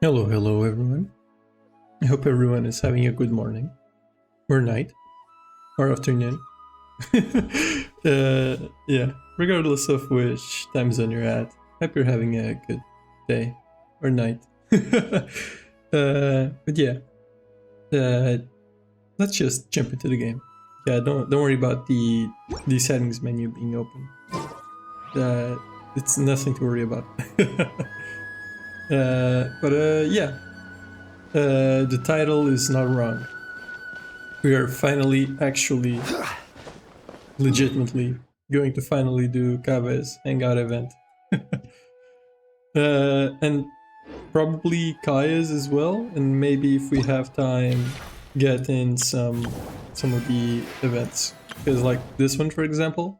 Hello, hello everyone. I hope everyone is having a good morning, or night, or afternoon. Yeah, regardless of which time zone you're at, hope you're having a good day or night. But yeah, let's just jump into the game. Yeah, don't worry about the settings menu being open. It's nothing to worry about. Yeah. The title is not wrong. We are finally, actually, legitimately going to finally do Kaveh's hangout event. And probably Kaya's as well, and maybe if we have time, get in some of the events. Because like this one, for example,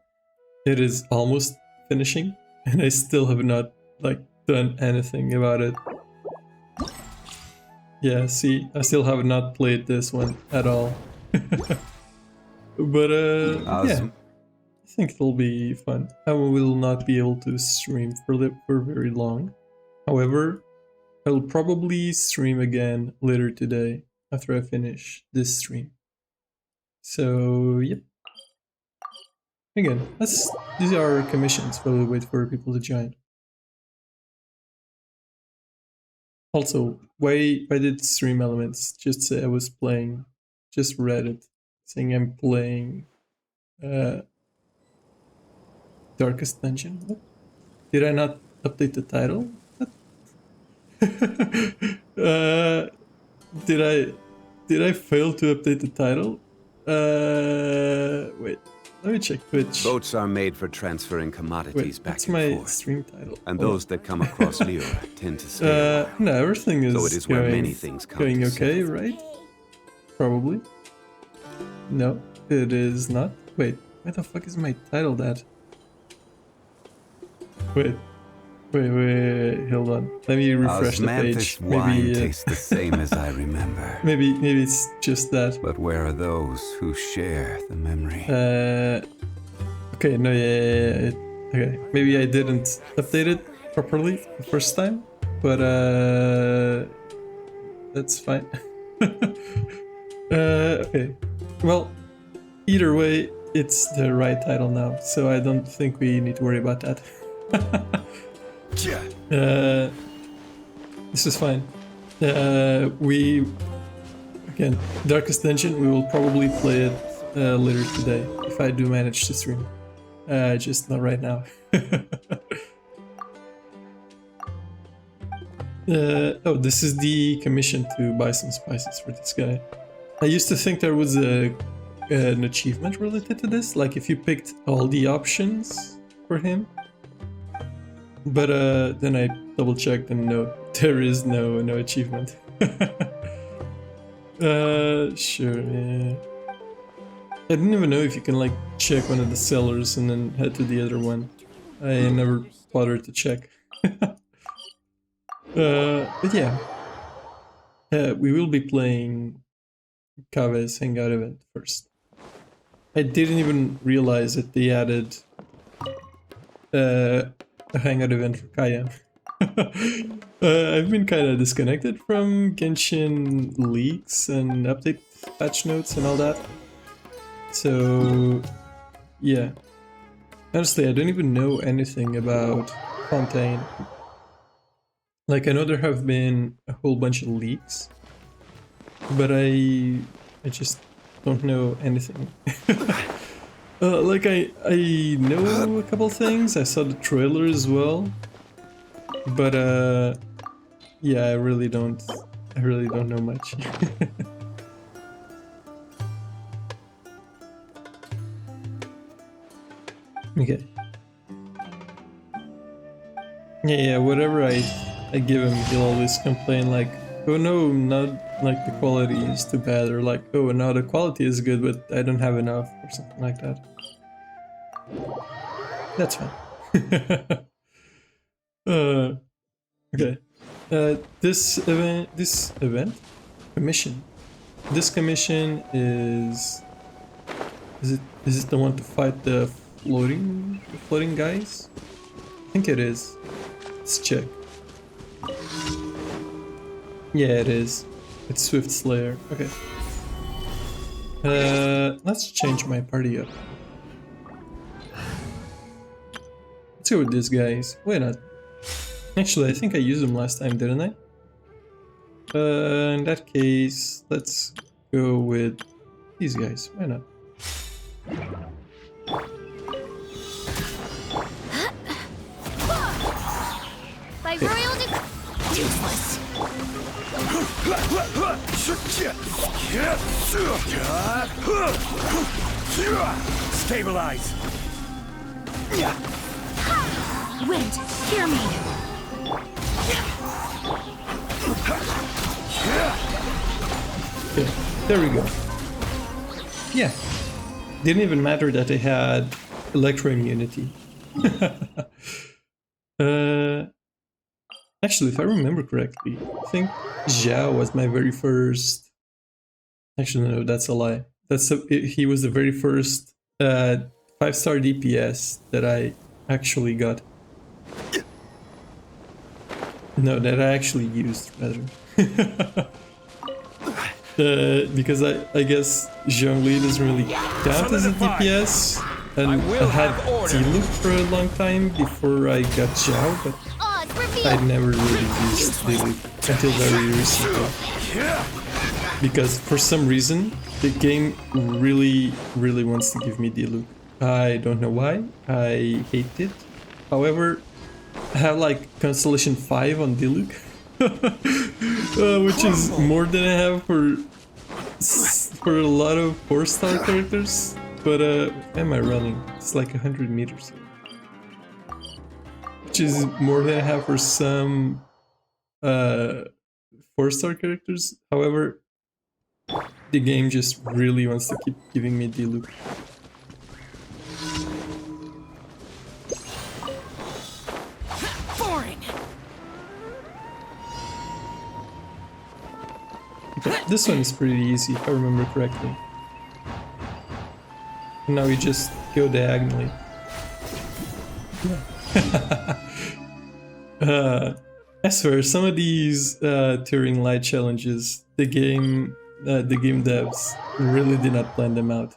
it is almost finishing, and I still have not like done anything about it. Yeah, see, I still have not played this one at all. But yeah, I think it'll be fun. I will not be able to stream for very long. However, I'll probably stream again later today after I finish this stream. So yep. Again, these are commissions while we wait for people to join. Also, why did stream elements just say I was playing? Just read it saying I'm playing Darkest Dungeon. What? Did I not update the title? Did I fail to update the title? Wait, let me check Twitch. Boats are made for transferring commodities back and my forth. Stream title? And those that come across Lure tend to stay. No, everything is, so it is going, where many things come going to okay, sit. right? Probably. No, it is not. Wait, where the fuck is my title that? Wait, hold on. Let me refresh the page. Wine tastes the same as I remember. Maybe it's just that. But where are those who share the memory? Okay, no, yeah. Okay, maybe I didn't update it properly the first time, but that's fine. Okay, well, either way, it's the right title now, so I don't think we need to worry about that. This is fine. Again, Darkest Dungeon, we will probably play it later today, if I do manage to stream. Just not right now. Oh, this is the commission to buy some spices for this guy. I used to think there was an achievement related to this, like if you picked all the options for him. But then I double checked and no, there is no achievement. Sure, yeah. I didn't even know if you can like check one of the sellers and then head to the other one. I never bothered to check. But yeah. We will be playing Kaveh's hangout event first. I didn't even realize that they added a hangout event for Kaya. I've been kind of disconnected from Genshin leaks and update patch notes and all that. So yeah, honestly, I don't even know anything about Fontaine. Like, I know there have been a whole bunch of leaks, but I just don't know anything. Like, I know a couple things, I saw the trailer as well, but yeah, I really don't know much. Okay. Yeah, whatever I give him, he'll always complain like, oh no, not like the quality is too bad, or like, oh no, the quality is good, but I don't have enough, or something like that. That's fine. Okay. This commission is it the one to fight the floating guys? I think it is. Let's check. Yeah, it is. It's Swift Slayer. Okay. Let's change my party up. Let's go with these guys. Why not? Actually, I think I used them last time, didn't I? In that case, let's go with these guys. Why not? By royal useless. Stabilize. Wind, hear me. Okay, there we go. Yeah. Didn't even matter that I had electro immunity. Actually, if I remember correctly, I think Zhao was my very first... Actually, no, that's a lie. He was the very first 5-star DPS that I actually got. No, that I actually used, rather. Because I guess Zhongli doesn't really count as a DPS, and I had T-Loop for a long time before I got Zhao, but I never really used T-Loop until very recently. Because for some reason, the game really wants to give me D-Loop. I don't know why, I hate it. However, I have like Constellation 5 on D-Loop. Which is more than I have for a lot of 4-star characters. But am I running? It's like 100 meters. Which is more than I have for some 4-star characters. However, the game just really wants to keep giving me D-Loop. This one is pretty easy, if I remember correctly. Now we just go diagonally. I swear, some of these Turing Light challenges, the game devs really did not plan them out.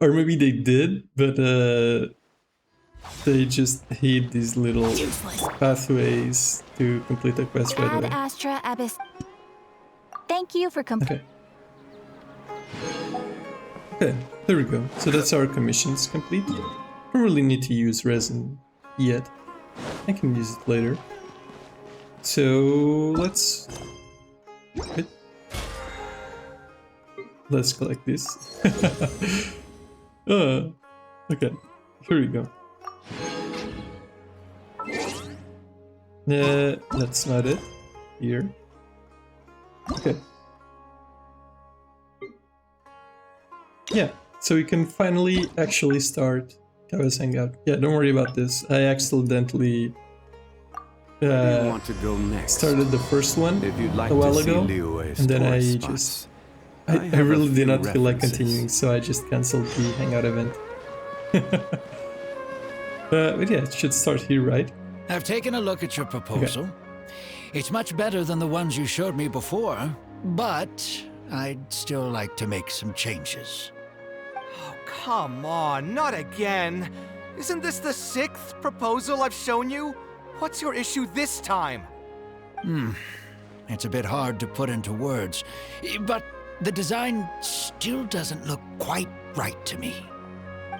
Or maybe they did, but they just hate these little pathways to complete a quest right away. Astra Abyss. Thank you for Okay, there we go. So that's our commissions complete. Don't really need to use resin yet. I can use it later. So let's collect this. Okay, here we go. That's not it. Here. Okay. Yeah, so we can finally actually start Kaveh's hangout. Yeah, don't worry about this. I accidentally started the first one a while ago, and then I really did not feel like continuing, so I just cancelled the hangout event. But yeah, it should start here, right? I've taken a look at your proposal. Okay. It's much better than the ones you showed me before, but I'd still like to make some changes. Oh, come on, not again. Isn't this the 6th proposal I've shown you? What's your issue this time? It's a bit hard to put into words, but the design still doesn't look quite right to me.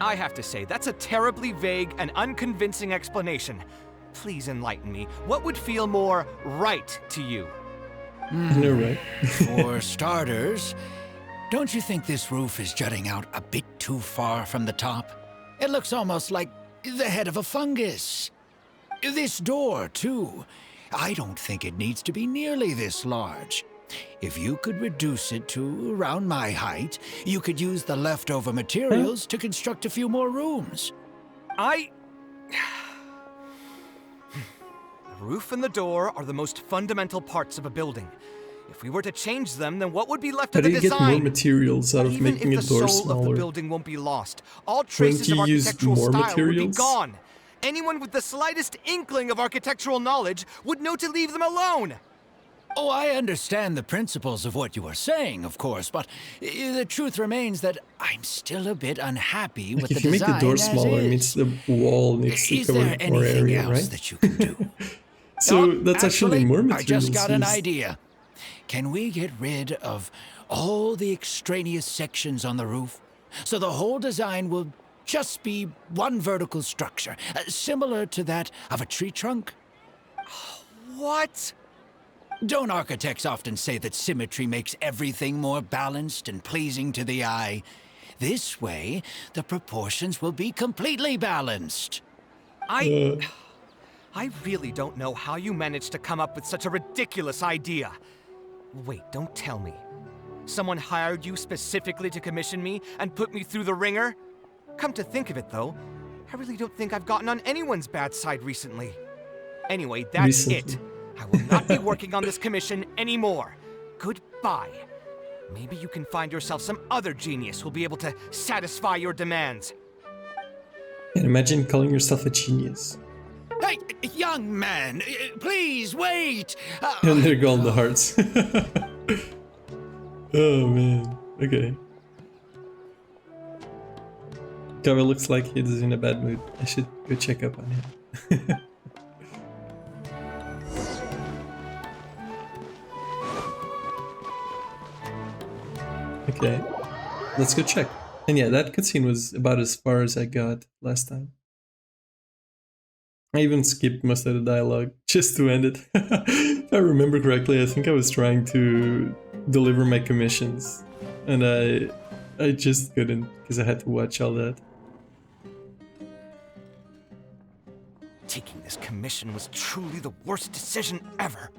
I have to say, that's a terribly vague and unconvincing explanation. Please enlighten me. What would feel more right to you? No, right. For starters, don't you think this roof is jutting out a bit too far from the top? It looks almost like the head of a fungus. This door, too. I don't think it needs to be nearly this large. If you could reduce it to around my height, you could use the leftover materials to construct a few more rooms. The roof and the door are the most fundamental parts of a building. If we were to change them, then what would be left of the design? How do you get more materials out of making a door smaller? Even if the soul of the building won't be lost, all traces of architectural style would be gone. Anyone with the slightest inkling of architectural knowledge would know to leave them alone. Oh, I understand the principles of what you are saying, of course, but the truth remains that I'm still a bit unhappy with Like if the you make design the door as smaller, it means is. the wall needs to Is cover there more anything area, else right? that you can do? So Oh, that's actually more I materials just got an used. idea. Can we get rid of all the extraneous sections on the roof so the whole design will just be one vertical structure, similar to that of a tree trunk? What? Don't architects often say that symmetry makes everything more balanced and pleasing to the eye? This way, the proportions will be completely balanced. I really don't know how you managed to come up with such a ridiculous idea. Wait, don't tell me. Someone hired you specifically to commission me and put me through the ringer? Come to think of it, though, I really don't think I've gotten on anyone's bad side recently. Anyway, that's Recently. it. I will not be working on this commission anymore. Goodbye. Maybe you can find yourself some other genius who'll be able to satisfy your demands. And imagine calling yourself a genius. Hey, young man, please wait! And they're gone the hearts. Oh man. Okay. Kaveh looks like he's in a bad mood. I should go check up on him. Okay. Let's go check. And yeah, that cutscene was about as far as I got last time. I even skipped most of the dialogue just to end it. If I remember correctly, I think I was trying to deliver my commissions, and I just couldn't because I had to watch all that. Taking this commission was truly the worst decision ever.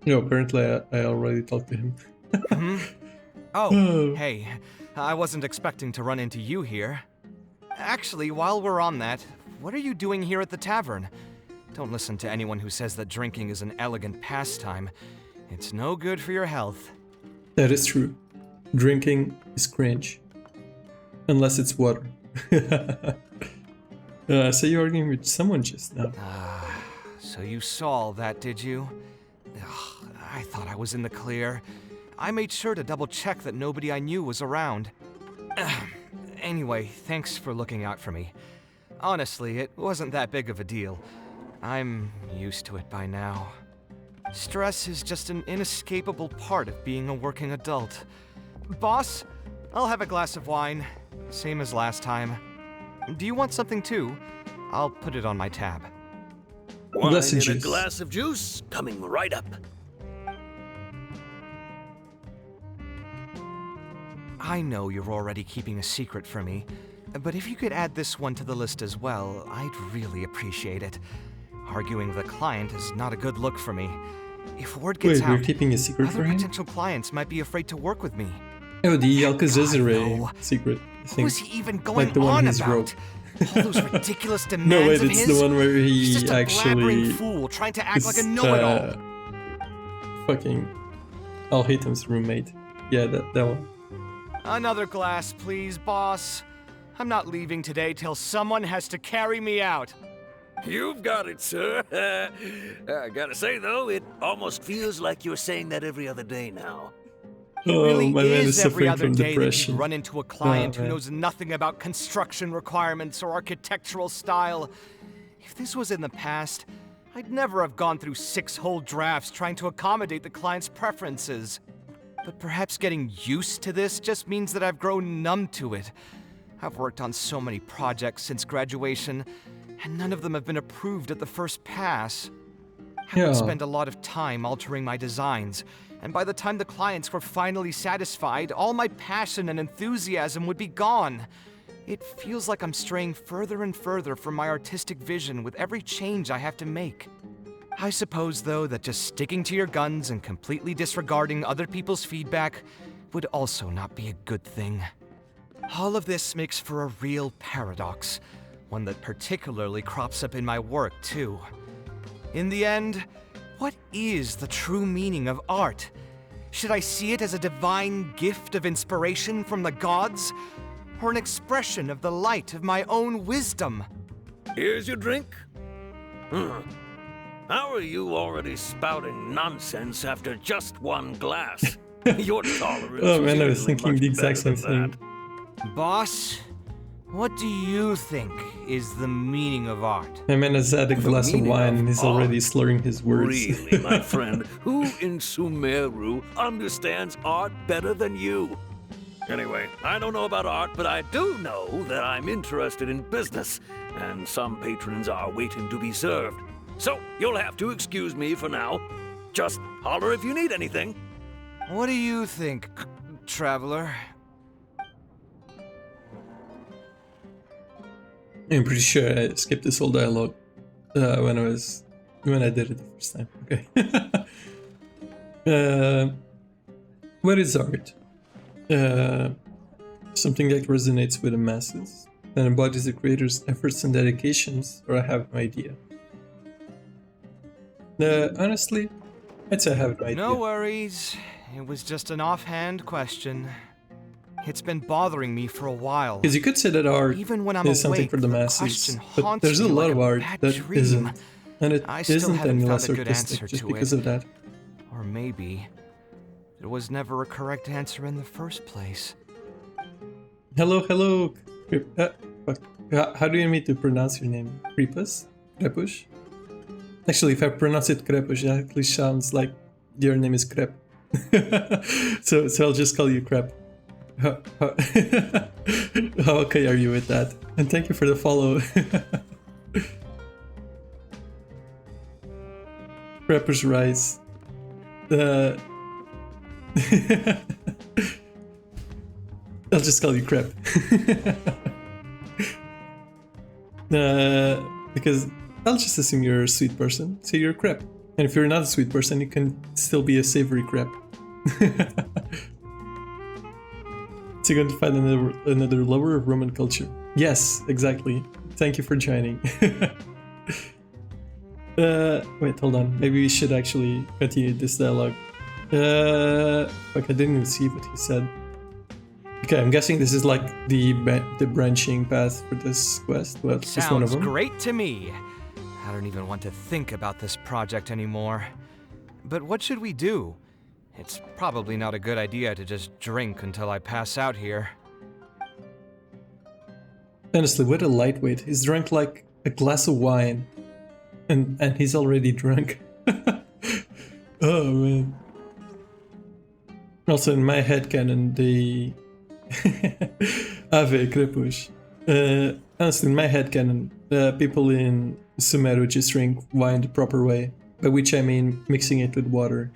No, apparently I already talked to him. Oh, hey, I wasn't expecting to run into you here. Actually, while we're on that, what are you doing here at the tavern? Don't listen to anyone who says that drinking is an elegant pastime. It's no good for your health. That is true. Drinking is cringe. Unless it's water. So you're arguing with someone just now. So you saw all that, did you? Ugh, I thought I was in the clear. I made sure to double check that nobody I knew was around. Anyway, thanks for looking out for me. Honestly, it wasn't that big of a deal. I'm used to it by now. Stress is just an inescapable part of being a working adult. Boss, I'll have a glass of wine, same as last time. Do you want something too? I'll put it on my tab. Wine Glass of and a juice. glass of juice coming right up. I know you're already keeping a secret from me, but if you could add this one to the list as well, I'd really appreciate it. Arguing with a client is not a good look for me. If word gets Wait, we're out, keeping a secret other for him? potential clients might be afraid to work with me. Oh, the God, Alcazazare no. secret. I What think. was he even going Like the one on he's about? wrote. All those ridiculous demands No, wait, of it's his? the one where He's he just a actually blabbering fool trying to act like a is, know-it-all. Fucking Al Haytham's roommate. Yeah, that one. Another glass, please, boss. I'm not leaving today till someone has to carry me out. You've got it, sir. I gotta say, though, it almost feels like you're saying that every other day now. It Oh, really my man is is every suffering other from day that depression. you run into a client who man. knows nothing about construction requirements or architectural style. If this was in the past, I'd never have gone through 6 whole drafts trying to accommodate the client's preferences. But perhaps getting used to this just means that I've grown numb to it. I've worked on so many projects since graduation, and none of them have been approved at the first pass. I Yeah. would spend a lot of time altering my designs, and by the time the clients were finally satisfied, all my passion and enthusiasm would be gone. It feels like I'm straying further and further from my artistic vision with every change I have to make. I suppose, though, that just sticking to your guns and completely disregarding other people's feedback would also not be a good thing. All of this makes for a real paradox, one that particularly crops up in my work, too. In the end, what is the true meaning of art? Should I see it as a divine gift of inspiration from the gods, or an expression of the light of my own wisdom? Here's your drink. How are you already spouting nonsense after just one glass? Your tolerance Oh man, I is was usually thinking much the exact same better than thing. Boss, what do you think is the meaning of art? My man has had a glass of meaning wine of and he's already art? slurring his words. Really, my friend, who in Sumeru understands art better than you? Anyway, I don't know about art, but I do know that I'm interested in business, and some patrons are waiting to be served. So, you'll have to excuse me for now. Just holler if you need anything. What do you think, traveler? I'm pretty sure I skipped this whole dialogue when I did it the first time. Okay. What is art? Something that resonates with the masses and embodies the creator's efforts and dedications, or I have no idea. Honestly, I'd say I have no idea. No worries. It was just an offhand question. It's been bothering me for a while. Because you could say that art Even when I'm is something awake, for the the masses, question but haunts there's a me lot like of a art bad that dream. isn't, and it I still isn't haven't any found less a good artistic answer just to because it. of that. Or maybe there was never a correct answer in the first place. Hello. Fuck. How do you mean to pronounce your name? Krepus? Krepush? Actually, if I pronounce it Krepush, it actually sounds like your name is Krep. so I'll just call you Krep. How okay are you with that? And thank you for the follow. Krepush Rice. I'll just call you Krep. Because I'll just assume you're a sweet person, so you're a Krep. And if you're not a sweet person, you can still be a savory Krep. So you're going to find another lover of Roman culture. Yes, exactly. Thank you for joining. Wait, hold on. Maybe we should actually continue this dialogue. Fuck, I didn't even see what he said. Okay, I'm guessing this is like the branching path for this quest. Well, it's just one of Sounds them. great to me. I don't even want to think about this project anymore. But what should we do? It's probably not a good idea to just drink until I pass out here. Honestly, what a lightweight. He's drunk like a glass of wine. And he's already drunk. Oh man. Also in my headcanon, the Ave Krepush. Honestly, in my headcanon, people in Sumeru just drink wine the proper way. By which I mean mixing it with water.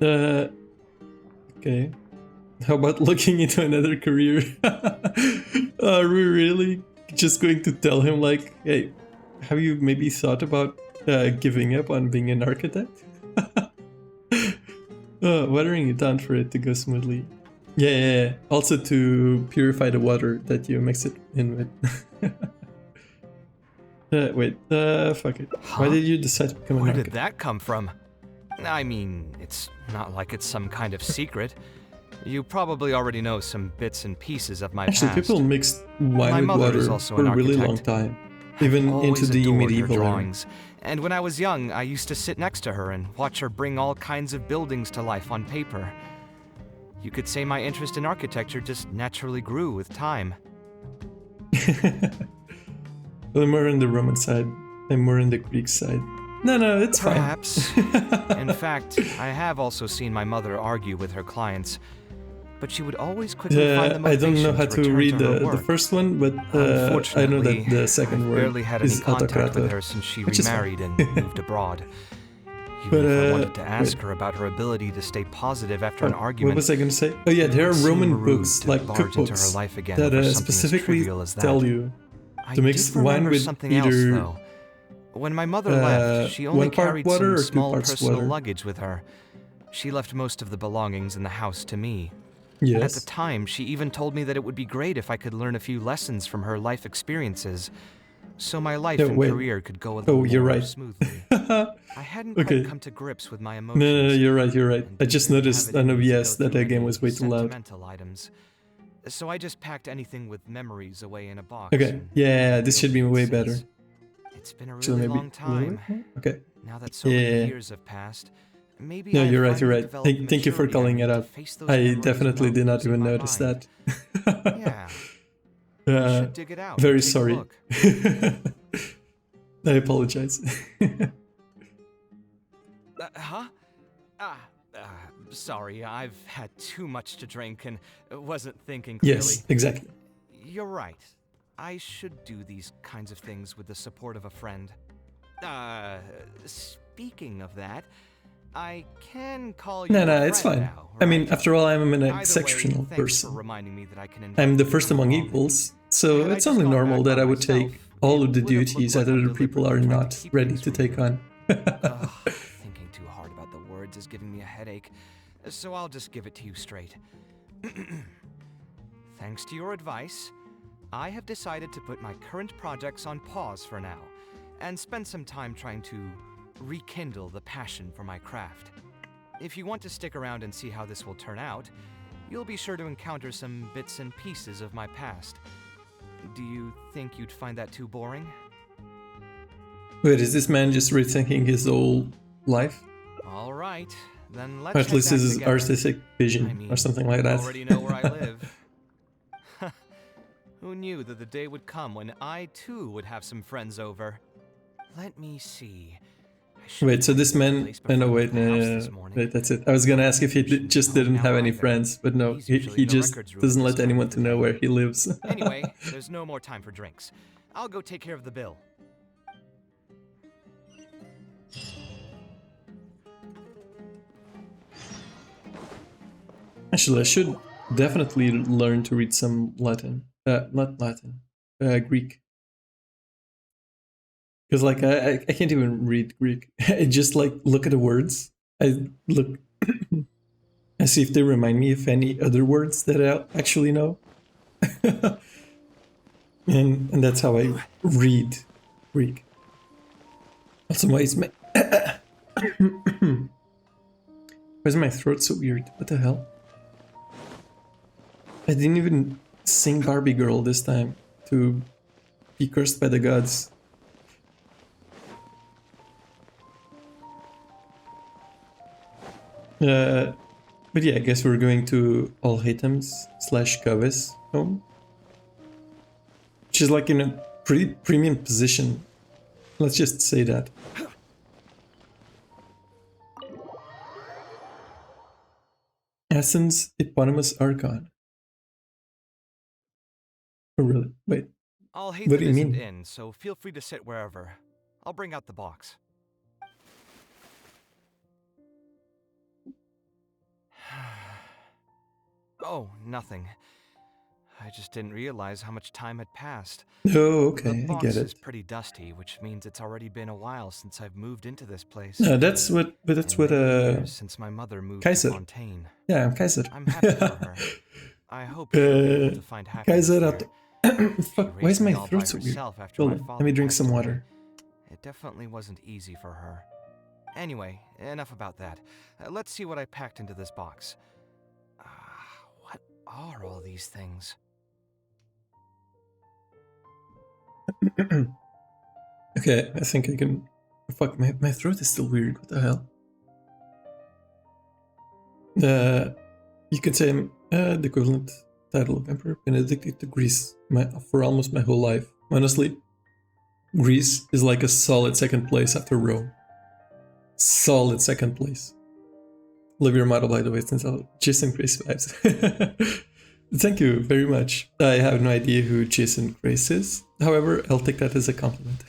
Okay. How about looking into another career? Are we really just going to tell him like, hey, have you maybe thought about giving up on being an architect? Watering it down for it to go smoothly. Yeah. Also to purify the water that you mix it in with. Wait, fuck it. Why did you decide to become an Where architect? did that come from? I mean, it's not like it's some kind of secret. You probably already know some bits and pieces of my Actually, past. people mixed My wine with mother is water also for an a really long architect. time. I've Even into always the adored her medieval era. drawings. And when I was young, I used to sit next to her and watch her bring all kinds of buildings to life on paper. You could say my interest in architecture just naturally grew with time. Well, I'm more on the Roman side. I'm more on the Greek side. No, it's fine. Perhaps. In fact, I have also seen my mother argue with her clients, but she would always quickly find the I motivation don't know how to return read to her the work. first one, but I know Unfortunately, that the second I've word barely had any is contact with autocrator. her since she which is fine. remarried and moved abroad. Even But, if I wanted to ask wait. her about her ability to stay positive after an What argument, was I going to say? Oh yeah, there are it would Roman seem rude books, to like barge into her cookbooks, life again that over something as specifically trivial as that. tell you I to mix did wine remember with something either else, though. When my mother left, she only 1 part carried water or some 2 small parts personal water? luggage with her. She left most of the belongings in the house to me. Yes. At the time, she even told me that it would be great if I could learn a few lessons from her life experiences, so my life No, and wait. career could go a little you're more right. smoothly. I hadn't Okay. quite come to grips with my emotions. No, you're right. and I just didn't noticed have it on in me to OBS go that through the game any was way too loud. sentimental items. So I just packed anything with memories away in a box. Okay, and yeah, hid this it should be away in way safe. better. It's been a Actually, really maybe long a little time. bit more? Okay. Now that so Yeah. many years have passed, maybe No, I you're right, you're finally right. developed the Thank you for maturity I calling need it to out. face those I memories definitely without did not losing even my notice mind. that. Yeah, you Uh, should dig it out. and very take a sorry. look. I apologize. Huh? Sorry, I've had too much to drink and wasn't thinking clearly. Yes, exactly. You're right. I should do these kinds of things with the support of a friend. Speaking of that, I can call you No, a no, it's friend fine. now, I mean, right? after all, I'm an Either way, exceptional thanks for person. reminding me that I can I'm the invite first you among along. equals, so Had I it's just only gone normal back that by I would myself, take all it of the would have duties looked that like I'm other people are deliberately trying not to keep ready things to from take you. on. Thinking too hard about the words is giving me a headache, so I'll just give it to you straight. Thanks to your advice, I have decided to put my current projects on pause for now, and spend some time trying to rekindle the passion for my craft. If you want to stick around and see how this will turn out, you'll be sure to encounter some bits and pieces of my past. Do you think you'd find that too boring? Wait, is this man just rethinking his whole life? All right, then let's Or at head least back his together. artistic vision, I mean, or something like you that. already know where I live. Who knew that the day would come when I too would have some friends over? Let me see. I should Wait, so have this checked the man... place no, before I wait, left the house no, this morning. wait, that's it. I was gonna ask if he Shouldn't just be home didn't have now any either. friends, but no, He's he usually in the just records room doesn't at this let time anyone of to the know day. where he lives. Anyway, there's no more time for drinks. I'll go take care of the bill. Actually, I should definitely learn to read some Latin. Not Latin. Greek. Because, like, I can't even read Greek. I just, like, look at the words. I look... I see if they remind me of any other words that I actually know. and that's how I read Greek. Also, why is my... Why is my throat so weird? What the hell? I didn't even sing Barbie Girl this time to be cursed by the gods. But yeah, I guess we're going to Alhatem's / Kaveh's home. Which is like in a pretty premium position. Let's just say that. Essence Eponymous Archon. Oh really? Wait. I'll hate What that do you isn't mean? in, so feel free to sit wherever. I'll bring out the box. Oh, nothing. I just didn't realize how much time had passed. Oh, okay, The I box get is it. pretty dusty, which means it's already been a while since I've moved into this place. That's what. But that's And what. many years since my mother moved Kaiser. to Fontaine. Yeah, I'm Kaiser. I'm happy for her. I hope she'll be able to find happiness Kaiser there. at. She Fuck, why raised is my me all by throat so weird? herself after Hold my on, father let me drink passed some away. water. It definitely wasn't easy for her. Anyway, enough about that. Let's see what I packed into this box. What are all these things? Okay, I think I can... Fuck, my throat is still weird, what the hell? You could say I'm the equivalent title of Emperor Benedict to Greece for almost my whole life. Honestly, Greece is like a solid second place after Rome. Solid second place. Love your model, by the way, since I'll Jason Grace vibes. Thank you very much. I have no idea who Jason Grace is. However, I'll take that as a compliment.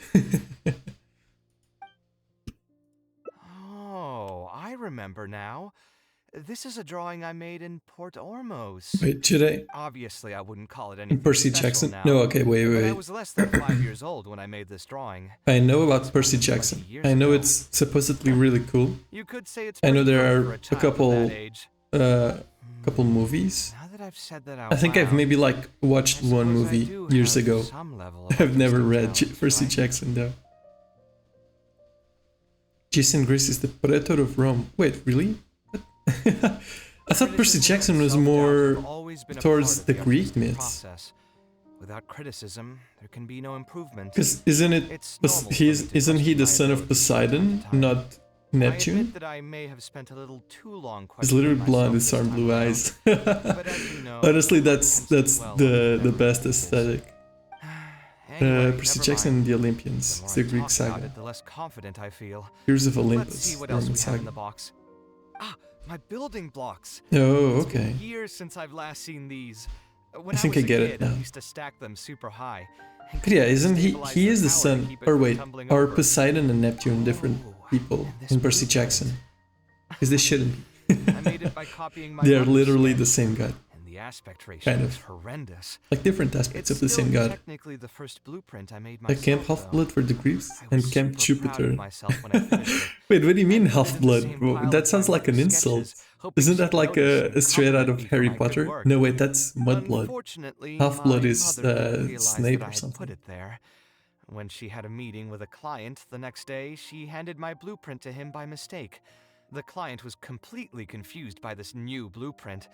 Oh, I remember now. This is a drawing I made in Port Ormos. Wait, should I? Obviously, I wouldn't call it anything Percy special Jackson? now, No, okay, wait. but I was less than 5 years old when I made this drawing. I know It's about Percy 20 Jackson. years I know ago. it's supposedly really cool. You could say it's I know pretty there young for are a child of couple, that age. couple movies. Now that I've said that out I think I've loud, maybe like watched I one suppose I movie do years have ago. some level of I've never artistic read talent, Percy right? Jackson though. Jason Grace is the Predator of Rome. Wait, really? What? I thought Percy Criticism Jackson and was self-doubt more have always been a towards part of the Greek artistic myths. process. Without criticism, there can be no improvement. Because isn't it? It's normal for me to Isn't he question the my son of abilities from time to Poseidon, time. not I Neptune? admit that I may have spent a little too long He's questioning literally blonde with myself some this blue time eyes. around. But as you know, Honestly, one that's tends to dwell on the memories best of this. aesthetic. Anyway, Percy never Jackson and mind. the The Olympians. more It's the I Greek talk about saga. it, the less confident I feel. Heroes of Let's Olympus. see what else Roman we have in saga. the box. Ah, my building blocks. Oh, It's okay. been years since I've last seen these. When I think I was a get it kid, now. I used to stack them super high. and But yeah, couldn't isn't he? stabilize He their is the tower to son. keep it Or from wait, tumbling are over. Poseidon and Neptune different Oh, people and this in Percy blueprint. Jackson? Because they shouldn't be. I made it by copying my They are mother's literally sketch, the same guy. and the aspect ratio Kind is of. horrendous. Like different aspects It's of the still same god. technically the first blueprint I made Like myself. Camp though. Half-Blood for the Greeks I and was Camp super proud of Jupiter. myself when I finished it. Wait, what do you mean I put it in the Half-Blood? same Well, pile that with sounds my like an mother's insult. sketches, hoping Isn't she'd that like notice a and straight out compliment of me for Harry my good Potter? work. No, wait, that's Mudblood. Unfortunately, Half-Blood my is mother didn't realize Snape that or I had something. put it there. When she had a meeting with a client the next day, she handed my blueprint to him by mistake. The client was completely confused by this new blueprint,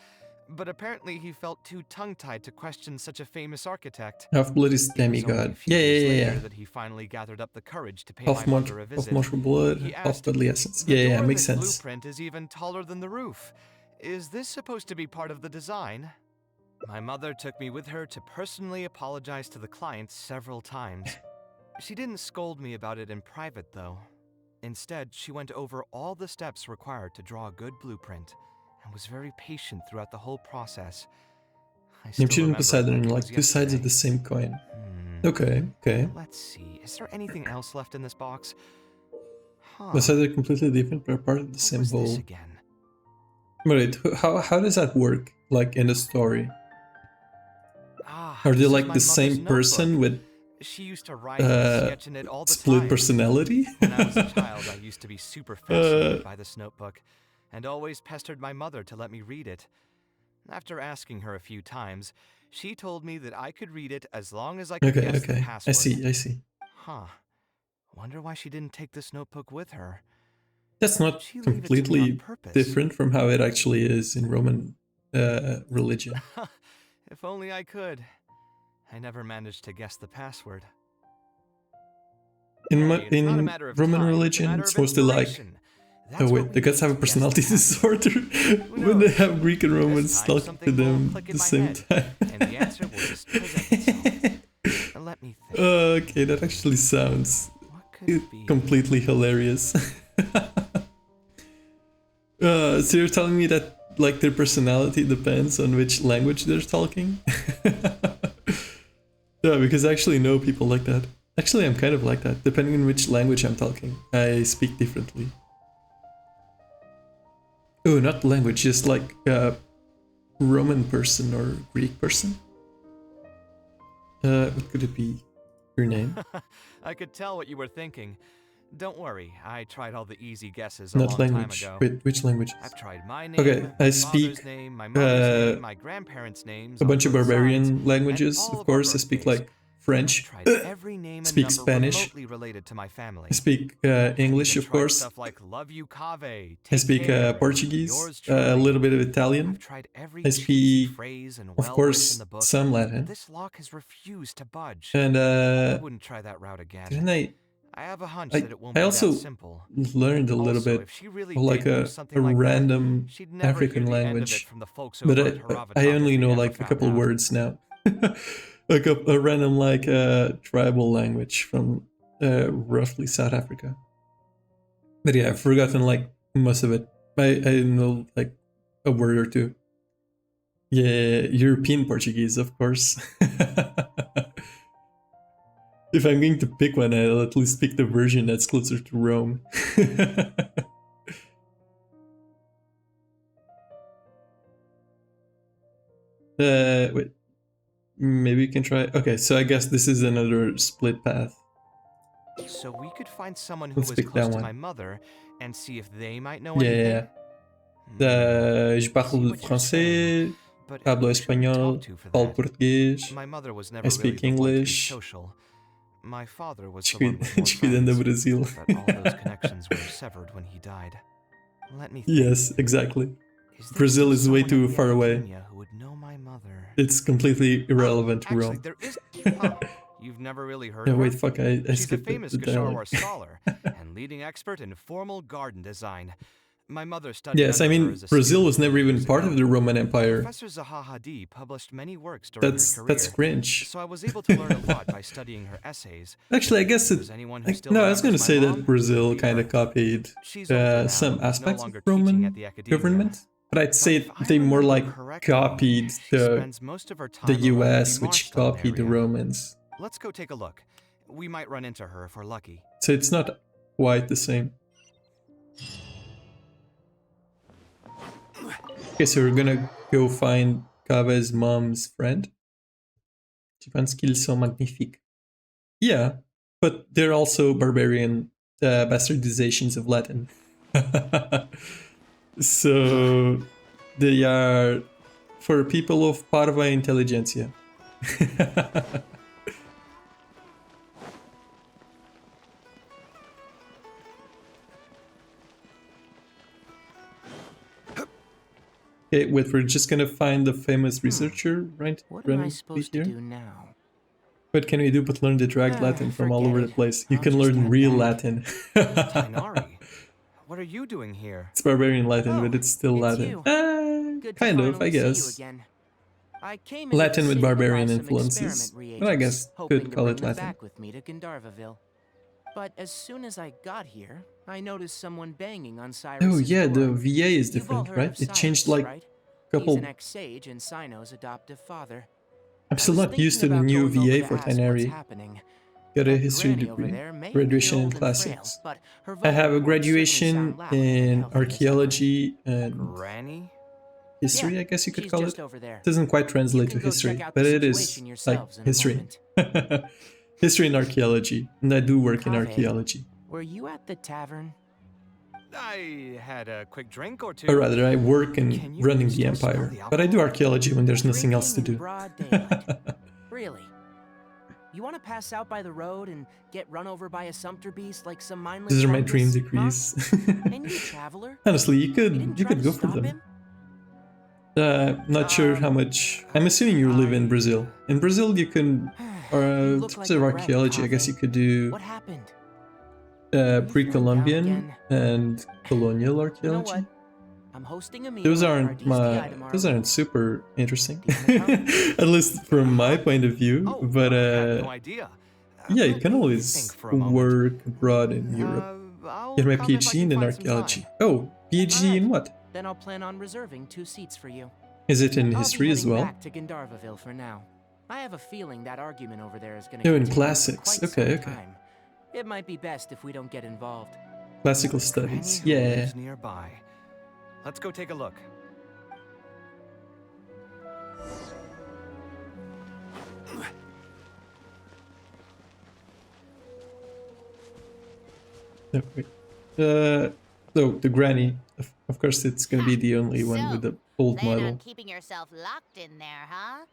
but apparently he felt too tongue-tied to question such a famous architect. Half-Blood is It was only a demigod. few Yeah, days yeah, later yeah. that he finally gathered up the courage to pay Half my mother a visit. martial blood, He half asked, godly essence. "The Yeah, yeah, door in makes this sense. blueprint is even taller than the roof. Is this supposed to be part of the design?" My mother took me with her to personally apologize to the client several times. She didn't scold me about it in private, though. Instead, she went over all the steps required to draw a good blueprint and was very patient throughout the whole process. I still Neptune and remember it Poseidon like are it like was two sides of yesterday. the same coin. Hmm. Okay, okay. Let's see. Is there anything else left in this box? Huh. Poseidon are completely different but are part of the What same was this whole. again? Wait, how does that work? Like in the story? Ah, Are they this is like my the same mother's person notebook. with She used to write and sketch in it all the split time. personality? When I was a child, I used to be super fascinated by this notebook, and always pestered my mother to let me read it. After asking her a few times, she told me that I could read it as long as I could Okay, guess the okay. password. I see. Huh. Wonder why she didn't take this notebook with her. That's not She leave it to me on completely purpose. different from how it actually is in Roman religion. If only I could. I never managed to guess the password. In Hey, it's not a in matter of Roman time, it's a religion, matter it's of mostly like, inspiration. oh That's what wait, we the gods need have a to guess the personality password. disorder Who when they knows? have Greek and Romans This time talking to something will them click at in the my same head, time. and the answer will just present itself. Let me think. Okay, that actually sounds What could it be? completely hilarious. So you're telling me that like their personality depends on which language they're talking? Yeah, because I actually know people like that. Actually, I'm kind of like that. Depending on which language I'm talking, I speak differently. Oh, not language, just like Roman person or Greek person. What could it be? Your name? I could tell what you were thinking. Don't worry, I tried all the easy guesses a Not long language. time ago. Wait, which language? I've tried my name, Okay, I my speak father's name, my mother's name, my grandparents' names, a on bunch of both barbarian sides, languages. and all Of our course, I speak birthdays. like French. I've tried every name and Speak number Spanish. remotely related to my family. I speak I've English, even of tried course. Stuff like "Love you, Kaveh." I Take speak care, Portuguese, yours a truly. little bit of Italian. I've tried every I cheesy speak, phrase and of well wish course, in the book, some but Latin. this lock has refused to budge. And I wouldn't try that route again. didn't I have a hunch I that it won't I be also that simple. learned a little Also, bit if she really of like did a use something like that, random she'd never African hear the end of it language. from the folks But over at I only Herodotus know we never like a found couple out. words now. Like a random like tribal language from roughly South Africa. But yeah, I've forgotten like most of it. I know like a word or two. Yeah, European Portuguese, of course. If I'm going to pick one, I'll at least pick the version that's closer to Rome. Wait. Maybe you can try. Okay, so I guess this is another split path. So we could find someone who Let's was pick close that to one. my mother and see if they might know Yeah, anything. yeah. Je See parle what you're saying, français, but hablo who should we español, talk to for falo that? português, My mother was I never speak really the one to be English. social. My father was the one with more Cuidando friends, Brasil. but all those connections were severed when he died. Let me think. Yes, exactly. Brazil is way someone too at the far away. academia who would know my mother? It's completely irrelevant to Actually, Rome. there is. Huh, you've never really heard Yeah, of her? wait, fuck, I She's a skipped famous the dialogue. Gashara scholar and leading expert in formal garden design. My mother studied Yes, I under her mean, as a Brazil student was never even years part ago. of the Roman Empire. Professor Zaha Hadid published many works during her career. That's cringe. So I was able to learn a lot by studying her essays. Actually, I guess it. Does anyone who still No, I was gonna remembers say my that mom? Brazil kind of copied She's older now, some no aspects of longer teaching Roman at the academia. government, but I'd say If I they more remember like correctly, copied she the spends most of her time the around US, the which Marstone copied the area. Romans. Let's go take a look. We might run into her if we're lucky. So it's not quite the same. Okay, so we're gonna go find Kaveh's mom's friend. Tu penses qu'ils sont magnifiques? Yeah, but they're also barbarian bastardizations of Latin. So they are for people of Parva intelligentsia. Okay, wait, we're just gonna find the famous researcher, right? What am I Running supposed here? to do now? What can we do but learn the dragged Latin from all forget over the it. place? You I'll can just learn head real back. Latin. Tainari, what are you doing here? It's barbarian Latin, but it's still it's Latin. you. Good to Kind of, I finally see you guess. again. I came into Latin the with city to buy barbarian some influences. experiment Well, I reagents, guess hoping could to call bring it them Latin. back with me to Gandharvaville. But as soon as I got here, I noticed someone banging on Cyrus's Oh yeah, the door. VA is You've all different, heard right? of It changed Cyrus, like right? couple. He's an ex-sage and Sino's adoptive father. I'm still I was not used to thinking the about new going over VA to for ask what's Tainari. happening. Got a That history granny over degree, there may be graduation in old and frail, classics. but her I have a vocal cords certainly graduation sound loud and in healthy as ever. archaeology and Granny? history, Yeah, I guess you could she's call just it. over there. Doesn't quite translate to can go history, check out but the it is situation like yourselves in a history. moment. History and archaeology, and I do work in Kaveh. archaeology. Were you at the tavern? I had a quick drink or two. Or rather, I work in Can you running the still smell empire, the but I do alcohol? archaeology when there's nothing else to Drinking do. in broad daylight. Really? You want to pass out by the road and get run over by a sumpter beast like some mindless These are my fungus, dream huh? degrees. And you, traveler? Honestly, you You could didn't try to go for stop them. him? Not sure how much. I'm assuming you live in Brazil. In Brazil, you can. You In look terms like of a wreck, archaeology, I guess Kaveh. you could do What happened? pre-Columbian again? and colonial You know archaeology. what? I'm hosting a meal Those at aren't Ardistii those tomorrow. aren't super interesting, Do you wanna come? at least from my point of view. Oh, But I had no idea. yeah, you Let can me always think for a moment. work abroad in Europe. I'll Get my come if I PhD can in find some archaeology. time. Oh, PhD in Alright. what? Then I'll plan on reserving 2 seats for you. Is it in I'll history be as heading well? back to Gandharvaville for now. I have a feeling that argument over there is going Oh, to in continue for classics. quite Okay, some okay. time. It might be best if we don't get involved. Classical Granny studies. who Yeah. lives nearby. Let's go take a look. No, wait. No, the granny. Of course, it's gonna be the only one with the old Plan model. on keeping yourself locked in there, huh?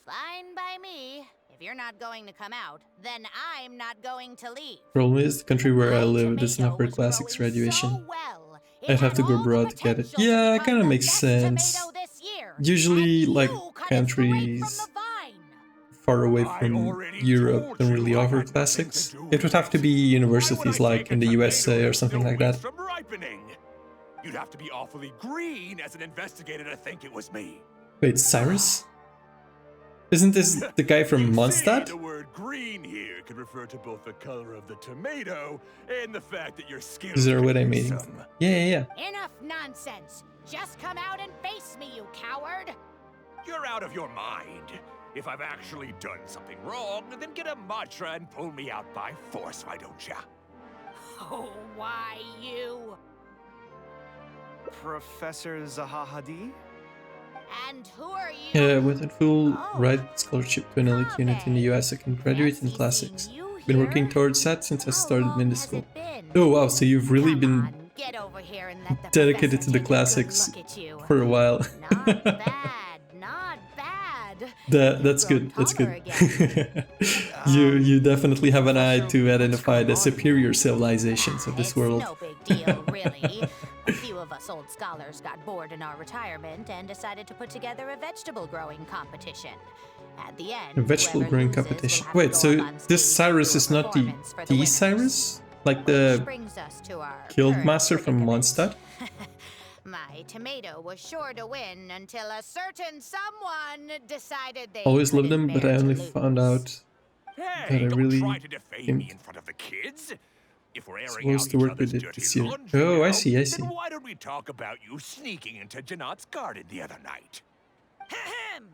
Fine by me. If you're not going to come out, then I'm not going to leave. Problem is, the country where I My live doesn't tomato offer was classics growing graduation. so well, it I'd have had to go all the abroad to get it. potential to Yeah, become kind of the makes best sense. tomato this year. Usually, And like, you cut it straight countries from the vine. far away I from already Europe told don't you really I offer had nothing classics. to do It would have to be universities like in the USA or something like that. From ripening. You'd have to be awfully green as an investigator to think it was me. Wait, Cyrus? Isn't this the guy from You see, Mondstadt? the word green here can refer to both the color of the tomato and the fact that your skills Is there can what I'm use eating? some. Yeah. Enough nonsense. Just come out and face me, you coward. You're out of your mind. If I've actually done something wrong, then get a mantra and pull me out by force, why don't ya? Oh, why you? Professor Zaha Hadid? And who are you? With a full Oh. right scholarship to an elite unit in the US, I can graduate in Fancy classics. seeing you Been here. working towards that since I How started long middle has school. it been? Oh wow, so you've really Come been on, get over here and let the dedicated professor to the take a good classics look at you. for a while. Not bad, not bad. That's You've good, that's grown good. taller again. You definitely have an eye to identify the superior civilizations of this It's world. no big deal, really. A few of us old scholars got bored in our retirement and decided to put together a vegetable growing competition. At the end, A vegetable whoever growing loses will competition. have to Wait, go so up on this stage Cyrus for a is not the performance for the winners. Cyrus? Like Which the brings us to our Guild current Master from predicament. Mondstadt? My tomato was sure to win until a certain someone decided they Always loved couldn't him, but bear I to only lose. found out Hey, that I don't really try to defame didn't me in front of the kids. If we're airing suppose out the each work we other's did dirty this year. laundry Oh, I now, see, I then see. why don't we talk about you sneaking into Janot's garden the other night? Ahem.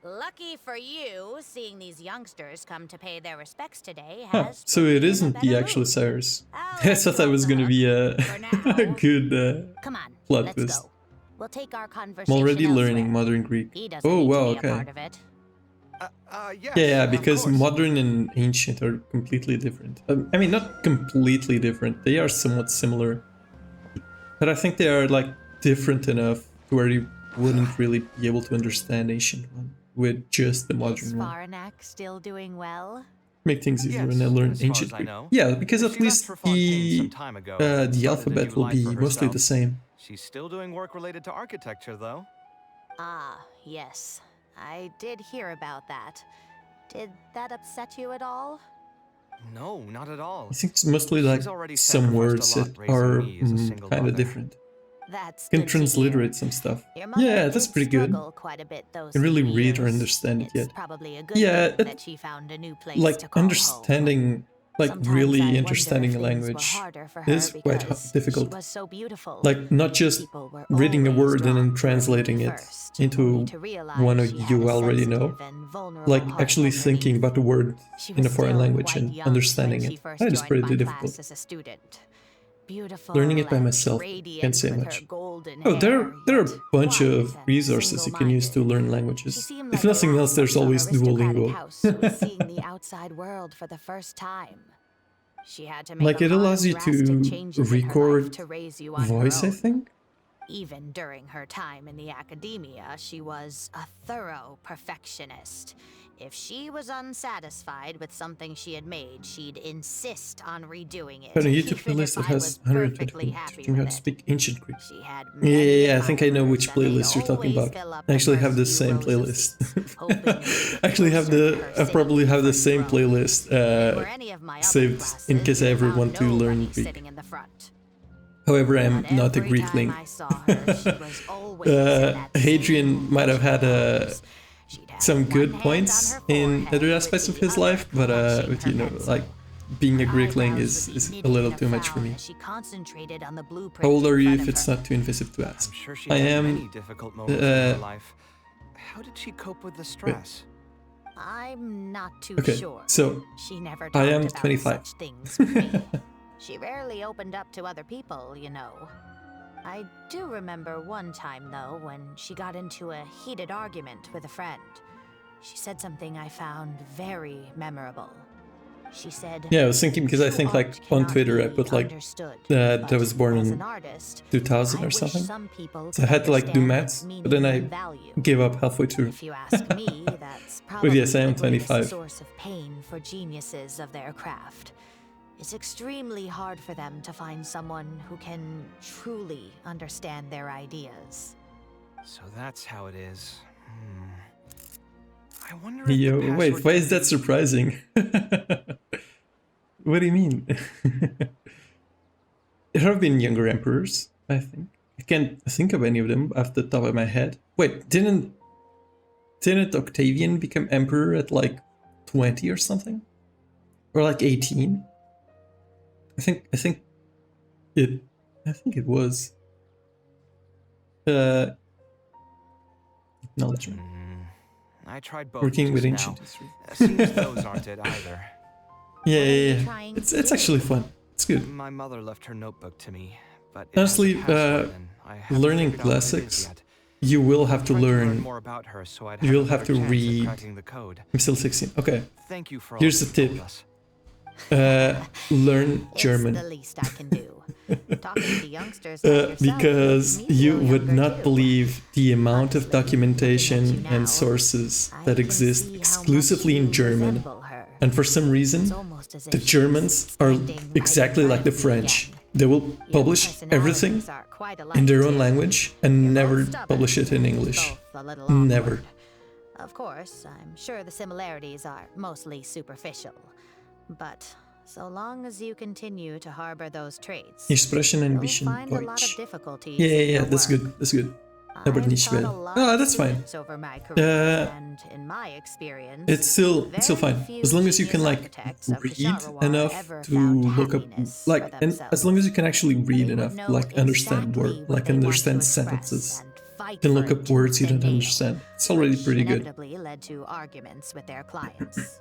Lucky for you, seeing these youngsters come to pay their respects today Huh, has so put me it in a isn't the better actual mood. Cyrus. I'll I let thought you that all was gonna cook. be a, For a now, good come on, plot let's twist. go. We'll take our I'm conversation already learning elsewhere. modern Greek. He doesn't Oh need wow, to be a okay. part of it. Yes, Yeah, of because course. modern and ancient are completely different. I mean, not completely different. They are somewhat similar. But I think they are like different enough to where you wouldn't really be able to understand ancient one with just the Is modern one. Faranak still doing well? Make things easier when I Yes, learn as far ancient as I Greek. know. Yeah, because She at left least for Fontaine some time ago and the started a alphabet new will life be for mostly the herself. same. She's still doing work related to architecture, though. Ah, yes. I did hear about that. Did that upset you at all? No, not at all. I think it's mostly like She's already some sacrificed words a lot that raising are me as a single kind of mother. different. That's You good can to hear. transliterate some stuff. Your mother Yeah, that's did pretty good. struggle quite a bit those Can really few read or years. understand it It's yet. probably a good Yeah, thing it- that she found a new place Like to call home. understanding, like Sometimes I really wonder understanding if a things were language harder for her is quite because difficult. She was so beautiful. Like not just People were reading a always word and drawn then to her translating it first, into only to realize one she had you a already know. sensitive and vulnerable Like heart actually thinking underneath. about the word She in a was foreign still language quite and young understanding when she it. first That is joined pretty my difficult. class as a student. Beautiful Learning it by and myself, radiant can't say with much. her golden Oh, there hair, are a yet bunch quiet of and resources you can use to single-minded. learn She languages. seemed If like nothing the else, last there's of some always aristocratic Duolingo. house who was seeing the outside world for the first time. She had to make Like a it lot allows of you drastic to changes in her life record to raise you on voice, her I own. think. Even during her time in the academia, she was a thorough perfectionist. If she was unsatisfied with something she had made, she'd insist on redoing it. But a YouTube even playlist if that I has was 120 perfectly people happy teaching you how with to it. speak ancient Greek. She had Yeah, many I think I know which admirers, and they'd playlist you're talking always about. fill up I actually the have the first few same rows of playlist. seats, hoping it would get I actually have closer to the her I sitting probably in the have the front same row. playlist Were any of my other saved in classes, case I you'd ever have want to learn nobody Greek. sitting in the front. However, I am But not a every Greek time link. I saw her, she was always in that Hadrian same might have had pose. She'd have some one good hand points on her in forehead other with aspects of the his other life, but clutching with her you know, pencil. like being a Her Greek link eyebrows would be is a knitted little in too much for frown me. as she concentrated on the blueprint How old in are you front if of it's her. not too invasive to ask? I'm sure she I had am, many difficult moments in her life. How did she cope with the stress? I'm not too Okay, sure. so She never I talked am about 25. such things with me. She rarely opened up to other people, you know. I do remember one time, though, when she got into a heated argument with a friend. She said something I found very memorable. She said, Yeah, I was thinking because I "True think like art on cannot Twitter I be put like understood, that I but was born as in an artist, 2000 I or wish something. some people So I could had to like do understand maths, its but then meaning I and value. gave up halfway through. If you ask me, that's probably But yes, I am the greatest 25. source of pain for geniuses of their craft. It's extremely hard for them to find someone who can truly understand their ideas. So that's how it is. I wonder if the Yo, wait, password why could is that be- surprising? What do you mean? There have been younger emperors, I think. I can't think of any of them off the top of my head. Wait, didn't Octavian become emperor at like 20 or something? Or like 18? I think it was. Acknowledgement. I tried both Working with just ancient now. history. Seems those aren't it either. Yeah, What are you yeah, yeah. trying It's to actually fun. It's good. My mother left her notebook to me, but it has a Honestly, password and I haven't learning figured out what it is classics, yet. you will have to Tried learn. more about her, so I'd You'll a have better to chance at read. cracking the code. I'm still 16. Okay. Thank you for all Here's you've the tip. told us. Learn It's German. the least I can do. Talking to youngsters like yourself Because makes me you feel would younger, not too. believe the amount of Honestly, documentation looking at you and now, sources I that can exist see how exclusively much in you German. resemble her. And for some reason, It's almost as if the she's Germans are standing right in exactly front like the of me French. again, they will publish everything in their own language and never publish it in English. Never. Of course, I'm sure the similarities are mostly superficial, but so long as you continue to harbor those traits, Expression and you'll vision find a lot of point. difficulties Yeah, in your that's work. good. That's good. I've Nicht taught a well. lot Oh, of that's fine. students over my career, and in my experience, It's still very fine few as long as you genius can like architects of read Kusharawar enough ever to found look up happiness like, for and as themselves. long as you can actually read They would enough, know like understand exactly word, what like they want to understand express sentences, and fight can for look it up words you tooth and don't nail, understand. It's already which pretty good. inevitably led to arguments with their clients.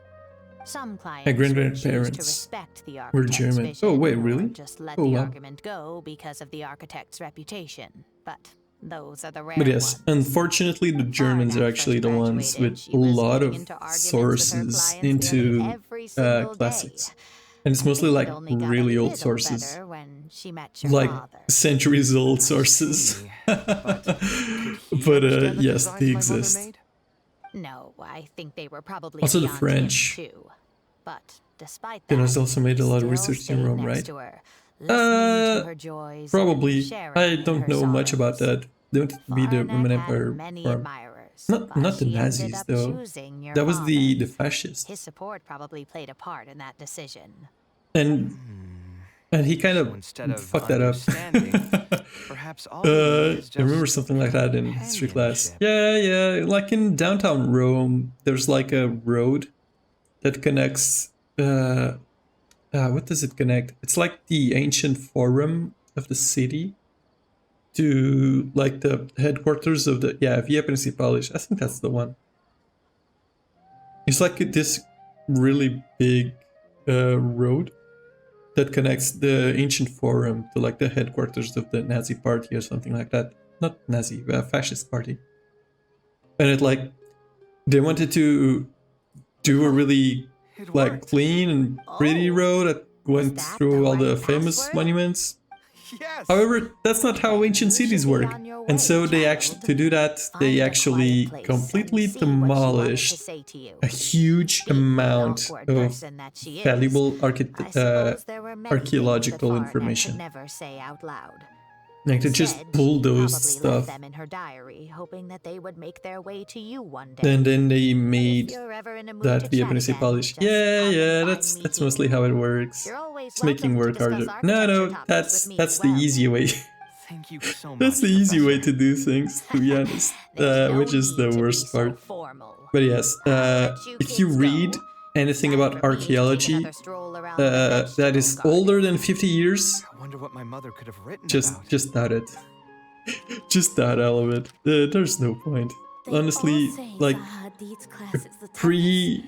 Some My clients would choose to grandparents respect the were architect's German. vision, Oh wait, or really? just let Oh the wow. argument go because of the architect's reputation. But those are the rare But yes, ones. unfortunately, the Germans are actually the ones with a lot of sources into classics. And it's mostly like really old sources. Like centuries old sources. But yes, they exist. No, I think they were probably Also the beyond French. him too. But despite They that, must also made a lot of still research in stayed Rome, next right? to her, listening to her joys Probably. and sharing I don't her know much about sorrows. that. They wanted to be the Foreigner Roman had Empire many farm. admirers, Not but the she ended Nazis up though. choosing your That was the father. fascists. His support probably played a part in that decision. And he kind So of instead of fucked that up. understanding, perhaps all we need is I remember just something like that in history class. companionship. Yeah, like in downtown Rome, there's like a road that connects. What does it connect? It's like the ancient forum of the city to like the headquarters of the Via Principalis. I think that's the one. It's like this really big road that connects the ancient forum to like the headquarters of the Nazi party or something like that. Not Nazi, fascist party. And it like they wanted to do a really like clean and pretty road that went that through the all the right famous password? monuments. Yes. However, that's not how ancient You should cities get work. on your And way, so they child. actually, to do that, Find they a actually quiet place completely and see what she wanted to demolished say to you. a huge Being the amount awkward of person that she is, valuable I suppose there were many archaeological things that foreigner information. could never say out loud. Like they just Instead, she bulldozed probably stuff, left them in her diary, hoping that they would make their way to you one day. and then they If made you're ever in a mood that to Via chat again, Principalis. just come and find That's me mostly here. how it works. You're always It's making welcome to work discuss harder. No, architecture topics that's with me that's as the well. easy way. Thank you so much. That's the easy way Professor. to do things, to be honest. There's no Which is the need to be worst so part. formal. But yes, I'll let you if you kids read go. anything Time about for me to take archaeology another stroll around the that is vegetable older garden. than 50 years, I wonder what my mother could have written about. just doubt it. Just doubt all of it. There's no point. Honestly, like pre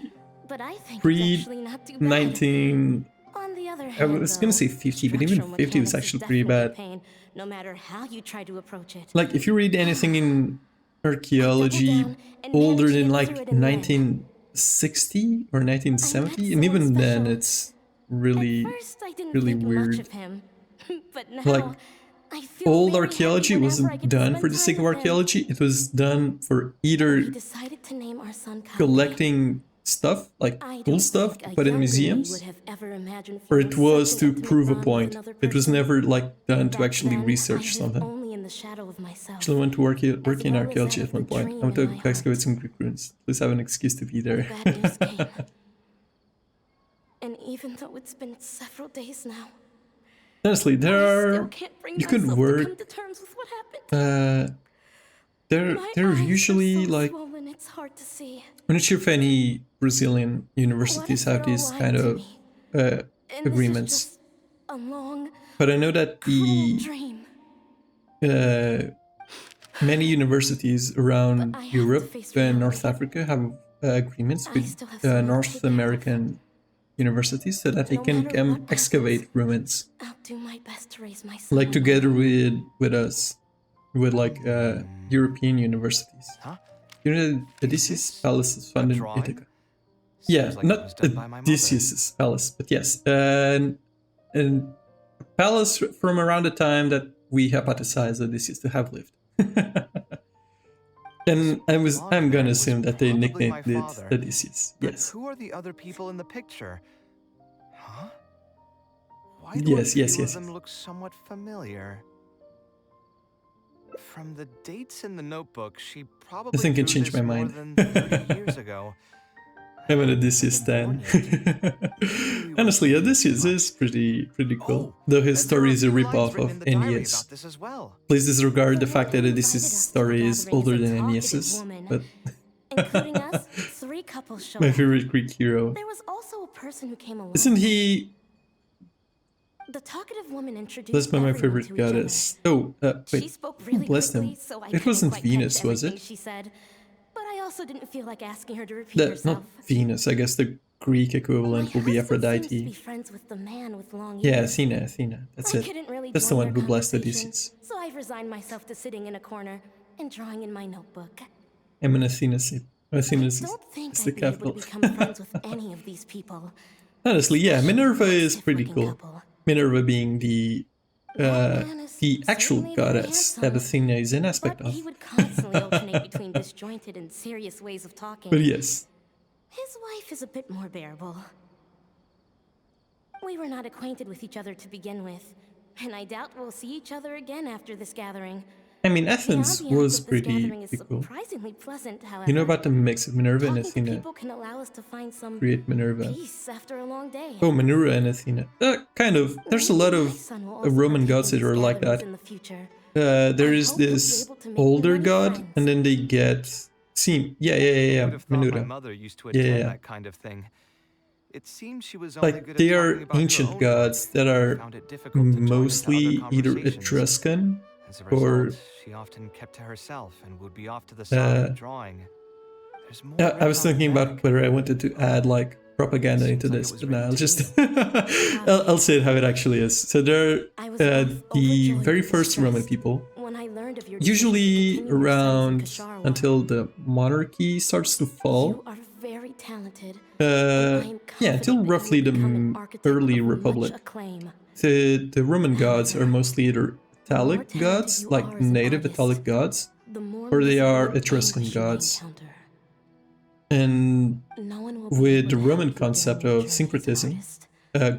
but I think pre it's actually not too bad. 19. On the other I hand, was gonna say 50, but even 50 was actually pretty bad. Pain, no matter how you try to approach it. Like if you read anything in archaeology down and older manage to than get like through it in one. 1960 or 1970, and even somewhat then special. it's really At first, I didn't really think weird. much of him, but now Like, I feel old very archaeology happy whenever I wasn't get to done spend for the time sake of with him. archaeology, it was done for We either decided to name our son Kaveh. collecting stuff, like I cool don't stuff, think a put in younger me museums, would have ever imagined or feeling it was such to an intimate prove a bond with point. another It was person. never like done to Back actually then, I research lived something. only in the shadow of myself. Actually, I went to work in well as archaeology that at one of the point. dream I went to in my heart. excavate some Greek ruins. Please have an excuse to be there. Bad news came. And even though it's been several days now, Honestly, I there still are can't bring you could myself to work. come to terms with what happened. They're My they're eyes are usually so like swollen, it's hard to see. I'm not sure if any Brazilian universities What if have they're all these lying kind to of me? And this is agreements. just a long, But I know that cruel the dream. many universities around But I have Europe to face and reality. North Africa have agreements I with still have so much North to give. American universities so that they No can matter come what happens, excavate ruins, I'll do my best to raise my son. like together with us, with like European universities. Huh? You know, Odysseus Palace is found in drawing? Ithaca. Yeah, Seems like it not was done by my mother. Odysseus' palace, but yes, and a palace from around the time that we hypothesize Odysseus to have lived. And I'm gonna assume that they Probably my nicknamed it father. Odysseus. But Yes. who are the other people in the picture? Huh? Why do Yes, a yes, few yes, of them yes. look somewhat familiar? From the dates in the notebook, she probably think I drew changed this my more mind. than 30 years ago. I'm an I Odysseus wasn't stan. born yet. Maybe we weren't Honestly, thinking Odysseus too is pretty cool. Oh, Though his and there are story is a few lines ripoff written in of the diary NES. about this as well. Please disregard the The fact man that who Odysseus' invited us to the story is gathering older a than talkative NES's, woman. but Including us, 3 couples showed my up. favorite Greek hero. There was also a person who came alone. Isn't he The talkative woman introduced blessed by my everyone favorite to each other. goddess? Oh, She wait, spoke who really blessed quickly, him? so I It couldn't wasn't quite Venus, catch was everything it? she said. But I also didn't feel like asking her to repeat That, herself. not Venus, I guess the Greek My equivalent will be husband seems to be Aphrodite. friends with the man with long Yeah, ears. Athena, that's I it. couldn't really That's the join one their who blessed conversation, Odysseus. so I've resigned myself to sitting in a corner and drawing in my notebook. I'm an Athena. Athena I is don't think the I'd be able to capital. become friends with any of these people. Honestly, yeah, Especially Minerva that is pretty stiff-looking cool. couple. Minerva being the That man is actual certainly very goddess that handsome, Athena is an aspect but of. he would constantly alternate between disjointed and serious ways of talking. But yes, His wife is a bit more bearable. We were not acquainted with each other to begin with, and I doubt we'll see each other again after this gathering. I mean The Athens ambiance was of this pretty gathering is cool. surprisingly pleasant, however. You know about the mix of Minerva and Talking to Athena? people can allow us to find some Create Minerva. peace after a long day. Oh, Minerva and Athena. Kind of. There's a lot Maybe my of son will also Roman partake gods in that are these like gatherings that. in the future. There I is hope we'll be this able to make older many god, friends. and then they get... See, yeah, Who would have thought my Minerva. mother used to Yeah, attend yeah. that kind of thing? It seems she was only Like, good they at are talking about her ancient own gods work, that and are found it difficult to join into other mostly either conversations. Etruscan As a or... result, she often kept to herself and would be off to the side drawing. There's more I written was on the thinking about back. whether I wanted to add like propaganda Seems into like it this, was but no, written I'll to just me. I'll say it how it actually is. So there I was are both the overjoyed very and first Roman distressed people, when I learned of your decision to usually continue your studies in around Kashar War. until the monarchy starts to You fall. are very talented. And I am Yeah, until confident that you roughly will the become an architect early of much Republic. acclaim. The Roman gods are mostly either The more Italic talented gods, you like are as an native artist, Italic gods, the more or they misery are and Etruscan anguish you may gods. encounter. And No one will be with able the to Roman help you during concept your of journey as an syncretism, artist.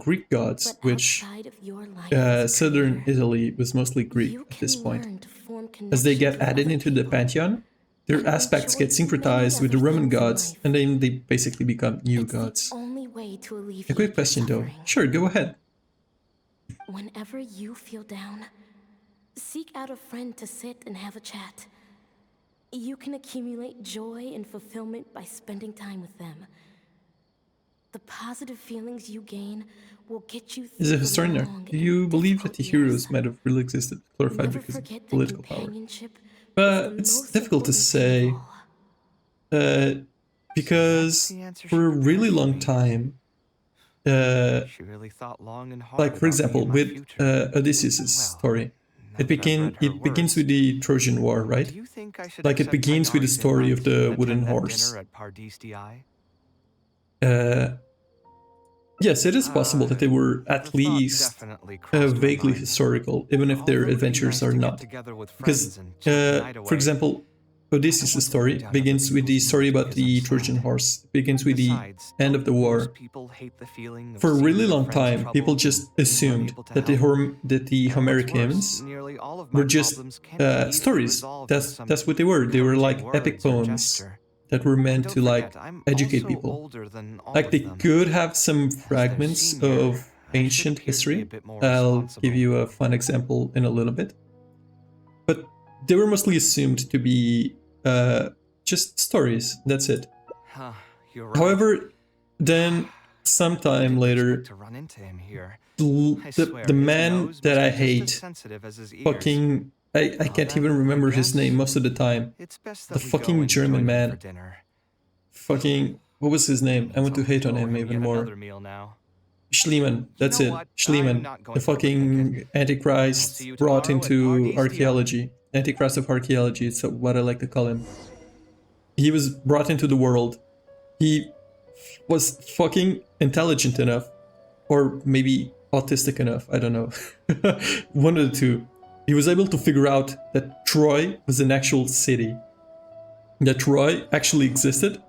Greek gods, But which outside of your life as a southern creator, Italy was mostly Greek you at this can point. learn to form As they get connections with added other into the people pantheon, their and aspects enjoy get many syncretized with the other Roman things in gods, life. and then they basically become new It's gods. the only way to alleviate A quick your question though. suffering. Sure, go ahead. Whenever you feel down, seek out a friend to sit and have a chat. You can accumulate joy and fulfillment by spending time with them. The positive feelings you gain will get you As through a the historian, long do and you believe that the difficult years. heroes might have really existed, glorified Never because of forget that political power? companionship is But the it's most difficult to important thing of say, all. uh, because the answer for a she really prepared for long me. time, She really thought long and hard like for about me example and my with future. Odysseus' Well, story, now that I've read her it begins words, with the Trojan War, right? do you think I should Like it accept begins with the Tighnari's story of invite the and wooden attend that horse. dinner at Pardistii? Yes, it is possible that they were The at thought least definitely crossed my vaguely mind. historical, even if their Although it'd be adventures nice are to get not. together with Because, friends and chat the night for away, example, Odysseus' want to story look down begins other with the people's story mood about because the I'm Trojan sad. horse. It begins with Besides, the end don't of the most war. people hate the feeling of For a seeing really their long friends time, troubled people and just being assumed unable to that the help. Homeric What's worse, hymns nearly all of my were just problems can be easily stories. resolved with That's some what they were. They were like encouraging epic words or poems gesture. that were And meant don't to like forget, I'm educate also people. older than all Like of they them. could have some As their fragments senior, of I should ancient appear to be a history. bit more I'll give responsible. you a fun example in a little bit. But they were mostly assumed to be just stories. That's it. Huh, you're right. However, then sometime Didn't later, expect to run into him here. I the swear, his man nose that must I be just as hate, sensitive as his ears. fucking, I Well can't then, even remember I his guess name most of the time. It's best The that we go fucking and German join him man. for dinner. Fucking, what was his name? I want to hate on Owe him even yet more. another meal now. Schliemann, that's know it. what? I'm Schliemann, not going the to overthink fucking it. I'll see Antichrist you brought tomorrow at into Pardistii. archaeology. Antichrist of archaeology, it's what I like to call him. He was brought into the world. He was fucking intelligent enough, or maybe autistic enough, I don't know. One of the two. He was able to figure out that Troy was an actual city. That Troy actually existed,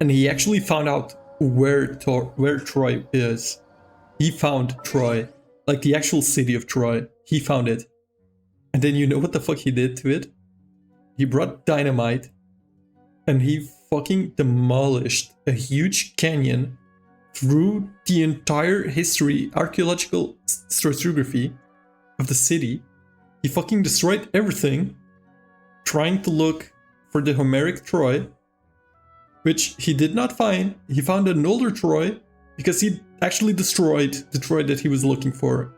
and he actually found out where Troy is. He found Troy. like the actual city of Troy. He found it. And then you know what the fuck he did to it? He brought dynamite and he fucking demolished a huge canyon through the entire history, archaeological stratigraphy of the city. He fucking destroyed everything, trying to look for the Homeric Troy, which he did not find. He found an older Troy because he actually destroyed the Troy that he was looking for.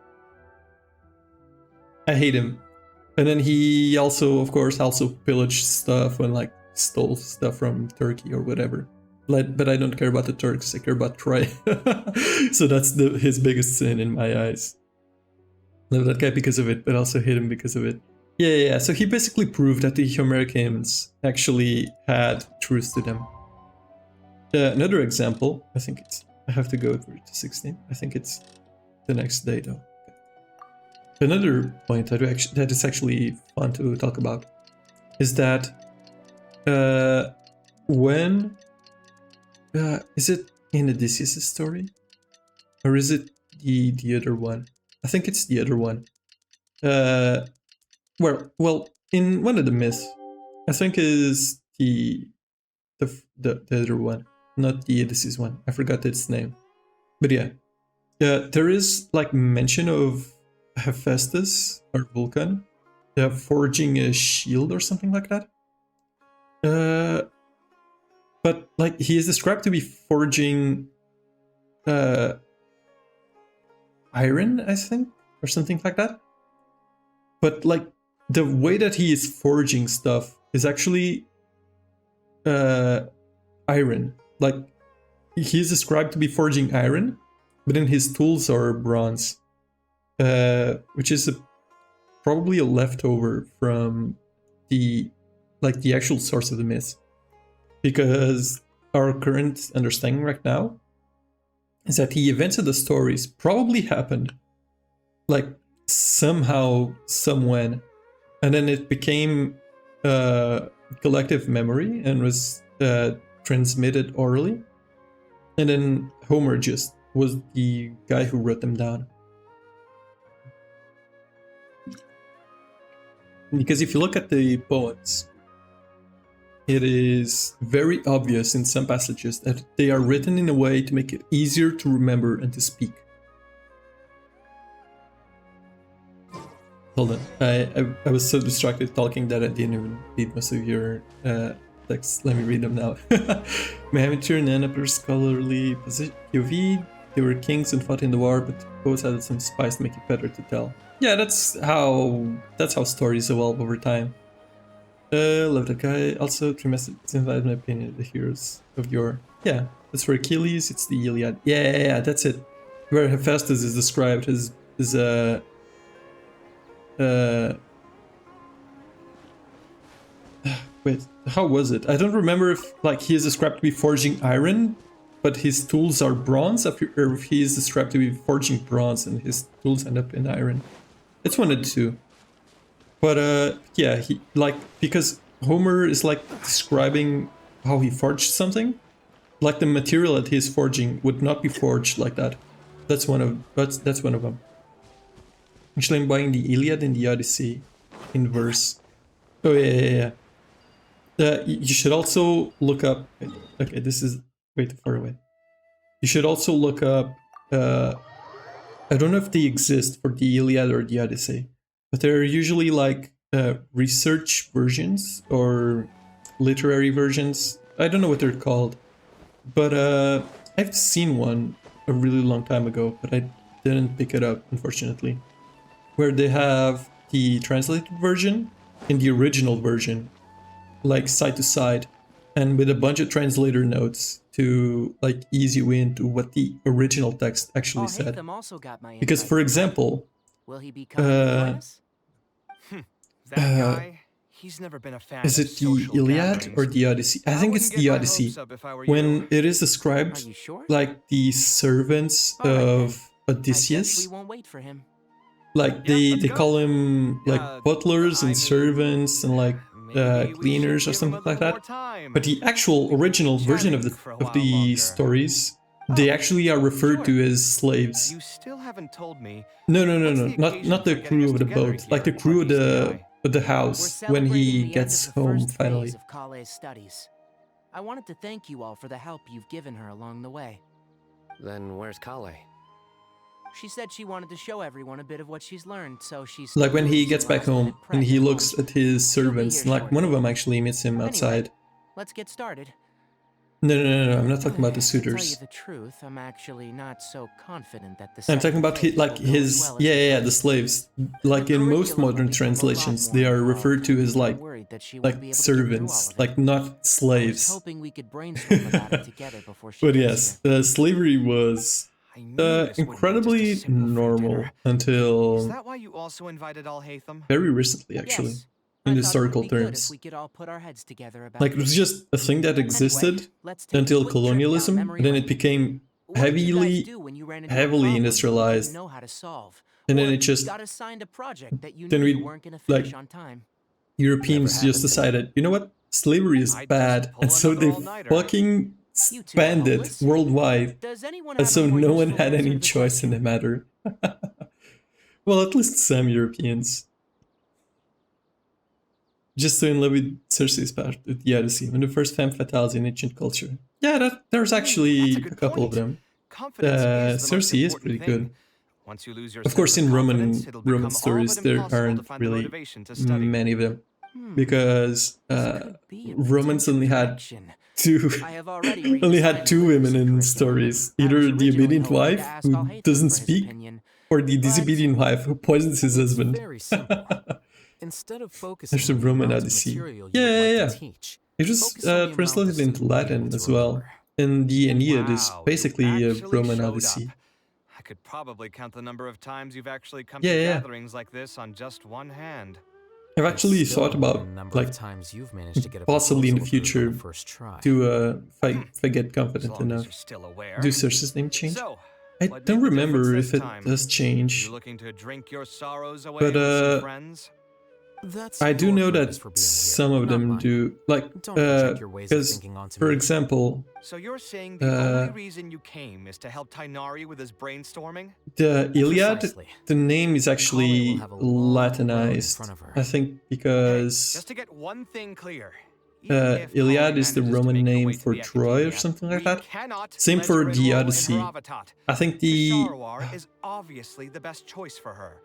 I hate him. And then he also, of course, pillaged stuff and like stole stuff from Turkey or whatever. But I don't care about the Turks, I care about Troy. So that's his biggest sin in my eyes. Love that guy because of it, but also hate him because of it. Yeah. So he basically proved that the Homeric hymns actually had truth to them. Another example, I have to go to 16. I think it's the next day though. Another point that is actually fun to talk about is that when is it in Odysseus' story, or is it the other one? I think it's the other one. Well, in one of the myths, I think is the other one, not the Odysseus one. I forgot its name, but yeah, there is like mention of Hephaestus or Vulcan forging a shield or something like that. But like he is described to be forging iron, I think, or something like that. But like the way that he is forging stuff is actually iron. Like he is described to be forging iron, but then his tools are bronze, which is probably a leftover from the actual source of the myth. Because our current understanding right now is that the events of the stories probably happened like somehow, somewhen, and then it became collective memory and was transmitted orally, and then Homer just was the guy who wrote them down. Because if you look at the poems, it is very obvious in some passages that they are written in a way to make it easier to remember and to speak. Hold on, I was so distracted talking that I didn't even read most of your texts. Let me read them now. Mahametir and Anapur's scholarly POV, they were kings and fought in the war, but both added some spice to make it better to tell. Yeah, that's how stories evolve over time. Love that guy. Also, Trimester invited my opinion of the heroes of yore. Yeah, that's for Achilles, it's the Iliad. Yeah, that's it. Where Hephaestus is described as wait, how was it? I don't remember if like he is described to be forging iron, but his tools are bronze, or if he is described to be forging bronze and his tools end up in iron. It's one of the two. But yeah, he because Homer is like describing how he forged something, like the material that he's forging would not be forged like that. That's one of them. Actually, I'm buying the Iliad and the Odyssey in verse. Oh yeah. You should also look up. Okay, this is way too far away. You should also look up. I don't know if they exist for the Iliad or the Odyssey. But they're usually like research versions or literary versions. I don't know what they're called. But I've seen one a really long time ago, but I didn't pick it up, unfortunately. Where they have the translated version and the original version, like side to side, and with a bunch of translator notes to like ease you into what the original text actually said. Because, for example, will he be coming to join us? That guy, he's never been a fan is it the Iliad or the Odyssey? I think it's the Odyssey. When it is described like the servants of Odysseus, we won't wait for him. like they call him like butlers and servants and like cleaners or something like that. But the actual original version of the stories They actually are referred to as slaves. You still haven't told me. No, What's the not occasion the for getting crew us of the together boat, here like the at crew of Party the We're house when celebrating he the gets end of the home first finally. phase of Kale's studies. I wanted to thank you all for the help you've given her along the way. Then where's Kale? She said she wanted to show everyone a bit of what she's learned, so she's Like when doing he some gets back home last-minute prep and he at looks home. at his She'll be servants, here like one of shortly. them actually meets him outside. Anyway, let's get started. No, I'm not talking about the To tell you suitors. the truth, I'm actually not so confident that the I'm talking second about phase like will go as his, well as yeah, the the first. slaves. Like The in most curriculum will modern become a lot translations, more they are involved, referred to and as I'm like worried that she won't be able to get through all servants, of it. like not I was slaves. hoping we could brainstorm about it together before she But gets yes, slavery was I knew this wouldn't be just a incredibly simple free normal dinner. Is until that why you also invited Al Hatham? very recently, actually, Yes. in I thought it historical would be good terms. if we could all put our heads together about Like it was just a thing that existed Anyway, let's take a until quick trip down colonialism, memory and then it lane. became What did you guys heavily do when you ran into a heavily problem that you industrialized, didn't know how to solve? and then Or it just got assigned a project that you then knew you we weren't going to like finish on time. Europeans Never just happened to me. decided, you know what, slavery is I'd just bad, pull and so another they all-nighter. fucking You two are spanned it hopeless. worldwide, Does anyone and have so a more no one useful had answer any to the choice in the question? matter. Well, at least some Europeans. Just so in love with Cersei's part with the Odyssey, one of the first femme fatales in ancient culture. Yeah, there's actually That's a a good couple of point. them. Confidence is the most Cersei is important pretty thing. good. Once you lose your Of course, sense in of confidence, it'll Roman become stories, all but there impossible to aren't find the really motivation to study. many of them, Hmm. because This could be a Romans potential only had direction. two I have already only redesigned had the two women literacy in curriculum. stories, I was either the originally obedient hoping to wife ask Al who Hatham doesn't for his speak, opinion, or the but disobedient wife who poisons his It's husband. very simple. Instead of focusing There's a on the Roman amount of Odyssey. material you Yeah, would like yeah. to teach, It was focus on the amount the translated student into will be able Latin to as well. remember. And the Aeneid is Wow, basically you a actually Roman showed Odyssey. up. I could probably count the number of times you've actually come Yeah, to yeah. gatherings like this on just one hand. I've It's actually still thought more about, than the number like, of times you've managed to get a possibly in the proposal approved on future the first try. to, if I get As confident long as enough, you're still aware. do Cersei's name change? So, I what don't made the remember difference if this it time? does change, You looking to drink your sorrows away but with some friends? That's I do your know purpose that for being here, some of not them mine. do, like, Don't project your ways of because, thinking onto for me. example, So you're saying the only reason you came is to help Tainari with his brainstorming? the Iliad, Precisely. the name is actually will have a long road in Latinized, front of her. I think, Hey, because just to get one thing clear. even if Iliad Kaveh is the manages to Roman make her name way to for the Troy or academia, something like we that. cannot Same let for her the enroll in Odyssey. Haravatat. I think the Sharwar is obviously the best choice for her.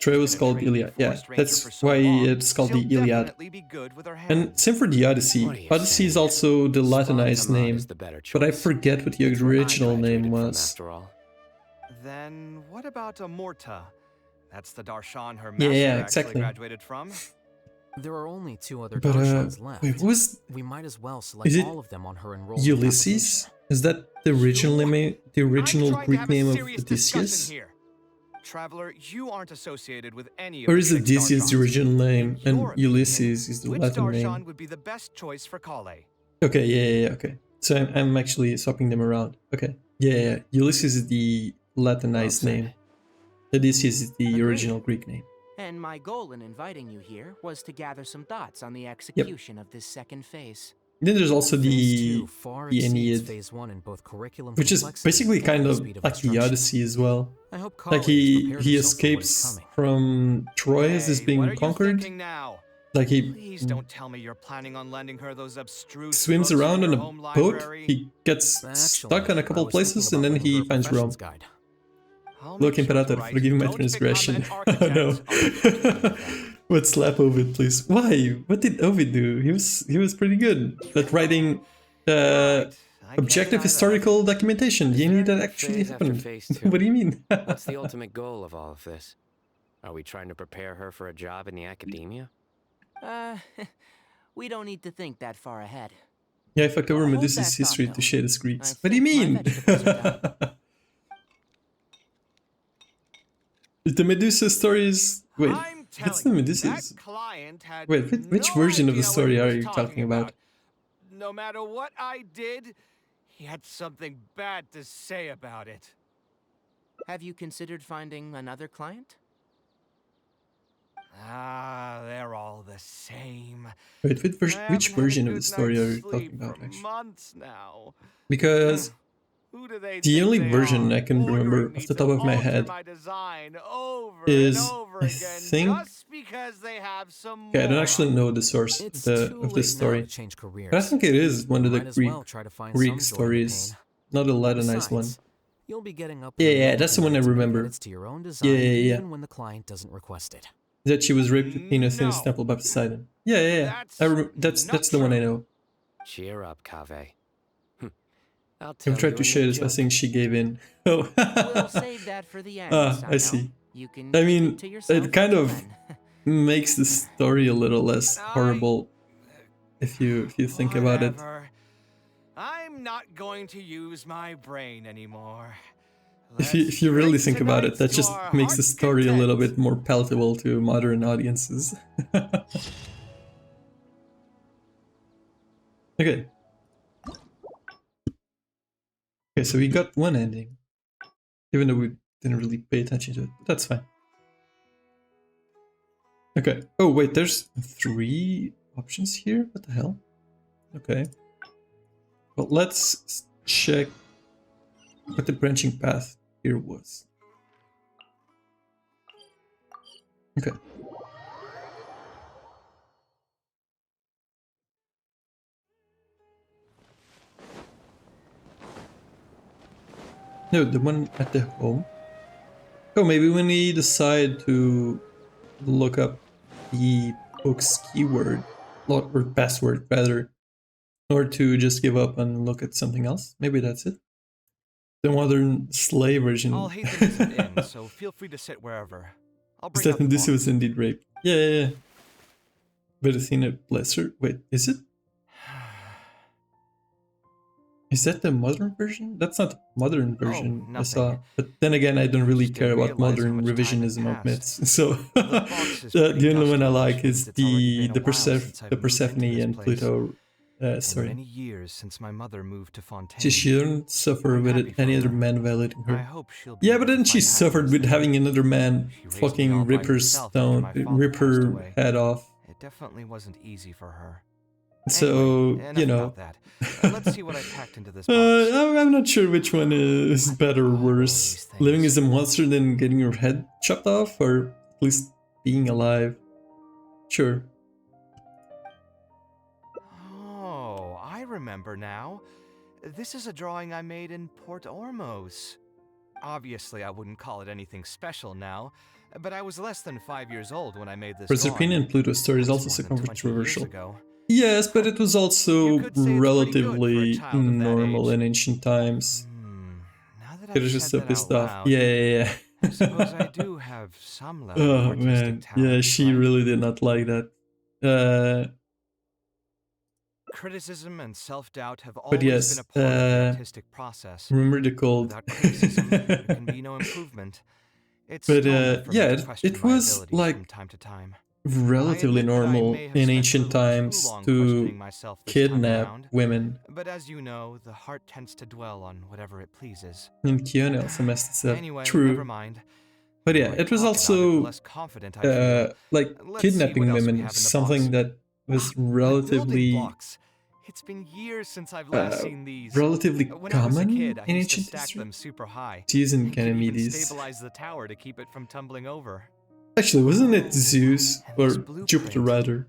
Troy was She's been a called trainee Iliad. Yeah, forest ranger for that's so why long, it's called the she'll Iliad. definitely be good with her And hands. same for the Odyssey. What are you Odyssey is saying? also the Latinized Spartamod name, is the better but I choice. forget what the It's where I original name graduated from, was. after all. Then what about Amorta? That's the Darshan her Yeah, master yeah, actually exactly. graduated from. There are only two other But Darshans left. wait, what was We might as well select Is it all of them on her enrollment Ulysses? Is that the original name? The original I'm trying to Greek have a name of serious discussion Odysseus? here. Traveler, you aren't associated with any of Or the is six Odysseus the Darshans. original name In and your opinion, Ulysses is the which Latin Darshan name? would be the best choice for Kale? Okay, yeah, okay. So I'm actually swapping them around. Okay, yeah. Ulysses is the Latinized Well name. said. Odysseus is the Agreed. original Greek name. And my goal in inviting you here was to gather some thoughts on the execution of this second phase. Then there's also Phase the 2 far the exceeds Aeneid, Phase 1 in both curriculum which is complexity basically and kind the of speed of like the instruction. Odyssey as well. I hope Like Kale he has prepared herself for what is escapes coming. from Troy as is Hey, being what are you conquered. thinking now? Like he Please don't tell me you're planning on lending her those abstruse swims books around from on your a home boat. library. He gets Actually, stuck on a couple I was thinking places about and then lending he her a finds Rome. profession's guide. I'll Look, make sure to Imperator, write, forgive my "Don't transgression. become an Oh no. architect." What slap Ovid, please? Why? What did Ovid do? He was pretty good at writing Right, I can't objective deny that. historical documentation. Is You need there that a actually phase after happened. phase 2? What do you mean? What's the ultimate goal of all of this? Are we trying to prepare her for a job in the academia? We don't need to think that far ahead. Yeah, I fucked over Hold Medusa's that thought, history though. to shade his Greeks. I What do you think my mean? vegetables are done. The Medusa stories. Wait, I'm what's telling the you, Medusa's? that client had Wait, which no version of the idea what story he are was you talking about? No matter what I did, he had something bad to say about it. Have you considered finding another client? Ah, they're all the same. Wait, I which haven't had a version of the good story are night's you talking sleep about? for Actually, months now. because Who do they The think only they version are, I can remember ordering me off the to top of my alter head my design over is, and over I again think, just because they have some okay, I don't more. actually know the source It's of too this late now story, to change but I careers. think it is one You of the might as well try to find Greek some joy in the pain. stories, not a Latinized one. Besides, you'll be getting up Yeah, early yeah, that's the one I tonight to make remember. edits to your own Yeah, design, yeah, yeah. even when the client doesn't request it. That she was raped with penis in his No. temple by Poseidon. Yeah, yeah, yeah. That's That's not the one I true. know. Cheer up, Kaveh. I'll I've tell tried you to a share new this by joke. saying she gave in. Oh. We'll save that for the end, Ah, I Sino. see. You can I keep mean, it to yourself it kind until of then. makes the story a little less horrible if you think about it. Whatever. I'm not going to use my brain anymore. If you really Let's think drink about it, that tonight just to our makes the heart's story a little content. bit more palatable to modern audiences. Okay. Okay, so we got one ending. Even though we didn't really pay attention to it, but that's fine. Okay. Oh, wait, there's 3 options here? What the hell? Okay. Well, let's check what the branching path here was. Okay. No, the one at the home. Oh, maybe when we decide to look up the book's keyword, or password rather, or to just give up and look at something else. Maybe that's it. The modern slave version. I'll hate them as an inn, so feel free to sit wherever. I'll Is bring that out the Medusa was box. indeed raped? Yeah, yeah, yeah. But Athena bless her. Wait, is it? Is that the modern version? That's not the modern version I saw. nothing. But then again, I don't really Just care didn't about realize how modern much time had revisionism of passed. myths. So box is the pretty only one I dusty, like which is means it's already the been a while since I've moved into Persephone this and place. Pluto And story. many years since my mother moved to Fontaine. She shouldn't suffer I'm with happy it, for any other her. man violating I her. hope she'll be Yeah, able but to then she find suffered happiness with there. having another man She raised me all fucking by rip her herself after stone, my father rip passed her away. head off. It definitely wasn't easy for her. So, Anyway, enough you know. about that. Let's see what I packed into this box. I'm not sure which one is better or are all worse. these things? Living as a monster than getting your head chopped off, or at least being alive. Sure. Oh, I remember now. This is a drawing I made in Port Ormos. Obviously, I wouldn't call it anything special now, but I was less than 5 years old when I made this Persephone drawing. and Pluto's story is That's also more than so 20 years controversial. ago. Yes, but it was also You could say it's pretty good for a relatively child of that normal age. in ancient times. Now that It I've was just said so that pissed out off. loud, Yeah, yeah, I suppose I do have some level of Oh artistic man, talent, yeah, she right? really did not like that. Criticism and self-doubt have But always yes, been a part of the artistic process. remember the cold. Without criticism, there can be no improvement. It's But normal for me yeah, to question it my was abilities like from time to time. relatively I admit that I normal may have in spent a ancient little too times long to questioning myself this time kidnap around. women. But as you know, the heart tends to dwell on whatever it pleases. And Kiona also messed this up. Anyway, True. never mind. But The yeah, more I it was talk about it, the also less confident I feel. like Let's see kidnapping what else we women have was in the something box. that was A building relatively blocks. It's been years since I've last seen these. relatively When I was a common kid, I in used to ancient stack history. them super high. Zeus and You could even Ganymedes. stabilize the tower to keep it from tumbling over. Actually, wasn't it Zeus, And or this Jupiter blueprint. rather,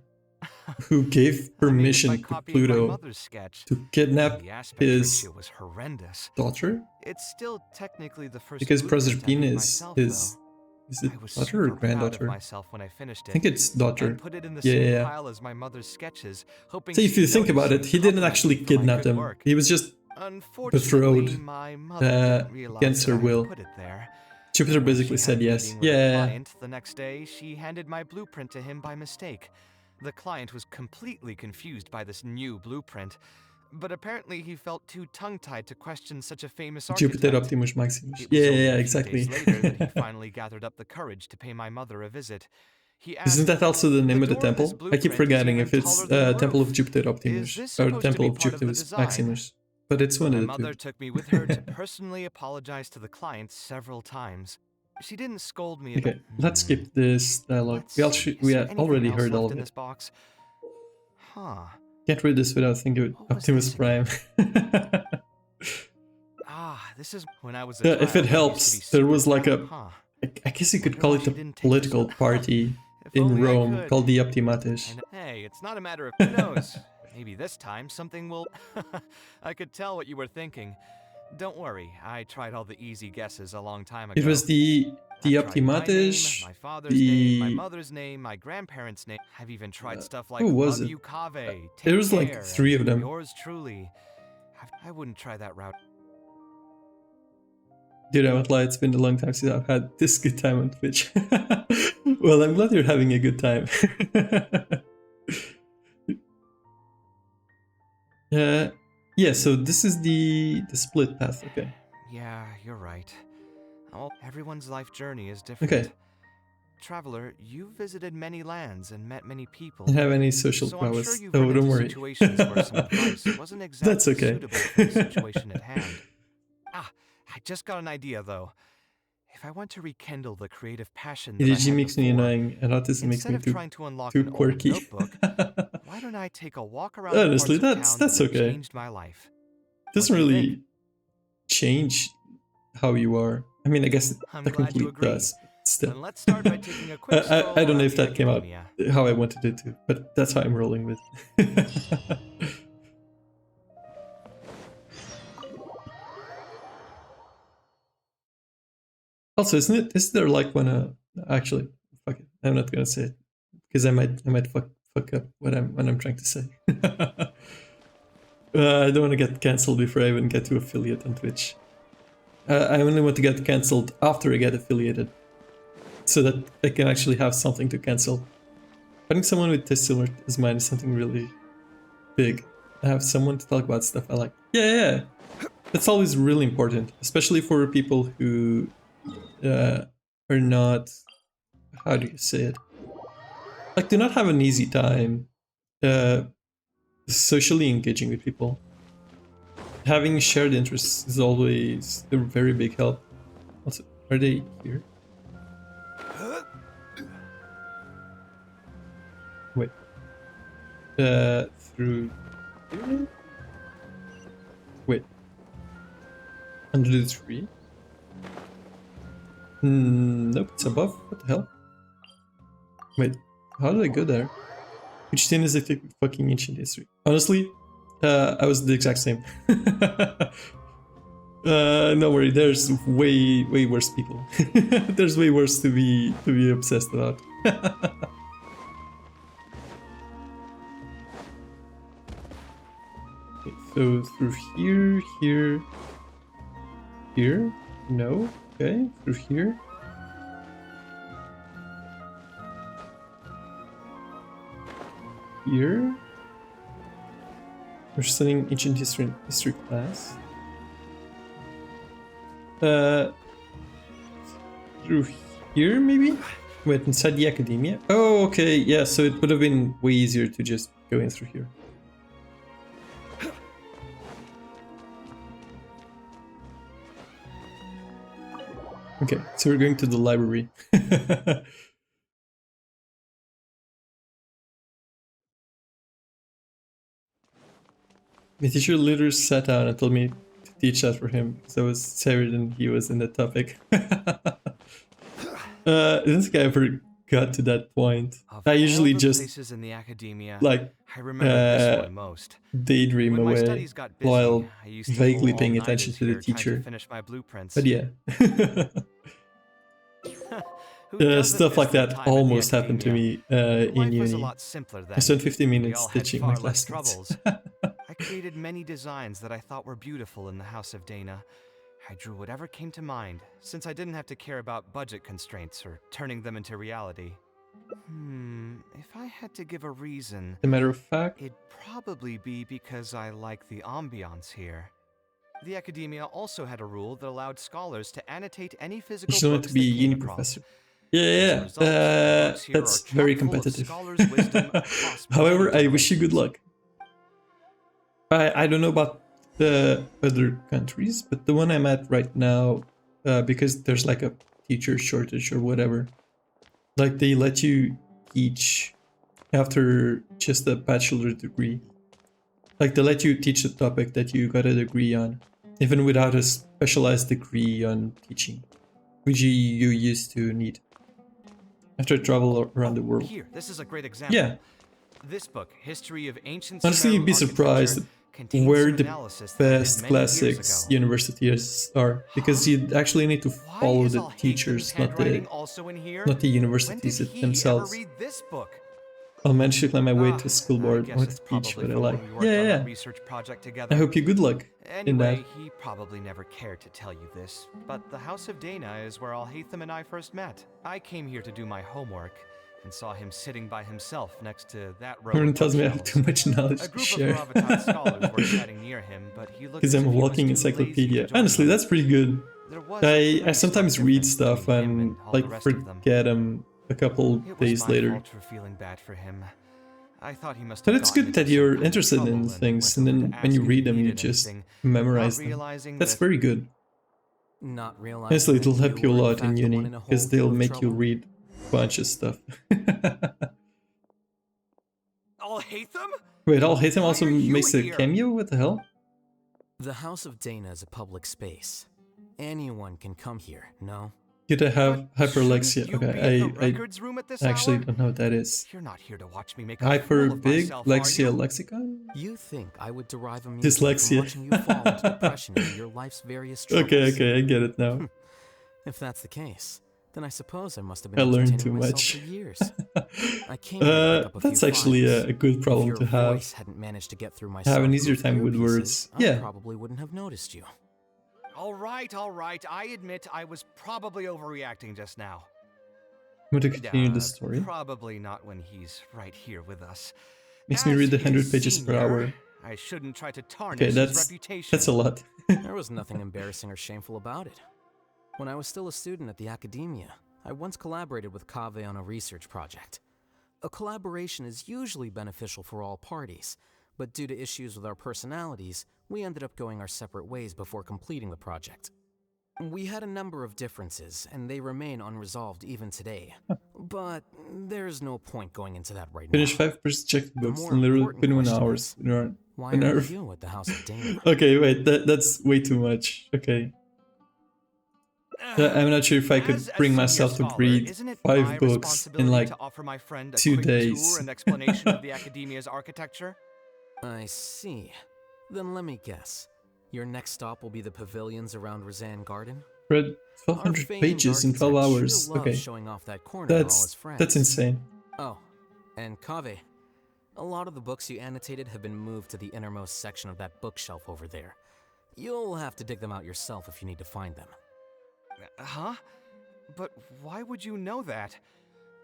who gave I made it by permission to copying my Pluto mother's sketch. to kidnap The aspect his ratio was horrendous. daughter? It's still technically the first Because blueprint I Proserpine made is myself, his... though. Is it I was daughter or super proud of granddaughter? myself when I finished I it. think it's daughter. And put it in the Yeah, same yeah, yeah. pile as my mother's sketches, hoping So if she'd you think notice about it, and he didn't compliment actually me for my kidnap good them. work. He was just Unfortunately, betrothed my mother didn't realize against that her I had will. put it there. Jupiter When she basically had said a yes. meeting with a Yeah. client the next day, she handed my blueprint to him by mistake. The client was completely confused by this new blueprint, but apparently he felt too tongue-tied to question such a famous architect. Jupiter Optimus Maximus. It was Yeah, only yeah, a few exactly. days later that he finally gathered up the courage to pay my mother a visit. He asked, Isn't that also the name of the door of this temple? I keep blueprint is forgetting even if it's taller than the Temple of roof. Jupiter Is Optimus this or supposed to Temple be of part of the Jupiter design?" Maximus. But it's one My of the mother two. took me with her to personally apologize to the client several times. She didn't scold me. Okay, let's skip this dialogue. Let's see, is We there had anything already else heard all left of in it. this box? Huh. Can't read this without thinking of What was Optimus this Prime. again? This is when I was a child. If it I used to helps, be there was super like a... Huh. I guess you could Wonder call why it she a didn't take political this- party If in only I Rome could. called the Optimates. Hey, it's not a matter of who knows. Maybe this time something will. I could tell what you were thinking. Don't worry, I tried all the easy guesses a long time ago. It was the I've tried my name, Optimates, my father's name, my the... mother's name, my grandparents' name. I've even tried stuff like who was "Love it? you, Kaveh." There was like Care, 3 of and them. Yours truly. I wouldn't try that route. Dude, I won't lie, it's been a long time since I've had this good time on Twitch. Well, I'm glad you're having a good time. Yeah, so this is the split path, okay. Yeah, you're right. Oh, everyone's life journey is different. Okay. Traveler, you visited many lands and met many people. Don't have any social So I'm sure prowess. you've Oh, run don't into worry. situations where some advice wasn't exactly That's okay. suitable for the situation at hand. I just got an idea though. If I want to rekindle the creative passion that I EDG had makes me before, annoying, and autism makes instead me of trying to unlock too an quirky. old notebook, why don't I take a walk around Honestly, the parts of that's town that okay. changed my life? Doesn't What do you really think? change how you are. I mean, I guess it I'm glad technically you it agree. does. Still. Then let's start by taking a quick stroll I don't know around if the that came out academia. how I wanted it to, but that's how I'm rolling with. Also, is there like when actually, fuck it, I'm not gonna say it because I might fuck up what I'm trying to say. I don't want to get cancelled before I even get to affiliate on Twitch. I only want to get cancelled after I get affiliated, so that I can actually have something to cancel. Finding someone with taste similar as mine is something really big. I have someone to talk about stuff I like. Yeah. That's always really important, especially for people who are not, how do you say it? Like, do not have an easy time socially engaging with people. Having shared interests is always a very big help. Also, are they here? Wait. Through here? Wait. Under the tree? Nope, it's above. What the hell? Wait, how did I go there? Which thing is a fucking ancient history? Honestly, I was the exact same. No worry, there's way worse people. There's way worse to be obsessed about. Okay, so through here? No? Okay, through here? Here? We're studying ancient history class. Through here, maybe? Wait, inside the academia? Oh, okay, yeah, so it would have been way easier to just go in through here. Okay, so we're going to the library. My teacher literally sat down and told me to teach that for him because I was tired and he was in the topic. I don't think I ever got to that point. I usually just places in the academia, like I remember this one most. daydream When my away studies got busy, while I used to vaguely pull paying all-nighters attention to the here trying teacher. to finish my blueprints. But yeah. Who doesn't Stuff miss like their that time at the almost happened to me academia? in Life was a uni. lot simpler then. I spent 15 We minutes all had stitching far my less classmates. troubles. I created many designs that I thought were beautiful in the House of Dana. I drew whatever came to mind, since I didn't have to care about budget constraints or turning them into reality. If I had to give a reason, As a matter of fact, it'd probably be because I like the ambiance here. The academia also had a rule that allowed scholars to annotate any you physical should want books to be a they came uni across. professor. Yeah, As a result, the books here that's are very chock full of competitive. scholars' wisdom across However, many I wish you good luck. I don't know about the other countries, but the one I'm at right now, because there's like a teacher shortage or whatever, like they let you teach after just a bachelor degree. Like they let you teach the topic that you got a degree on, even without a specialized degree on teaching, which you used to need after travel around the world. Here, this is a great example. Yeah. This book, History of Ancient Honestly, you'd be Sumeru surprised Architecture, contains where some the analysis that I did best many classics years ago. universities are, because you actually need to Why follow is the Al Haytham's teachers, not the handwriting also in here? universities When did he themselves. ever read this book? I'll manage to climb my way to school I board guess or it's to teach probably what I for like. when we worked Yeah, on yeah. that research project together. I hope you good luck in that. Anyway, he probably never cared to tell you this, but the House of Dana is where Al Haytham and I first met. I came here to do my homework and saw him sitting by himself next to that row Everyone of tells me I have bookshelves. too much knowledge A to group share. of Gravitas scholars were chatting near him, but he looked Because as I'm if a he was walking too lazy to encyclopedia. join Honestly, them. that's pretty good. There was a I very sometimes slight read difference stuff between him and all the like rest of them. forget them a couple It was days my later. fault for feeling bad for him. I thought he must But have it's gotten good into that some you're kind of interested trouble in and things, went and over then to when you ask if read he them, you needed just anything, memorize not them. realizing That's that very good. Not realizing Honestly, it'll that help you a were, in lot in fact, the uni, one in a because whole they'll heap of make you trouble. read a bunch of stuff. Al Haytham? Wait, Al Haytham Why also are you makes a here? cameo? What the hell? The House of Dana is a public space. Anyone can come here, no? Did I have But hyperlexia? shouldn't you be in the Okay, records room at this I actually hour? don't know what that is. You're not here to watch me make a fool of Hyperbig myself, are lexia you? lexicon? You think I would derive amusement Dyslexia. from watching you fall into depression in your life's various troubles? Okay, I get it now. If that's the case, then I suppose I must have I been learned entertaining too myself much. for years. I came here to pick up a That's few actually files. a good problem if to your have. voice hadn't managed to get through my Have an soundproof easier time with earpieces, words. I Yeah. probably wouldn't have noticed you. All right. I admit I was probably overreacting just now. I'm going to continue the story. Probably not when he's right here with us. Makes me As read the his 100 pages per senior, hour. I shouldn't try to tarnish Okay, his that's reputation. a lot. There was nothing embarrassing or shameful about it. When I was still a student at the academia, I once collaborated with Kaveh on a research project. A collaboration is usually beneficial for all parties, but due to issues with our personalities, we ended up going our separate ways before completing the project. We had a number of differences, and they remain unresolved even today. But there's no point going into that right Finish now. 5 project books more in literally important 21 question hours. is, An Why hour. are you at the House of Dana? Okay, wait, that's way too much. Okay. I'm not sure if I could As a bring senior myself to scholar, read isn't it 5 my books in responsibility like to offer my friend a 2 quick days. tour and explanation of the academia's architecture? I see. Then let me guess. Your next stop will be the pavilions around Razan Garden? Read 1200 pages in 12 hours. Sure Okay, showing off that corner to all his friends. that's insane. Oh, and Kaveh, a lot of the books you annotated have been moved to the innermost section of that bookshelf over there. You'll have to dig them out yourself if you need to find them. Huh? But why would you know that?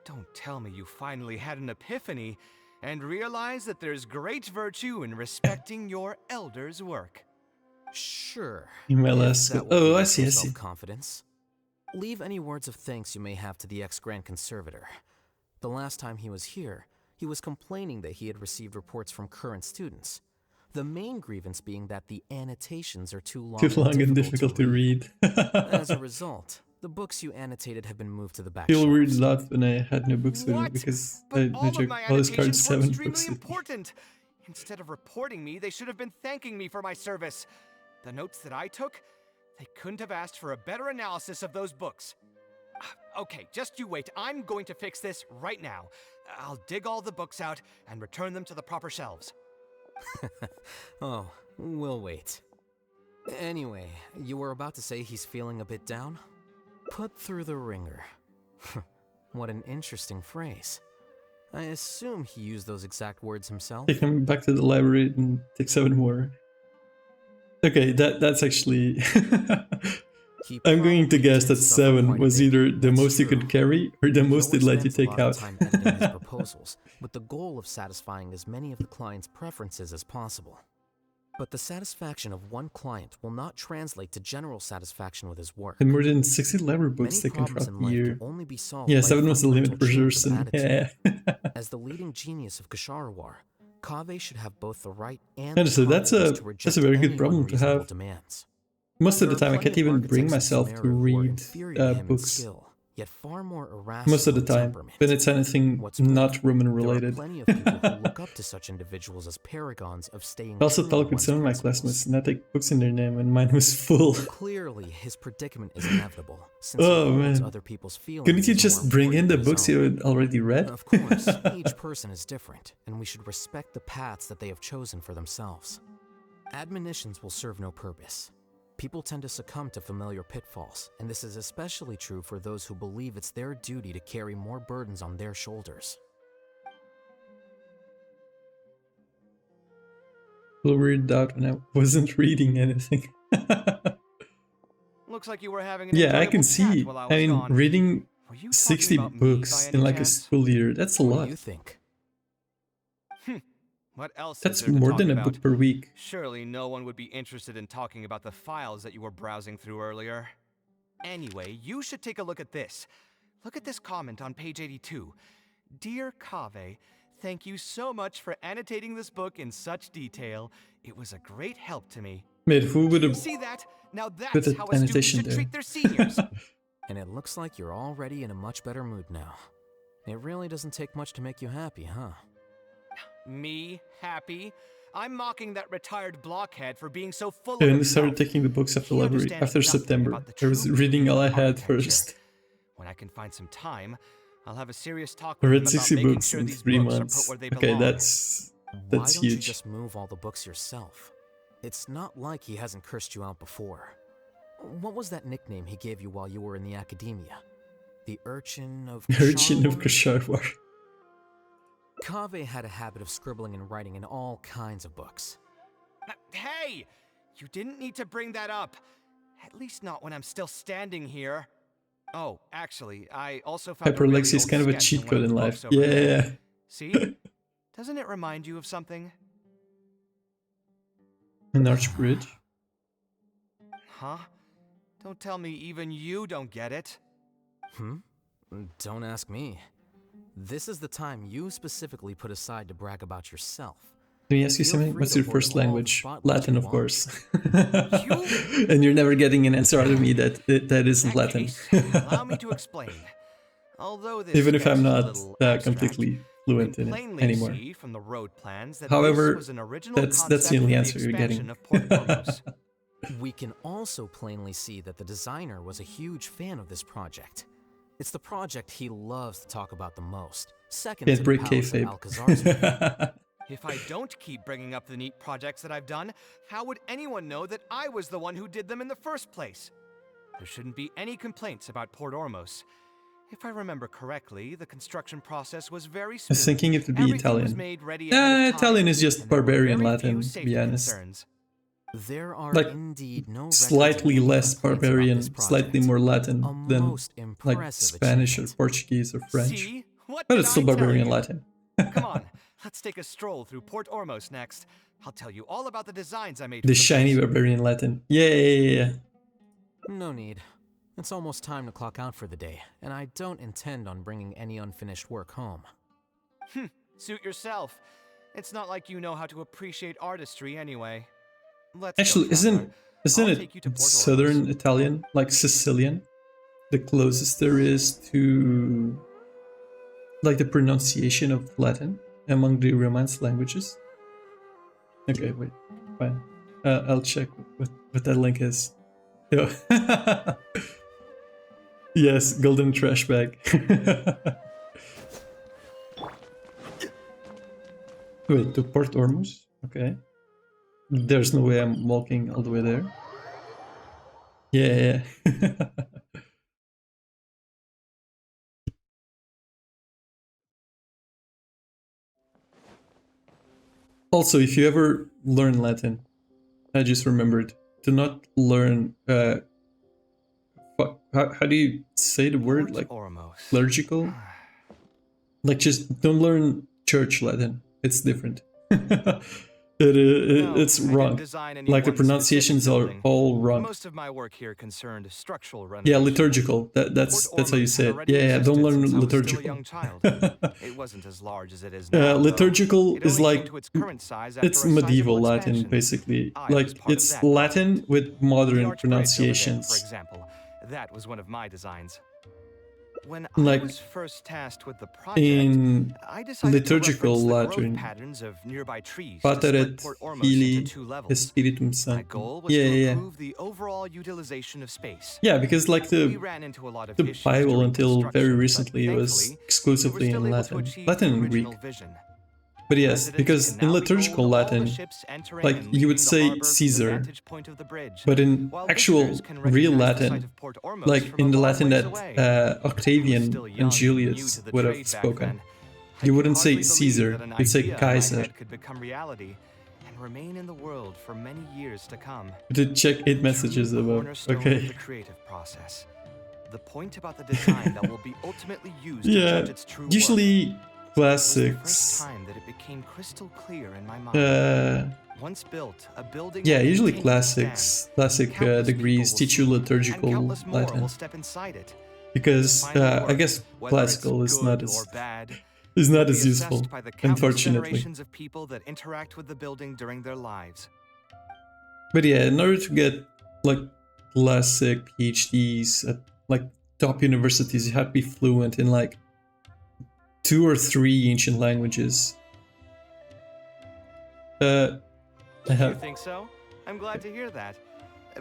Don't tell me you finally had an epiphany and realized that there's great virtue in respecting your elders' work. Sure. In my if last that school. will Oh, give I you see, I some see. Self-confidence. Leave any words of thanks you may have to the ex-Grand Conservator. The last time he was here, he was complaining that he had received reports from current students. The main grievance being that the annotations are too long, Too long and difficult to read. As a result, the books you annotated have been moved to the back People read shelves. a lot when I had no books with me What? because But I all of took my all his cards annotations were 7 extremely books with me. important. Instead of reporting me, they should have been thanking me for my service. The notes that I took, they couldn't have asked for a better analysis of those books. Okay, just you wait. I'm going to fix this right now. I'll dig all the books out and return them to the proper shelves. Oh, we'll wait. Anyway, you were about to say he's feeling a bit down? Put through the ringer. What an interesting phrase. I assume he used those exact words himself. Take him back to the library and take 7 more. Okay, that's actually... He I'm going to probably guess did that suffer 7 quite a was bit, either the that's most you true. could carry or the He most they'd always let you spends a take lot out. of time editing his proposals, with the goal of satisfying as many of the client's preferences as possible. But the satisfaction of one client will not translate to general satisfaction with his work. And more than 60 library books Many taken problems throughout in the life year. can only be solved Yeah, by 7 was the limit per fundamental change of person. Yeah. attitude. As the leading genius of Ksharawar, Kaveh should have both the right and Honestly, the that's confidence a to reject very good any problem to unreasonable have. demands. Most of There the are time I plenty can't of even bring architects in myself to Sumeru who are read inferior to him in books. skill, yet far more irascible Most of the in time, temperament. when it's anything What's more, not Roman there are related. plenty of people who look up to such individuals as paragons of staying I also true to talk with one's some of my principles. classmates and I take books in their name and mine was full. Clearly, his predicament is inevitable, since Oh he holds man. other people's feelings. Couldn't you as just more bring in important the than his books own. you had already read? Of course, each person is different, and we should respect the paths that they have chosen for themselves. Admonitions will serve no purpose. People tend to succumb to familiar pitfalls, and this is especially true for those who believe it's their duty to carry more burdens on their shoulders. Little weirded out when I wasn't reading anything. Looks like you were having an Yeah, I enjoyable can chat see. while I I was mean, gone. reading Were you talking 60 about me books by any in like a chance? school year, that's a What lot. do you think? What else is That's there to more talk than a about? book per week. Surely no one would be interested in talking about the files that you were browsing through earlier. Anyway, you should take a look at this. Look at this comment on page 82. Dear Kaveh, thank you so much for annotating this book in such detail. It was a great help to me. Mate, who would have See that? Now put that's an how a student annotation should there? treat their seniors. And it looks like you're already in a much better mood now. It really doesn't take much to make you happy, huh? Me happy? I'm mocking that retired blockhead for being so full of I only himself. started taking the books off the He library understands after nothing September. about the I was true reading all I meaning of had architecture. first. When I can find some time, I'll have a serious talk I with him read about 60 making books sure in these 3 books are months. put where they Okay, belong. that's Why don't you huge. just move all the books yourself? It's not like he hasn't cursed you out before. What was that nickname he gave you while you were in the academia? The Urchin of Urchin of Kasharwar? Kasharwar. Kaveh had a habit of scribbling and writing in all kinds of books. Hey! You didn't need to bring that up. At least not when I'm still standing here. Oh, actually, I also found a really Hyperlexia is old kind of a sketch cheat one code of in the life. books over there. Yeah. See? Doesn't it remind you of something? An arch bridge. Huh? Don't tell me even you don't get it. Don't ask me. This is the time you specifically put aside to brag about yourself. Let me ask you Feel something. free What's to your hoard first all the language? spotlight Latin, you of want. course. And you're never getting an answer out of me that isn't Latin. Allow me to explain. Although this Even if sketch I'm is a not little abstract, completely fluent you in can it plainly anymore. see from the road plans that However, this was an original that's the concept only for answer you're expansion getting. of Port Ormos. We can also plainly see that the designer was a huge fan of this project. It's the project he loves to talk about the most, second Can't to the break Palace at kayfabe. Alcazar's. If I don't keep bringing up the neat projects that I've done, how would anyone know that I was the one who did them in the first place? There shouldn't be any complaints about Port Ormos. If I remember correctly, the construction process was very I smooth. was thinking it would be Everything was Italian. made ready ahead of time, Italian is just and there were barbarian very Latin, few to safety be honest. concerns. There are Like, indeed no records of slightly any less complaints about barbarian, this project. slightly more Latin A than most like impressive Spanish or achievement. Portuguese or French. See? What But did it's still I tell barbarian you? Latin. Come on, let's take a stroll through Port Ormos next. I'll tell you all about the designs I made. The for shiny place. barbarian Latin. Yeah. No need. It's almost time to clock out for the day, and I don't intend on bringing any unfinished work home. Suit yourself. It's not like you know how to appreciate artistry anyway. Let's go, Actually, traveler. isn't I'll it take you to Port Southern Ormos. Italian, like Sicilian? The closest there is to like the pronunciation of Latin among the Romance languages. Okay, wait, fine. I'll check what that link is. Yo. Yes, golden trash bag. Wait, to Port Ormuz? Okay. There's no way I'm walking all the way there. Yeah. Also, if you ever learn Latin, I just remembered to not learn. How do you say the word? Like clerical? Like just don't learn church Latin. It's different. It's wrong. Like the pronunciations are all wrong. Most of my work here concerned structural Yeah, renovation. liturgical. That's how you say it. Yeah, don't learn liturgical. It wasn't as large as it is now. Liturgical It is only like came to its current size after it's a sizable medieval Latin, expansion. basically. I was Like part of it's that Latin with The modern arch bridge over there, for pronunciations. example, that was one of my designs. When like I was first tasked with the project, in I decided liturgical to reference the growth Latin, patterns of nearby trees to Pateret split Port Ormos into Filii 2 levels. Spiritum My Sanctum. goal was Yeah, to yeah, yeah. improve the overall utilization of space. Yeah, because like We ran into a lot of the issues Bible during until very construction, but recently was thankfully, we were exclusively still in able to Latin, achieve Latin the and Greek. original vision. But yes, Residents because can in now liturgical behold all the Latin, ships entering like and you would leaving the say harbor from the Caesar, vantage point of the bridge, but in while actual visitors can real recognize the site Latin, of Port Ormos like from in a the long Latin ways that away. I was Octavian still and young and new Julius to the would have trade back spoken, then. I you could wouldn't say hardly believe Caesar, that an you'd say idea in my Kaiser. head could become reality and remain in the world for many years to come. To check 8 messages True above. cornerstone Okay. of the creative process. The point about the design that will be ultimately used to Yeah, judge its true usually worth. It was the first classics. time that it became crystal clear in my mind. Once built, a building Yeah, will usually continue to stand. classic Countless degrees people will teach you see it, liturgical and countless more Latin. will step inside it. Because The final I word, guess whether classical it's is not good as or bad, is will not be as useful, assessed by the countless unfortunately. generations of people that interact with the building during their lives. But yeah, in order to get like classic PhDs at like top universities, you have to be fluent in like 2 or 3 ancient languages. I You have. think so? I'm glad to hear that.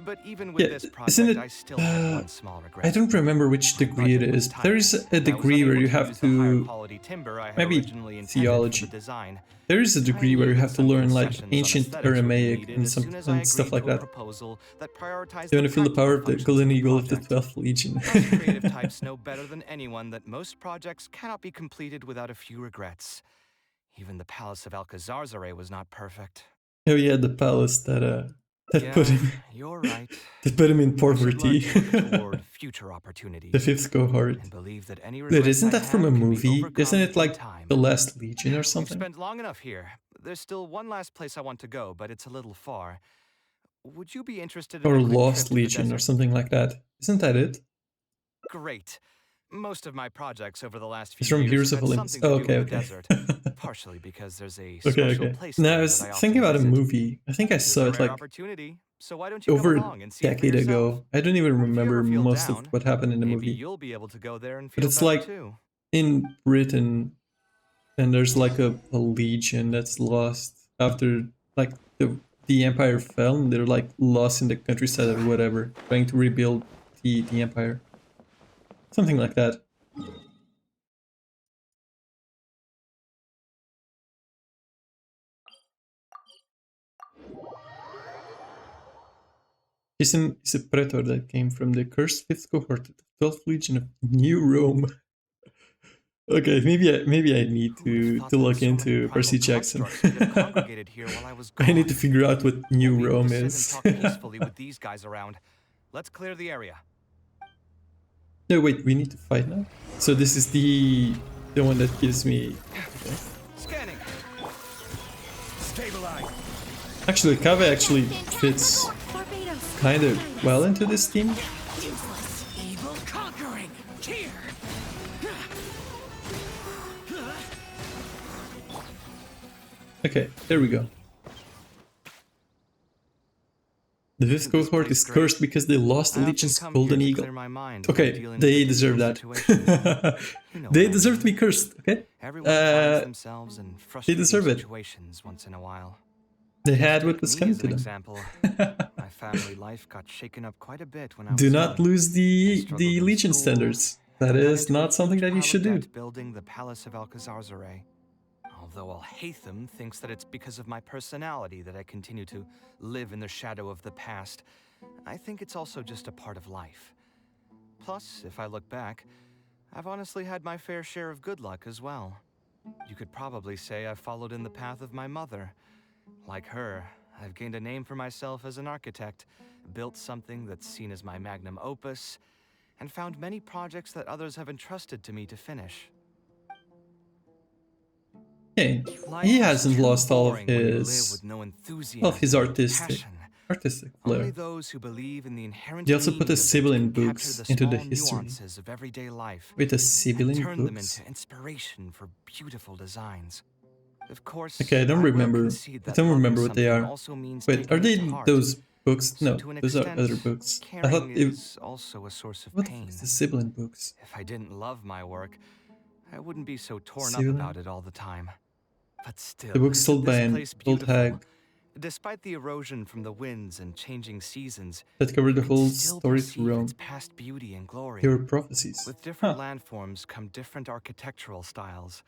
But even Yeah, with this isn't project, it? I still had one small regret. I don't remember which My degree it budget was is. There is tight, a and I was degree where unable you to have use the higher to quality timber I had maybe originally intended theology. for the design. There is a I degree where knew you that have to some learn like concessions on ancient aesthetics would be Aramaic needed and as some soon as I and stuff agreed like to a that. proposal that prioritized You the want to feel the power of the practical golden functions eagle of the project. 12th Legion. Us creative types know better than anyone that most projects cannot be completed without a few regrets. Even the Palace of Alcazarzaray was not perfect. Oh yeah, the palace that Yeah, put him you're right. that put him in I should learn poverty. to look toward future opportunities. The 5th cohort. And believe that any Wait, regrets isn't I that from a have can be movie? overcome Isn't it in like time. The Last Legion or We've something? spent long enough here. There's still one last place I want to go, but it's a little far. Would you be interested in Or a quick trip Lost to the Legion or desert? something like that. Isn't that it? Great. Most of my projects over the last It's few from years Heroes have of had Olympus. something to Oh, do okay, with the okay. desert. Partially because there's a Okay, special okay. place Now I there was that I often thinking about a visit. movie. I think I It's saw a it rare like opportunity, so why don't you come over a along and see it for decade yourself? ago. I don't even If you remember ever feel most of down, what happened in the maybe movie. you'll be able to go there and But feel it's better like too. in Britain, and there's like a legion that's lost after like the empire fell, and they're like lost in the countryside or whatever, trying to rebuild the empire. Something like that. Jason is a pretor that came from the cursed 5th cohort of the 12th Legion of New Rome. Okay, maybe I need to look into Percy Jackson. I need to figure out what New Rome is. Peacefully with these guys around. Let's clear the area. No, wait, we need to fight now? So this is the one that gives me... Okay. Scanning. Stabilize. Actually, Kaveh actually fits kind of well into this team. Evil conquering. Here. Okay, there we go. The 5th cohort is cursed because they lost the Legion's Golden Eagle. Okay, they deserve that. They deserve to be cursed, okay? They deserve it. Once in a while. They had what was coming to them. My family life got shaken up quite a bit when I was Do not young. lose the Legion standards. That is not something that you should do. Building the Palace of Alcazarzaray. Although Al-Haytham thinks that it's because of my personality that I continue to live in the shadow of the past, I think it's also just a part of life. Plus, if I look back, I've honestly had my fair share of good luck as well. You could probably say I followed in the path of my mother. Like her, I've gained a name for myself as an architect, built something that's seen as my magnum opus, and found many projects that others have entrusted to me to finish. Okay, he hasn't lost all of his artistic flair. Only those who believe in the inherent They also put the meaning of it Sibyllin can capture books the into the small history. nuances of everyday life Wait, the and Sibyllin turn them books? into inspiration for beautiful designs. Of course, Okay, I don't will remember. concede I that don't loving remember what they something are. also means Wait, are taking they it to heart. those books? So No, to an those are extent, other books. I caring thought it... is also a source of What pain. is the sibling books? If I didn't love my work, I wouldn't be so torn Sibling? up about it all the time. But still, The book's sold by this an place old beautiful. hag Despite the erosion from the winds and changing seasons, that covered the you can whole still story to perceive Rome. its past beauty and glory. They were prophecies. With different Huh. landforms come different architectural styles.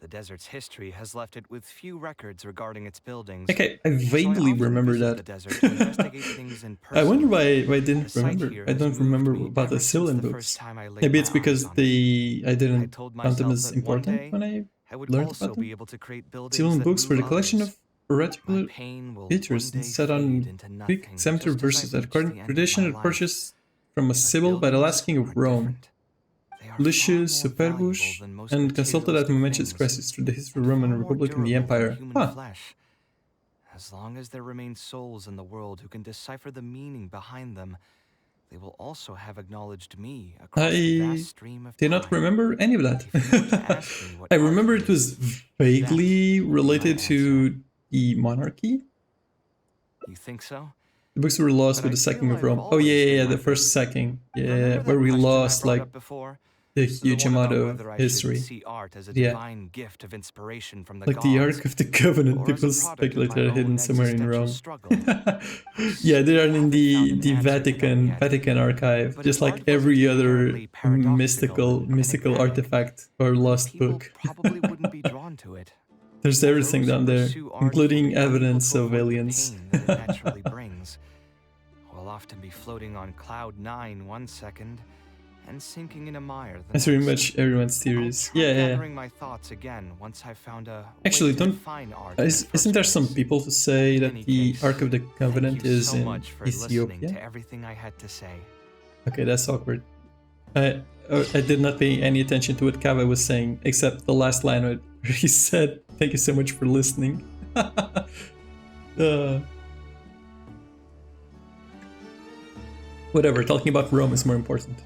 The desert's history has left it with few records regarding its buildings. Okay, I So I vaguely often remember visit that. the desert to investigate things in I wonder person. why I The didn't sight remember. here I has don't moved remember me about the ever since Sibling the books. first time I laid Maybe my it's because eyes on it. I I didn't told count them myself as that one important day when I I would learned also about them. be able to create buildings Sibling that books move were the collection others. of heretical My pain will features one and day set fade on into Greek nothing, exemptor just as I verses that reach according the to end of tradition my are life. purchased from a But Sibyl by the last king buildings of are Rome, different. They are Lucius far more valuable Superbus, than most and consulted at materialistic momentous things, crisis through the history of and Roman far more Republic and the durable than Empire. human Huh. flesh. As long as there remain souls in the world who can decipher the meaning behind them, they will also have acknowledged me across the I vast stream of did not time. remember any of that. If you were to ask me what I art remember it was is, vaguely that would be my related answer. to the monarchy. You think so? The books were lost But with I the sacking feel of Rome. I've Oh yeah, always yeah, been yeah, the like first this. sacking. Yeah, Remember where that we question I lost brought like up before? the The huge one amount about of whether I history. should see art as a Yeah. divine gift of inspiration from the Like the gods, Ark of the Covenant, or as a people product of my speculated are hidden own somewhere in existential Rome. struggle. I Yeah, they are still in haven't found an the answer to that yet. Vatican archive, But just if like art wasn't every other inherently paradoxical and mystical enigmatic, artifact or then lost people book. probably wouldn't be drawn to it. There's everything Those who down there, pursue art will including be unable evidence to of avoid the aliens. pain that it naturally brings. We'll often be floating on cloud 9 one second and sinking in a mire the That's pretty next. much everyone's I'll theories. try Yeah, yeah. gathering my thoughts again once I've found a Actually, way to don't. define art in the Isn't first there some place. people who say In that any the case, Ark of the Covenant thank you is so in much for listening to Ethiopia? everything I had to say. Okay, that's awkward. I did not pay any attention to what Kaveh was saying, except the last line where he said, "Thank you so much for listening." Whatever, talking about Rome is more important.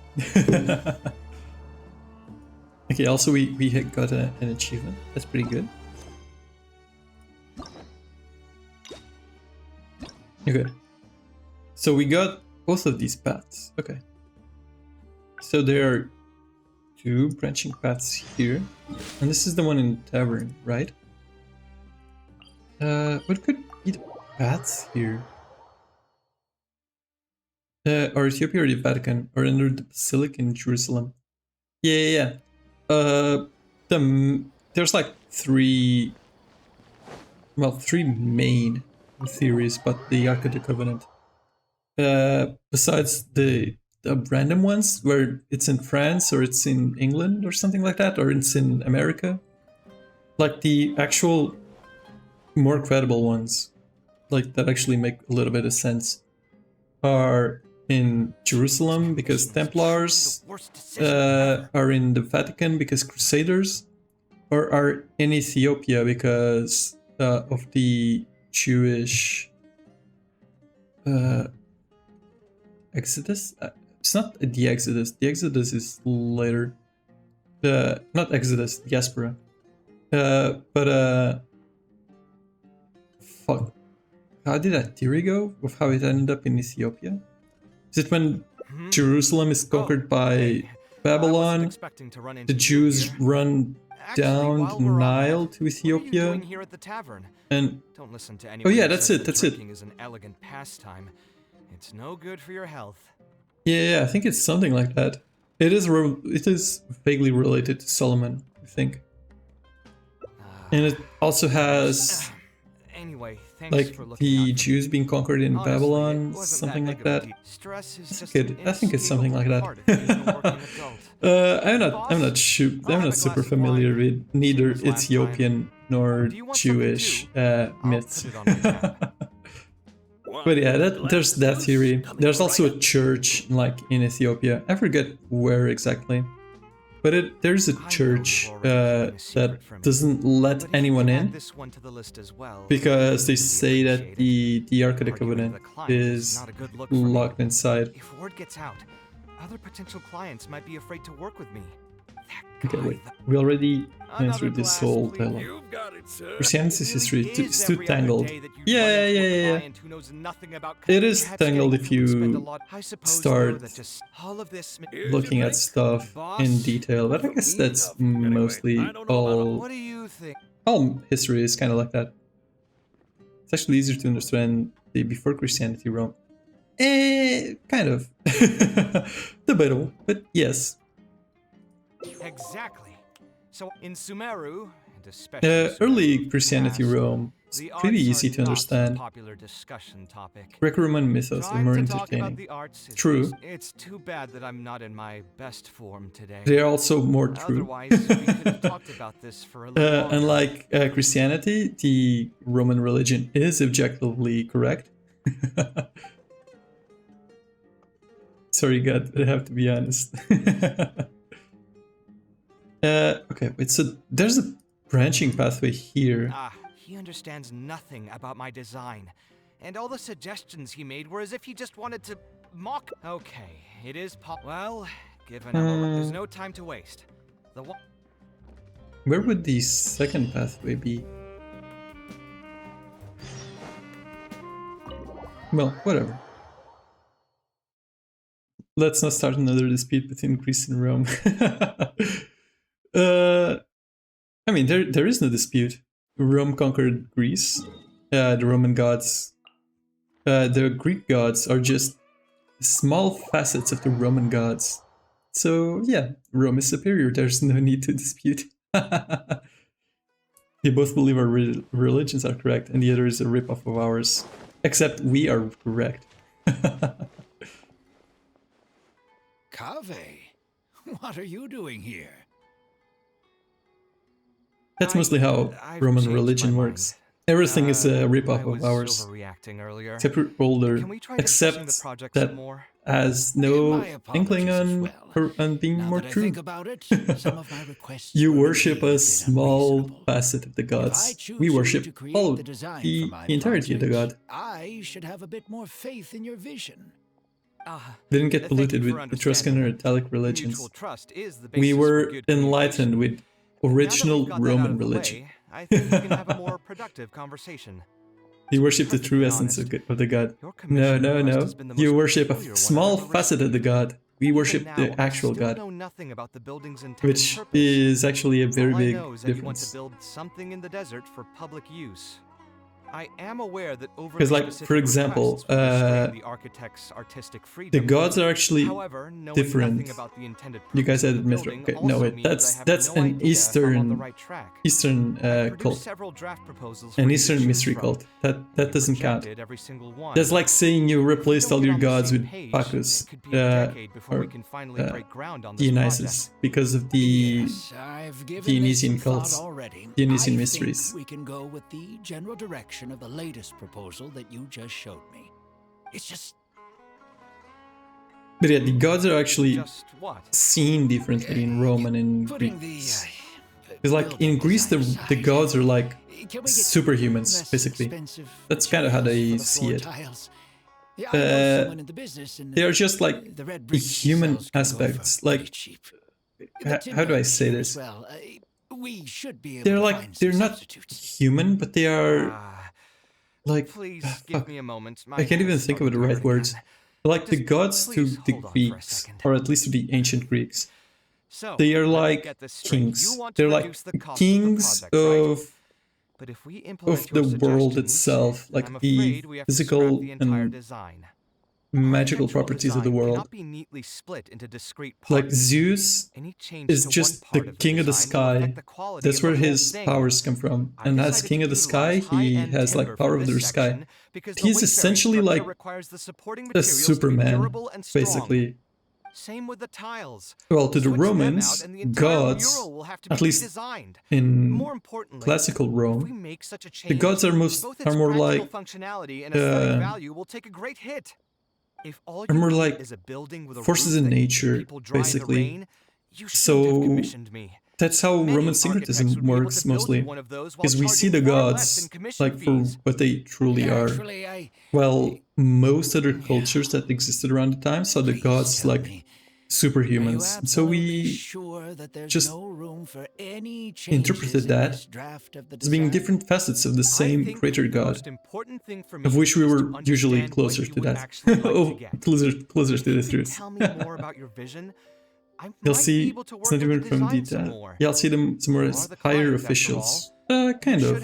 Okay, also we had got an achievement. That's pretty good. Okay. So we got both of these paths. Okay. So there are two branching paths here. And this is the one in Tavern, right? What could be the paths here? Or Ethiopia or the Vatican, or under the Basilica in Jerusalem. Yeah. There's like three main theories about the Ark of the Covenant. Besides the random ones where it's in France or it's in England or something like that, or it's in America. Like the actual more credible ones, like that actually make a little bit of sense, are in Jerusalem because Templars, are in the Vatican because Crusaders, or are in Ethiopia because of the Jewish Exodus? It's not the Exodus. The Exodus is later. Not Exodus, Diaspora. Fuck. How did that theory go? Of how it ended up in Ethiopia? Is it when Jerusalem is conquered by Babylon, the Jews run down the Nile to Ethiopia? Here at the tavern? And don't listen to oh anyone yeah, who that's says it. that That's it. drinking is an elegant pastime. It's no good for your health. Yeah, I think it's something like that. It is vaguely related to Solomon, I think. And it also has Anyway, thanks like for looking out the for Jews being conquered in Honestly, Babylon, it wasn't something that like big of a that. deal. Stress is That's just good. an I think it's something like inescapable part of being a working adult. I'm not sure. I'm not super familiar with neither Ethiopian nor Jewish myths. But yeah, there's that theory. There's also a church like in Ethiopia. I forget where exactly, but there's a church that doesn't let anyone in because they say that the Ark of the Covenant is locked inside. If word gets out, other potential clients might be afraid to work with me. Okay, wait. We already answered this whole dialogue. You've got it, sir. Christianity's history is too every other tangled. day that you Yeah, run into a yeah. client who knows nothing about It is perhaps tangled getting if people to spend a you lot- I suppose, start though, that just all of this Here's looking your at drink. stuff in detail, but I guess that's mostly I don't know about What do you think? all history is kind of like that. It's actually easier to understand the before Christianity Rome. Kind of. Debatable, but yes. Exactly. So in Sumeru, and especially Early Sumeru's Christianity past, Rome is the pretty arts easy are to not a understand. popular discussion topic. Greco-Roman mythos are Trying more to talk about entertaining. the arts is True. just- it's too bad that I'm not in my best form today. They are also more true. Otherwise, we could have talked about this for a little longer. Unlike Christianity, the Roman religion is objectively correct. Sorry, God, but I have to be honest. Okay, wait, so there's a branching pathway here. He understands nothing about my design. And all the suggestions he made were as if he just wanted to mock. Okay, it is well, given a moment, there's no time to waste. The one. Where would the second pathway be? Well, whatever. Let's not start another dispute between Greece and Rome. I mean, there is no dispute. Rome conquered Greece. The Roman gods, the Greek gods are just small facets of the Roman gods. So yeah, Rome is superior. There's no need to dispute. We both believe our religions are correct, and the other is a ripoff of ours. Except we are correct. Kaveh, what are you doing here? That's mostly how I've Roman changed religion my works. Everything is a I ripoff was of ours. overreacting earlier. Except we're older. Can we try discussing Except the project that some more? has no My inkling apologies as well. on being Now more that I true. think about it, some of my requests You were worship indeed a bit small unreasonable. facet of the If I gods. choose We you worship to create all the design the for my entirety of the god. project, I should have a bit more faith in your vision. Didn't get Thank you polluted for with Etruscan or understanding. Italic Mutual religions. trust is the We basis for were good enlightened with communication. Now that original we've got that out Roman of the religion. way, I think we can have a more productive conversation. You To be worship the true perfectly essence honest, of the god. your No, commission no, request no. has been the You most worship a peculiar one I've small ever facet of the god. We Even worship now, the actual I still god. know nothing about the building's intended Which purpose. is actually a very All I big know is that you want to difference. build something in the desert for public use. I am aware that overly Because, like, specific for example, requests would restrain the architect's artistic freedom. The gods are actually However, knowing different. nothing about the intended You guys purpose of had the Mithra. building Okay, no, also wait, means I have that's no an idea if I'm on the Eastern right track. Eastern I've produced cult. several draft proposals An for you to Eastern choose mystery from. cult. That doesn't count. Rejected every single one. That's like saying you replaced all Don't get your on the gods same with page. Bacchus It could be a decade before or we can finally break ground on this Dionysus because of the Yes, I've given Dionysian this some cults, thought already. Dionysian I mysteries. think we can go with the general direction of the latest proposal that you just showed me. It's just But yeah, the gods are actually Just what? seen differently in Rome and in putting Greece. the Because like in Greece, the gods are like Can we get superhumans, less basically. expensive That's kind of how they materials for the see floor it. tiles? Yeah, I know Uh, someone in the business, and They are just like the red the bricks she human sells can go for aspects. pretty Like, cheap. how do I say Timber this? as well. We should be able They're to like find they're some not substitutes. human, but they are like Please fuck. give me a moment. My I can't even hands think of start the right burning words. again. Like the Just gods to please the hold on for a Greeks, second. or at least to the ancient Greeks, So, they are let me like get this straight. You kings. want to They're like reduce the the cost kings of the project, right? of But if we implement your the world suggestions, itself, then like I'm the afraid we have to scrap physical the entire and design. magical Architectural properties of the design world. cannot be neatly split into discrete parts. Like Zeus Any change is to one just part the of king of the design will sky. affect the quality That's of the where whole his thing. powers come from. I've And as decided king to of the sky, utilize he high-end has timber like for power over this the sky. section because the He's weight-bearing essentially structure like requires the supporting a materials to be Superman, durable and strong. basically. Same with the tiles. Well, to the Switch them Romans, out and the entire gods, mural will have to be at least redesigned. in More importantly, classical if we Rome, make such a the change, gods are both its more practical like functionality and aesthetic uh, value will take a great hit. If all are you more need like is a building with a forces roof in that keeps nature, people dry in the basically. rain, you shouldn't have So commissioned me. that's how Many Roman architects syncretism would be able works to build mostly. one of those while Because we see the charging far less in gods commission like for fees. what they truly are. Actually, Well, most other cultures that existed around the time saw the gods tell like me, superhumans. So we sure that there's just no room for any interpreted that as being different facets of the same greater God, of which we were usually closer to that. Oh, closer to the truth. Tell me more about your vision. You'll see, it's not even from detail. Yeah, I'll see them some more as higher officials. Kind of.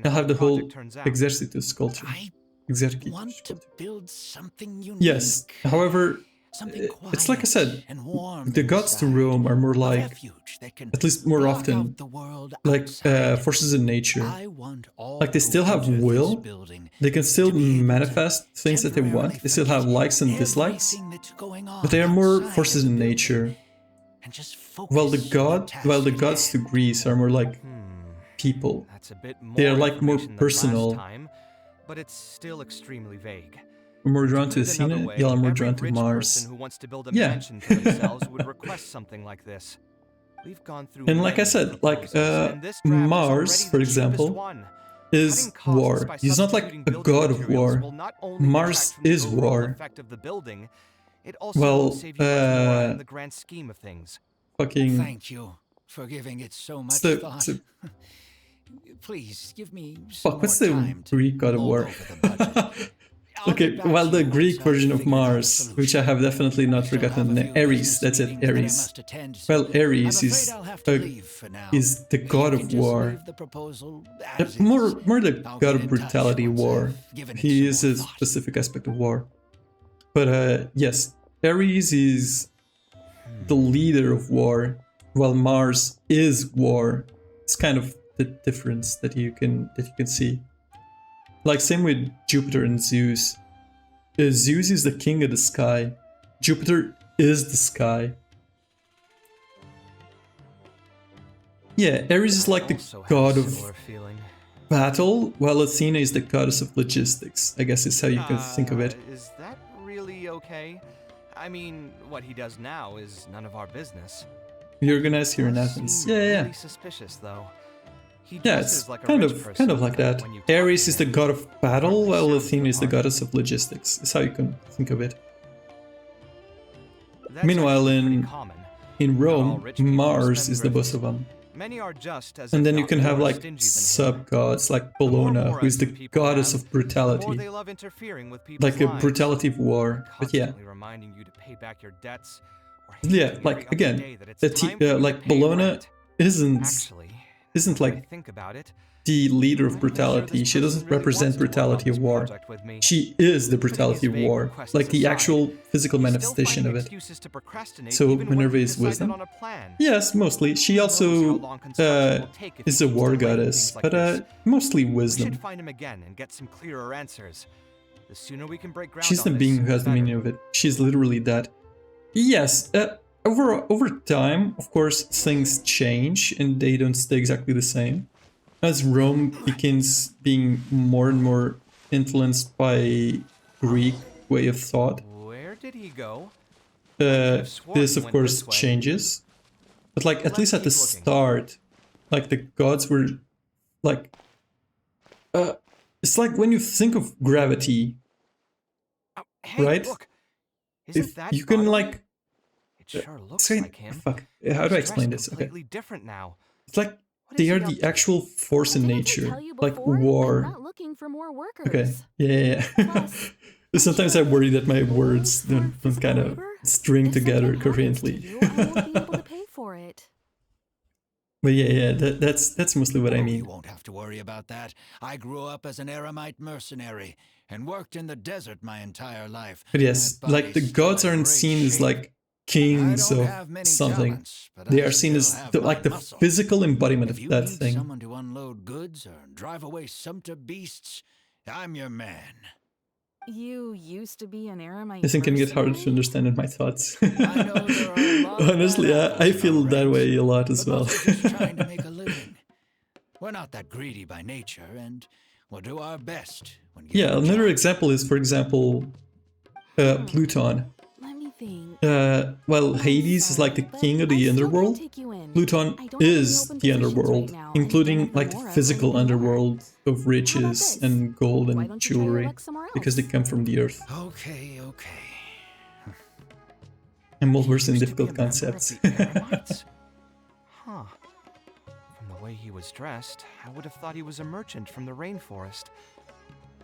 I'll have the whole exercitus culture. I want to build something unique. Yes, however, it's like I said, the gods to Rome are more like, at least more often, like forces in nature. Like they still have will, they can still manifest things that they want, they still have likes and dislikes, but they are more forces in nature. While the gods to Greece are more like people. They are like more personal. But it's still extremely vague. We're more drawn to Athena, y'all are more drawn to Mars. Who wants to build a mansion for themselves would request something like this. We've gone through and like I said, like Mars, for example, is war. He's not like a god of war. Mars is war. Well, in the grand scheme of things. Fucking. Thank you for giving it so much thought. Please give me some what's the Greek god of war? Okay, well, the Greek version of Mars, which I have definitely not forgotten, Ares, that's it, Ares. Well, Ares is the god of war. More the god of brutality, war. He is a specific aspect of war. But yes, Ares is the leader of war, while Mars is war. It's kind of the difference that you can see. Like same with Jupiter and Zeus. Zeus is the king of the sky. Jupiter is the sky. Yeah, Ares is like the god of battle, while Athena is the goddess of logistics. I guess is how you can think of it. Is that really okay? I mean, what he does now is none of our business. We organize here in Athens. Yeah. Really suspicious, though. Yeah, it's like kind of like that. Ares is the god of battle, while Athena is the goddess of logistics. Is how you can think of it. Meanwhile, in Rome, Mars is the boss of them. And then you can have like sub-gods like Bellona, who is the goddess of brutality. Like a brutality of war. But yeah. Yeah, like again, like Bellona isn't like the leader of brutality. She doesn't represent brutality of war. She is the brutality of war, like the actual physical manifestation of it. So Minerva is wisdom? Yes, mostly. She also is a war goddess, but mostly wisdom. She's the being who has the meaning of it. She's literally that. Yes, over time, of course, things change and they don't stay exactly the same. As Rome begins being more and more influenced by Greek way of thought, where did he go? This of course changes. But like at least at the start, like the gods were like it's like when you think of gravity, right? Look, if you can like it sure looks like him. Fuck. How do I explain this? Okay. Different now. It's like they are the actual force in nature, like war. I'm not looking for more workers. Okay. Yeah. Sometimes I worry that my words don't kind of string together coherently. But yeah, that's mostly what I mean. You won't have to worry about that. I grew up as an Aramite mercenary and worked in the desert my entire life. But yes, like the gods aren't seen as like kings of something. They are seen as the physical embodiment of that thing. Someone to unload goods or drive away sumpter beasts, I'm your man. You used to be an Aramite. I think it can get harder to understand in my thoughts. Honestly, I feel that way a lot as well. Trying to make a living. We're not that greedy by nature, and we'll do our best. Yeah, another example is, for example, Pluton. Well, Hades is like the king of the underworld. Pluton is the underworld, including like the physical underworld of riches and gold and jewelry, because they come from the earth. Okay. I'm well versed in Used to difficult be a member of concepts. the Eremites? Huh. From the way he was dressed, I would have thought he was a merchant from the rainforest.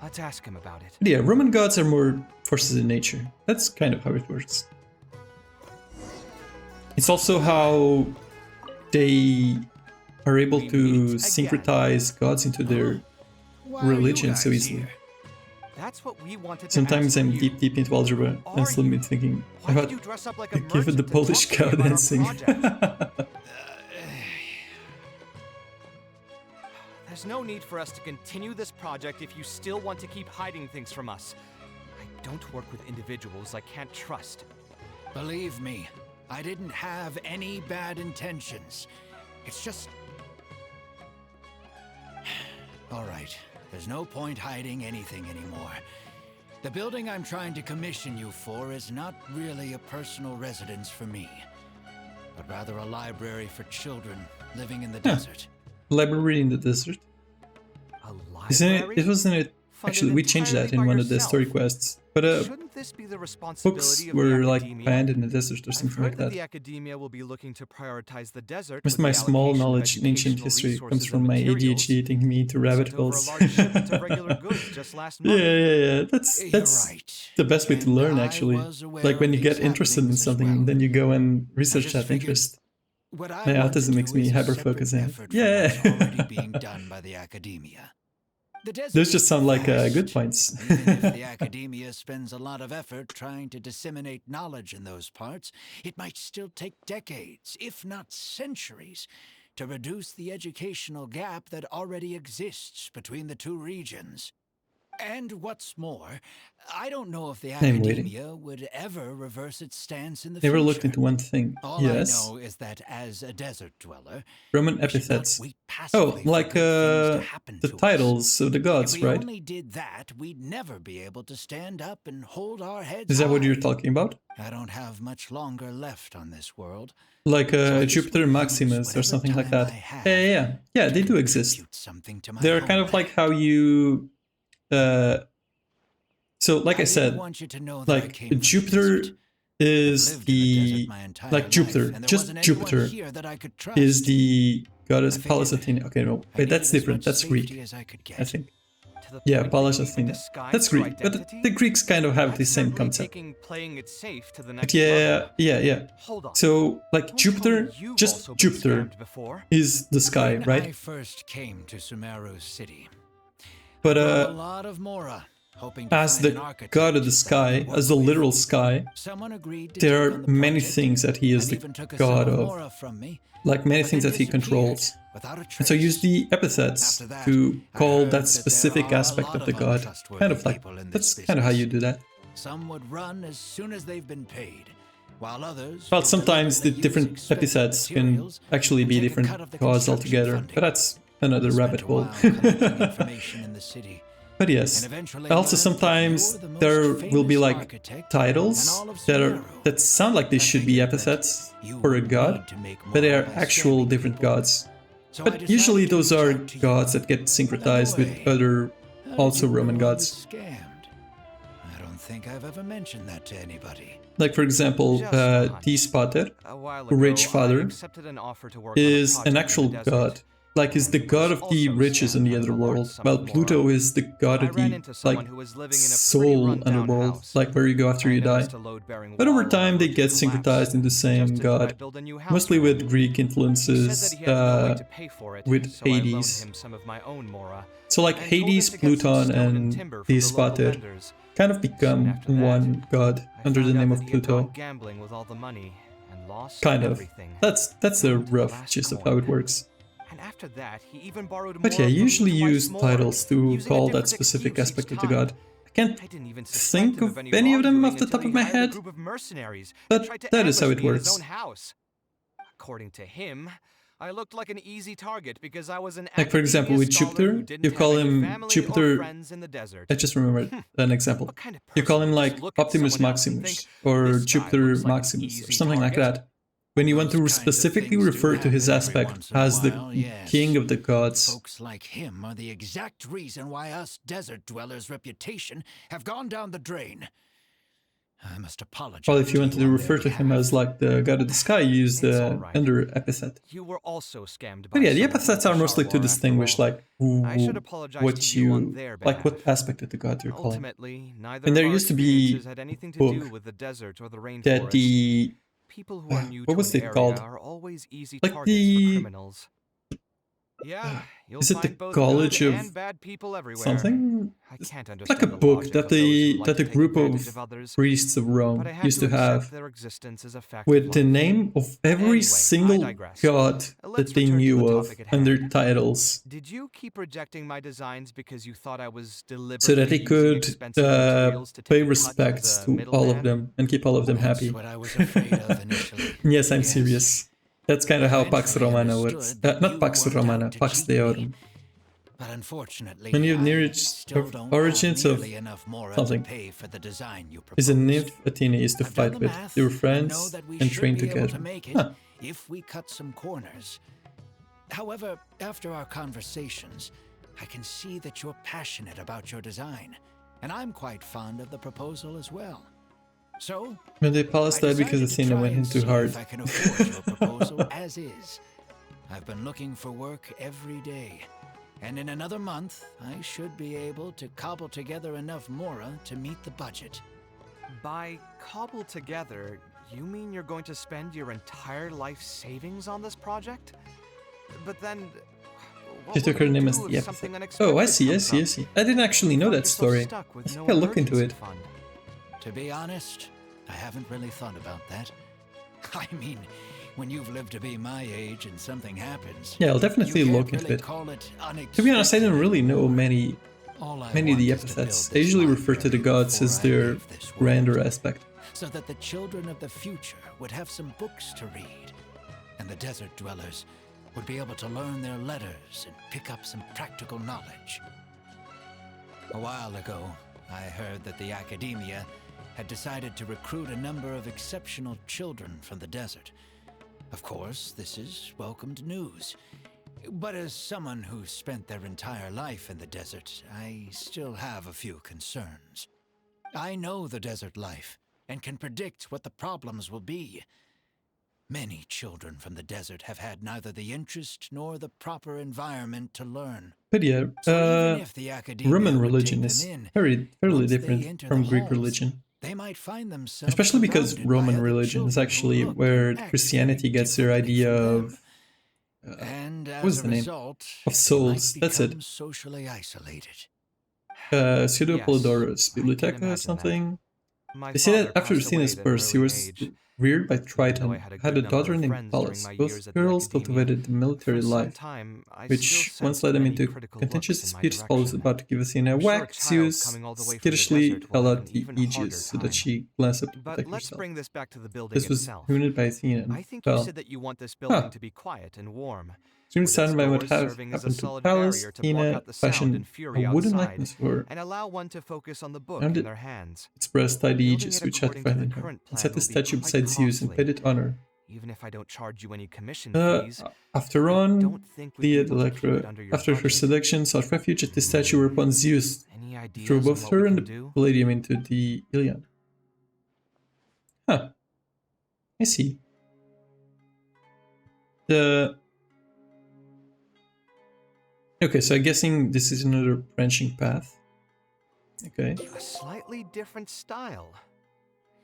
Let's ask him about it. Yeah, Roman gods are more forces in nature. That's kind of how it works. It's also how they are able to syncretize gods into their religion so easily. That's what we wanted to Sometimes ask I'm you. deep into algebra and still me thinking Why about did you dress up like a give it the merchant to Polish talk to cow me about our dancing. project? There's no need for us to continue this project if you still want to keep hiding things from us. I don't work with individuals I can't trust. Believe me, I didn't have any bad intentions. It's just... All right, there's no point hiding anything anymore. The building I'm trying to commission you for is not really a personal residence for me, but rather a library for children living in the desert. Library in the desert. A library? Wasn't it? Actually, we changed that in one of the story quests. But Shouldn't this be the books responsibility of were the like academia? banned in the desert or I've something heard like that. the academia will be looking to prioritize the desert. Most of with my the small allocation of knowledge in ancient educational history comes resources from and my materials. ADHD taking me into rabbit Sent over a holes. large shipment of regular goods just last month. Yeah. That's the best way to learn, actually. Like when you get interested in something, then you go and research that interest. What I My want to autism makes do me is a hyper separate focusing. effort from Yeah. what's already being done by the academia. The desert Those just is sound like vast. good points. Even if the academia spends a lot of effort trying to disseminate knowledge in those parts, it might still take decades, if not centuries, to reduce the educational gap that already exists between the two regions. And what's more, I don't know if the I'm waiting. academia would ever reverse its stance in the Never future. looked into one thing. All Yes. I know is that as a desert dweller, Roman we should not epithets. wait Oh, passively for like good things to happen the to us. titles of the gods, If we right? only did that, we'd never be able to stand up and hold our heads Is that what you're high. talking about? I don't have much longer left on this world. Like So I just Jupiter wanna use Maximus or whatever something like time that. I have Yeah, they to do exist. contribute something to my They're kind of like how you... So, like I didn't said, want you to know that I like came from the Jupiter desert. is I've lived in the desert the... my entire Like life, Jupiter, and there just wasn't anyone Jupiter here that I could is trust. the goddess I figured Pallas Athena. Okay, no, I wait, that's needed as different. much That's safety Greek, as I could get. I think. To the Yeah, point Pallas that you Athena. disguise That's your Greek, but identity? the Greeks kind of have the That's same certainly concept. taking playing it safe to the But next yeah, level. yeah. Hold on. So, like Don't tell me Jupiter, you've just also been Jupiter scammed before. is the sky, When I right? first came to Sumeru City, But I brought a lot of Mora, hoping to as find an the architect god of the that I sky, could work as the with. literal sky, Someone agreed to there take are on the many project things that he is and the even took a god sum of. Mora from me, Like many but things then that he disappeared controls. without a And so use trace. the epithets After that, to I call heard that that specific there are a aspect lot of the of god. untrustworthy Kind of like, people in this that's kind of how you business. do that. Some would run as soon as they've been paid, while others But would sometimes the deliberately use different expensive epithets can materials actually and be take a different cut of the gods construction altogether. funding. But that's another Spent rabbit a hole. while collecting information in the city. But yes, And eventually also learned that sometimes you're the most there will be famous like architect in titles all of that Sumeru. sound like they I should be figured that epithets you for a would god, need to make but they more are by actual scamming different people. gods. So I But decided usually to those reach are out to you. gods that get syncretized By with the way, other how did also you Roman know I was gods. scammed? I don't think I've ever mentioned that to anybody. Like for example, Just a hunch. T Spater, A while rich ago, I father, accepted an offer to work on a is an project in actual the desert. god. Like is the god of the Also riches in the scammed out of a large otherworld, sum while of Pluto Mora. is the god I of ran the into someone like who was living in a pretty soul rundown underworld, house. like where you go after I you die. noticed a load-bearing But over wall time they about get to syncretized collapse, into the same suggested that I god, build a new house mostly for with him. Greek He said influences, that he had no way to pay for it, with so I loaned Hades. him some of my own Mora. So like and told him Hades, to get some Pluton, stone and and timber from T the local Spater vendors. kind of Soon become after that, one god I under the found out name that of he had gone Pluto. gambling with all the money and lost Kind of. everything. That's the Down to the rough last gist of coin. how it works. And after that, he even borrowed But more yeah, from me usually twice use more, titles to using a call that different specific excuse aspect each of the time. god. I can't I didn't even suspect think him of any any of them wrongdoing off the until top of he my hired a head, group of mercenaries but and tried to that is how ambush it me in his works. own house. According to him, I looked like an easy target because I was an Like for example with academia scholar who Jupiter, didn't you have call any him family or Jupiter. friends in the desert. I just remembered an example. What kind of You call person him would like just look at Optimus someone else and Maximus think, or "This guy Jupiter looks like an Maximus or easy something like target"? that. When you want to Those kind of specifically things do refer to his happen every aspect once in a as the while, yes. king of the gods. Folks like him are the exact reason why us desert dwellers' reputation have gone down the drain. I must apologize. Well, if you to wanted you to on refer their to him behalf. as like the god of the sky, you use It's all the right. under epithet. You were also scammed by But yeah, the someone epithets from are mostly to Sharwar, after distinguish all. like I should apologize to what you on you their like, what behalf. aspect of the god you're calling. Ultimately, neither And there of our used to be experiences had anything to do book with the desert or the rainforest. that the People who are new what to was an it area called? are always easy Like targets the- for criminals. Yeah, you'll is it the find both College good of and bad people everywhere. something? I can't It's like a understand the book logic that of those who like that to a take group advantage of others, priests of but Rome I have used to to accept have their existence as a fact with of the life. name of every Anyway, I single digress. god Let's that they return to knew the of topic at and their hand. titles, Did you keep rejecting my designs because you thought I was deliberately so that they using could expensive materials to pay take a cut respects as a to all of middleman? them and keep all of them That's happy. what I was afraid of initially. Yes, I'm Yes. serious. That's kind of how Pax Eventually Romana works. understood that Not you Pax weren't Romana, out to Pax cheat me. Deorum. But unfortunately, Many of I near still don't origins have of nearly enough mora something to pay for the design you is a proposed. nymph Athena used to I've done fight the with. math They were and know friends that we and should trained be able together. to make it Huh. if we cut some corners. However, after our conversations, I can see that you're passionate about your design, and I'm quite fond of the proposal as well. So, When the palace I died because decided to Athena try went in and too see hard. if I can afford your proposal as is. I've been looking for work every day, and in another month, I should be able to cobble together enough mora to meet the budget. By cobble together, you mean you're going to spend your entire life savings on this project? But then, what She took will her you name do as if the something epithet. Oh, I unexpected see, I comes see, I up? see. I didn't actually You know find that yourself story. stuck with I no think I'll look into emergency it. fund. To be honest, I haven't really thought about that. I mean, when you've lived to be my age and something happens, Yeah, I'll definitely you can't look into really it. call it To be honest, I don't really know anymore. many All I of want the is to build epithets. I this usually refer to the library gods before as I their leave this world, grander aspect. so that the children of the future would have some books to read, and the desert dwellers would be able to learn their letters and pick up some practical knowledge. A while ago, I heard that the academia had decided to recruit a number of exceptional children from the desert. Of course, this is welcomed news. But as someone who spent their entire life in the desert, I still have a few concerns. I know the desert life and can predict what the problems will be. Many children from the desert have had neither the interest nor the proper environment to learn. But yeah, So even if the academia Roman would religion take is them in, fairly once they different enter from the Greek halls, religion. they might find themselves Especially because surrounded by Roman other religion is children who actually look where and act Christianity very gets their differently idea from them. of And what as was a the name? result, Of they souls. might That's it. become socially isolated. Pseudo Yes, Polydorus I can Bibliotheca or imagine that. something. My They say that father after passed Athena's away at an birth, he early was age. reared by Even though Triton, I had a had good a number daughter of named friends Pallas. during my Both years at the girls academia, cultivated the military for some life, time, I which still once sensed led them many into critical contentious looks in my disputes. Pallas direction. about to give Athena a I'm sure a whack. child Zeus coming all the way from the skittishly desert will held have out an the even harder aegis so that time. she glanced up to But protect let's herself. bring this back to the building This was itself. ruined by Athena I and think you fell. said that you want this building Huh. to be quiet and warm, Soon with its saddened by what doors have serving as a happened to solid Pallas, barrier to block Athena out the sound fashioned and a fury wooden outside, likeness for her. and allow one to focus on the book Around in their it, hands. its breast tied the Building aegis it which had according to found the in her, current and plan set the will be statue quite beside Zeus and costly. paid it honor. Even if I don't charge you any commission Uh, fees, After I on, don't think we'd be able to keep it Electra, under your after her budget. seduction, sought refuge at the statue whereupon Zeus Any ideas threw on both what her we and can the do? Palladium into the Ilion. Huh. I see. Okay, so I'm guessing this is another branching path. Okay. A slightly different style.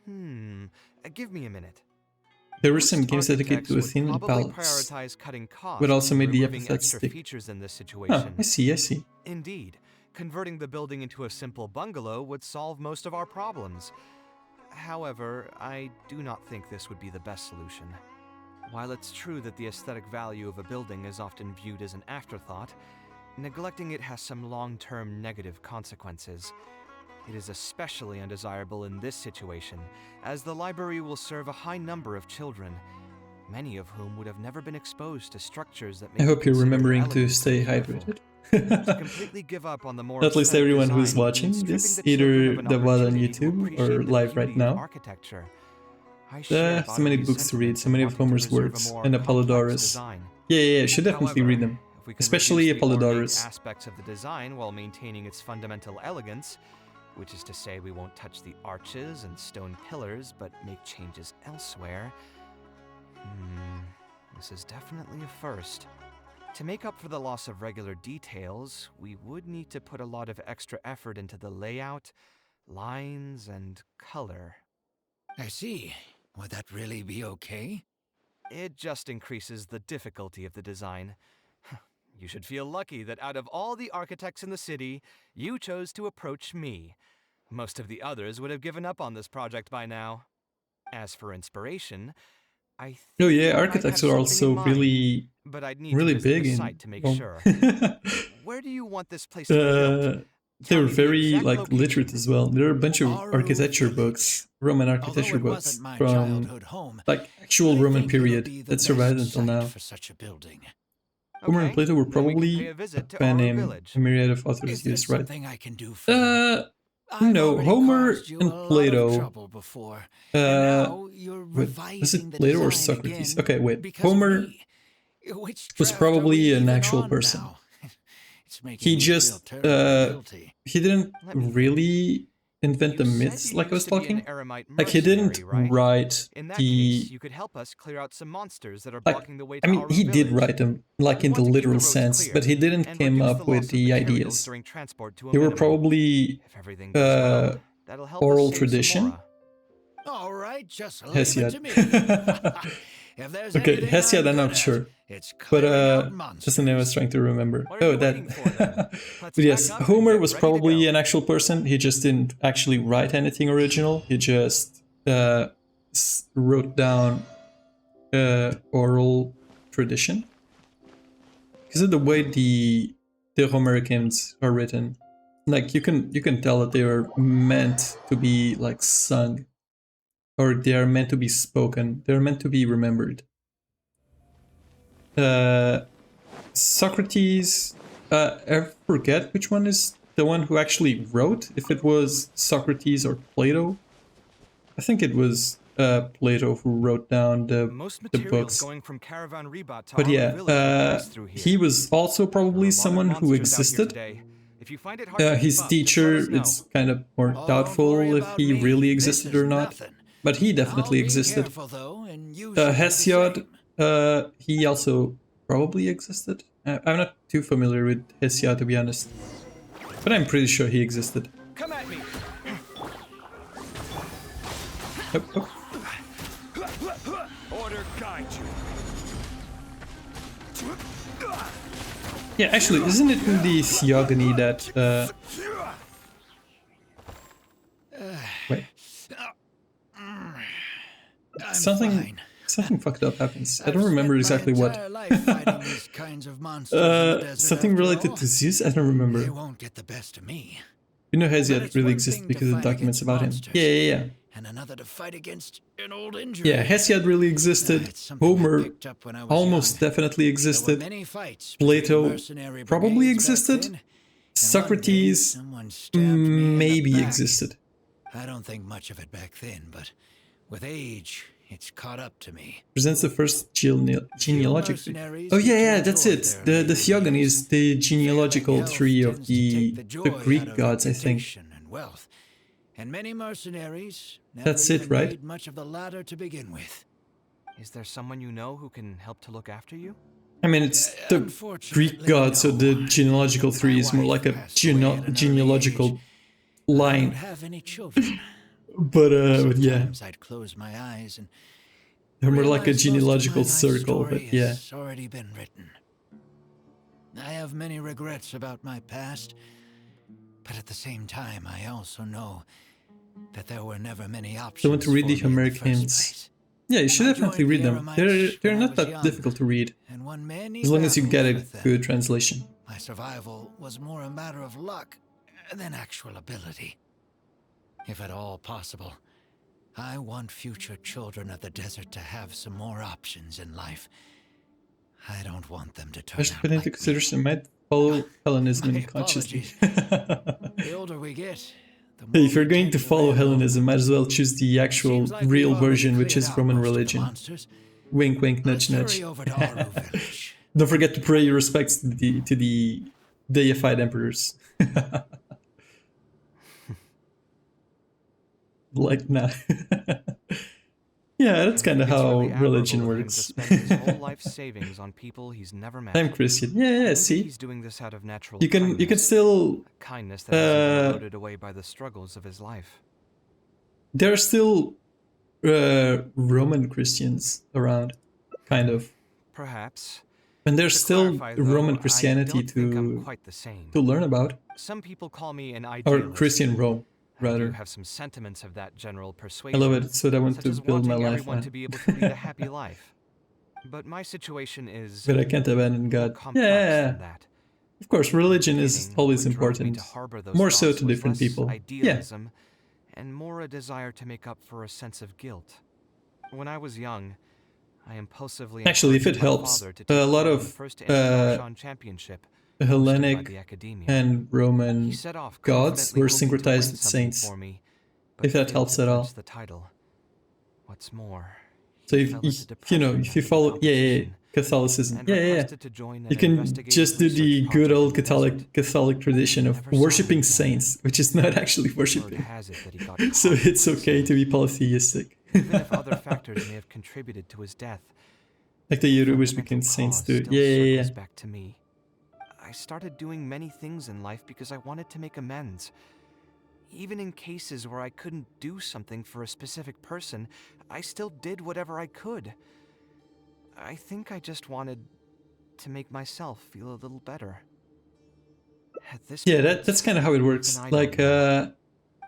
Give me a minute. There were Most some games dedicated to architects would Athena and probably Pallas, prioritize cutting costs but also and made the removing epithet extra stick. features in this Huh, situation. I see, I see. Indeed, converting the building into a simple bungalow would solve most of our problems. However, I do not think this would be the best solution. While it's true that the aesthetic value of a building is often viewed as an afterthought, neglecting it has some long-term negative consequences. It is especially undesirable in this situation, as the library will serve a high number of children, many of whom would have never been exposed to structures that I may hope be you're considered remembering to elegant stay and beautiful. hydrated. To completely give up on the more At least aesthetic everyone who's design would watching mean this, stripping the children either of an the VOD on opportunity to YouTube or appreciate the live right beauty of now. architecture. I I share have so many Badawi's books to read, sentiments so many in of wanting to Homer's preserve a works, more and complex Apollodorus. design. Yeah, you should definitely read them. However, if we can Especially reduce the ornate Apollodorus. aspects of the design while maintaining its fundamental elegance, which is to say we won't touch the arches and stone pillars, but make changes elsewhere. This is definitely a first. To make up for the loss of regular details, we would need to put a lot of extra effort into the layout, lines, and color. I see. Would that really be okay? It just increases the difficulty of the design. You should feel lucky that out of all the architects in the city, you chose to approach me. Most of the others would have given up on this project by now. As for inspiration, I think Oh yeah, I might architects have are something in also mind, really, but I'd need really to visit big the in site to make Rome. sure. Where do you want this place to be built? They're Tell me the very exact like location. literate as well. There are a bunch of Aru architecture Village. books, Roman architecture Although it books wasn't my from childhood home, like actual I Roman think it'll period be the that survived best until site now. for such a building. Homer and Okay, Plato were then we can pay probably a a visit to pen Aru name Village. a myriad of authors Is there used, right? something I can do for you? I've No, already Homer caused you and a lot of Plato. trouble before, and now you're Wait, was revising it the Plato or design Socrates? again Okay, wait. because of Homer me. Which was draft are probably we an even actual on person. now? It's making He me feel just terribly guilty. he didn't Let me think. really invent You the said myths you like I was used to be an talking. Eremite Like he didn't mercenary, right? write In that the case, you could help us clear out some monsters that are like blocking the way I to mean Aru he did Village. write them like We in want the to keep literal roads sense, clear but he didn't and come reduce up the with loss of the materials ideas. during transport to a They were minimum. probably If everything goes well, that'll help us oral save tradition. Samora. All right, just leave Hesiod. it to me. If there's Okay, anything Hesiod, I'm good not at, sure. it's But clearing out that's the name I was monsters. trying to remember. What are Oh, you that. waiting for, then? Let's But yes, pack up and Homer get was ready to probably go. an actual person. He just didn't actually write anything original. He just wrote down oral tradition. Because of the way the Homeric hymns are written, like you can tell that they are meant to be like sung, or they are meant to be spoken. They're meant to be remembered. Socrates, I forget which one is the one who actually wrote, if it was Socrates or Plato. I think it was Plato who wrote down the books. Going from Caravan Rebat to But Aru yeah, Village will pass through here. he was also probably There are a lot of someone who monsters out here existed. today. If you find it hard to keep His up, just let teacher, us know. it's kind of more Oh, doubtful don't worry if about he me. really This existed is or not. nothing. But he I'll definitely be existed. careful, though, and you should do the Hesiod, same. he also probably existed. I'm not too familiar with Hesiod, to be honest. But I'm pretty sure he existed. Come at me. Oh, oh. Order guide you. Yeah, actually, isn't it in the Theogony that... wait. I'm Something... fine. Something fucked up happens. I I've don't remember spent exactly my what. entire life fighting these kinds of monsters in the desert, Something after related all. to Zeus? I don't They remember. won't get the best of me. You know But Hesiod it's really one exists thing to because of fight documents against about him. monsters, Yeah. and another to fight against an old injury. Yeah, Hesiod really existed. It's something I Homer picked up when I was almost young. definitely There were existed. many fights between Plato mercenary probably brigades back existed. then, and one day Socrates someone stabbed me in the maybe back. existed. I don't think much of it back then, but with age, it's caught up to me. Presents the first genealogical tree. mercenaries Oh get yeah, to that's enjoy it. their The later Theogony years. is the genealogical Failing tree health of tends to take the joy out Greek of gods, I think. reputation and wealth. And many mercenaries never That's it, even right? made much of the latter to begin with. Is there someone you know who can help to look after you? I mean, it's the Unfortunately, Greek gods, so the no. genealogical tree is more wife like a passed away at an early genealogical age. I don't line. have any children. But yeah, Sometimes I'd close my eyes and they're more like a realize most of genealogical my life circle, story but yeah. has already been written. I have many regrets about my past, but at the same time, I also know that there were never many options. So I want to read for the me in the Homeric first hymns. place. Yeah, you should I definitely joined read the them. Eremites They're when I not was that young, difficult to read, and won many as long as you get a battles with them. good translation. My survival was more a matter of luck than actual ability. If at all possible, I want future children of the desert to have some more options in life. I don't want them to turn I should out put into like me. consideration I might follow Hellenism My consciously. The older we get, the more Hey, if you're we going tend to follow veil. Hellenism, might as well choose the actual Seems like we've real already version, which cleared is out Roman most of the religion. monsters. Wink, wink, nudge, Let's nudge. hurry over to Aru Village. Don't forget to pay your respects to the deified emperors. like nah. Yeah, that's kind of how It's really religion admirable of him works. to spend his whole life savings on people he's never met. I'm Christian. Yeah, yeah, Maybe see? he's doing this out of natural You can kindness, still a kindness that hasn't been eroded away by the struggles of his life. there are still Roman Christians around, kind of. Perhaps. And there's To still clarify, though, Roman I Christianity don't think I'm quite the same. to learn about. Some people call me an Or idealist. Christian Rome, I do rather. have some sentiments of that general I persuasion. love it. It's what I want such to as build my wanting life everyone on. to be able to lead a happy life. But my situation is But I can't abandon more God. complex Yeah, than that. of course, religion is Beginning, always what drove me important. to harbor those More so thoughts to was different less people. Yeah. idealism and more a desire to make up for a sense of guilt. When I was young, I impulsively Actually, if it encouraged my helps, father to a take lot part in of the first International Championship hosted by Hellenic the Academia. and Roman He set off gods confidently were hoping to win syncretized with something saints. for me, but If that failed helps to at all. clinch the title. What's more, So he if fell you, into you know, depression if you after the follow, yeah, competition Catholicism, and yeah, requested to join an you can investigative just do the research good project old in the desert. Catholic tradition of Never saw him worshipping again. saints, which is not actually Word worshipping. has it that he got So caught it's with okay sin. to be polytheistic. Even if other factors may have contributed to his death, Like the the Yorubas fundamental became saints cause too. still Yeah. circles back to me. I started doing many things in life because I wanted to make amends. Even in cases where I couldn't do something for a specific person, I still did whatever I could. I think I just wanted to make myself feel a little better. At this Yeah, point, that's kind of how it works. even I Like, don't know.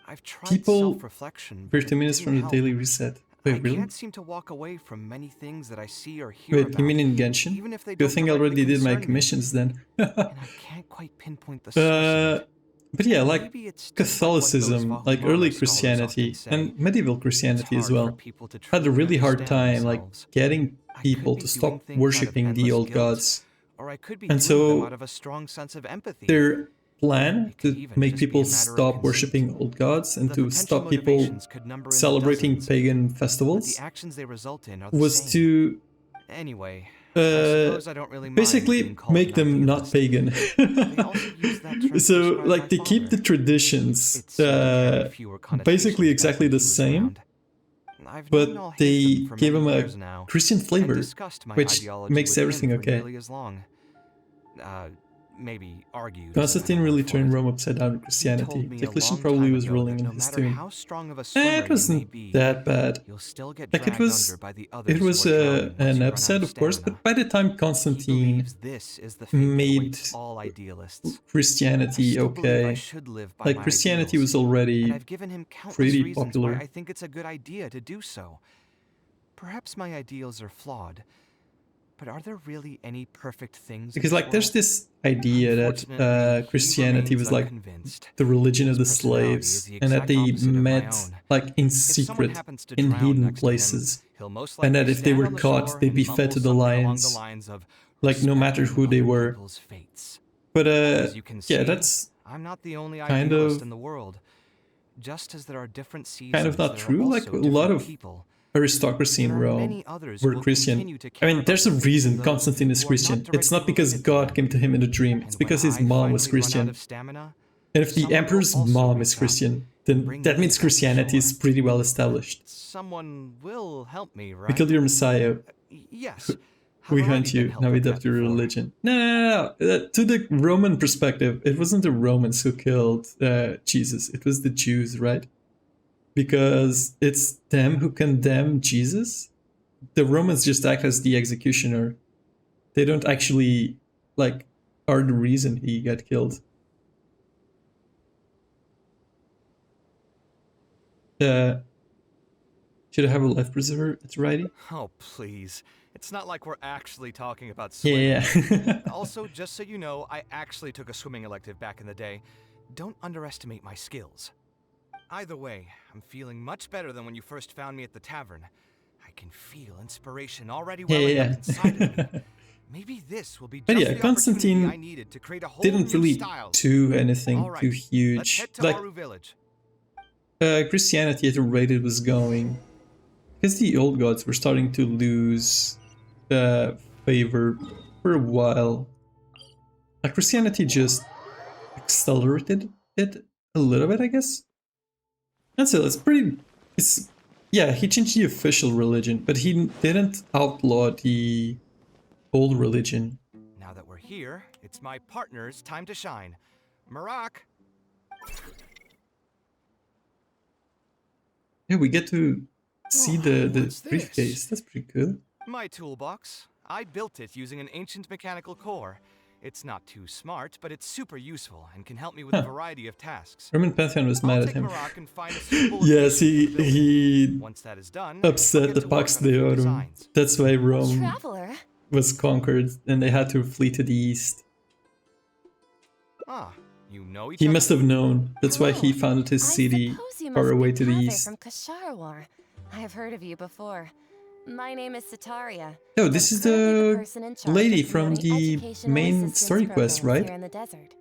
I've tried people, self-reflection, but 30 it minutes didn't from the help. daily reset. I Wait, really? can't seem to walk away from many things that I see or hear Wait, about. you mean in Genshin? Even if they Good don't thing I directly already did my concern me. commissions then. And I can't quite pinpoint the source of it. But yeah, like Maybe it's just like what those Catholicism, like Vahumara early scholars Christianity, often say. and medieval It's Christianity as hard for well, people to had a truly really hard understand time like themselves. getting I could people be to doing stop things out of worshipping the endless old guilt, gods. or I could be And doing them so out of a strong sense of empathy. their plan It could to even make just be people a matter of stop conceit. worshipping old gods and The to potential stop people motivations could number in the celebrating dozens, pagan but festivals the actions they result in are the was same. to Anyway, I suppose I don't really mind being basically called make an them not idealist. pagan. They also use that term to So describe my like they keep the father. traditions It seemed to carry fewer basically connotations exactly back the when he was same, around. I've known all but his they them for gave many him a years now, Christian and flavor, discussed my which ideology makes with him everything for okay. nearly as long. Maybe argued. Constantine really turned Rome upside down with He Christianity. told me a Diocletian long probably time was ago rolling that in no his matter tomb. how strong of a swimmer It you may wasn't be, that bad. you'll still get Like it dragged was, under by the others it was who are drowning once an you run out upset, of course. stamina. But by the time He Constantine believes this is the fate that made awaits all idealists. I Christianity still believe I okay, should live by like my Christianity ideals, was already and I've given him countless pretty reasons popular. why I think it's a good idea to do so. Perhaps my ideals are flawed, but are there really any perfect things Because in like there's world? this idea Unfortunately, that he Christianity remains was like unconvinced. the religion of the His personality is slaves, the and that exact they opposite of my met own. like in If someone secret happens to in drown hidden next to him, places, he'll most and that likely if they stand were on the caught, shore they'd be and fed to the mumble something along the lions, lines of like no matter respecting who they other were. people's fates. But As you can yeah, see, that's I'm not the only kind idealist of in the world. Just as there are different seasons, kind of not there true. are Like also a lot different of people. aristocracy in There are Rome many others who were will Christian. continue to I care mean, about there's the a fates of reason those Constantine is who are Christian. not It's not directly because related to God them. came to him in a dream. It's And when because his I mom was finally run out Christian. of stamina, And if the someone will emperor's also mom reach is out Christian, and then bring that me means back to Christianity is shore. pretty well established. Someone will help me, We right? killed your messiah. Yes. We I've hunt already been you. helped Now we like adopt that your before. religion. No. To the Roman perspective, it wasn't the Romans who killed Jesus. It was the Jews, right? Because it's them who condemn Jesus. The Romans just act as the executioner. They don't actually, like, are the reason he got killed. Should I have a life preserver? It's righty. Oh, please. It's not like we're actually talking about swimming. Yeah. Also, just so you know, I actually took a swimming elective back in the day. Don't underestimate my skills. Either way, I'm feeling much better than when you first found me at the tavern. I can feel inspiration already welling up inside of me. Maybe this will be But just yeah, the Constantine opportunity I needed to create a whole didn't new really style. do anything All right, too let's huge. head to Like, Aru Village. Christianity at the rate it was going, because the old gods were starting to lose favor for a while. Like Christianity just accelerated it a little bit, I guess. And so it's pretty It's yeah, he changed the official religion, but he didn't outlaw the old religion. Now that we're here, it's my partner's time to shine. Marak! Yeah, we get to see the what's briefcase. That's pretty cool. My toolbox. I built it using an ancient mechanical core. It's not too smart, but it's super useful and can help me with a variety of tasks. Roman Pantheon was mad I'll at take him. Marak and find a suitable Yes, location for the building. he Once that is done, I'll upset get the to work Pax on a few Deorum. designs. That's why Rome Traveler? was conquered and they had to flee to the east. Ah, you know each He other? must have known. That's why he founded his city far away to the east. From Kasharwar. I have heard of you before. My name is Sataria. Oh, this is the lady from the main story quest, right? Here in the desert.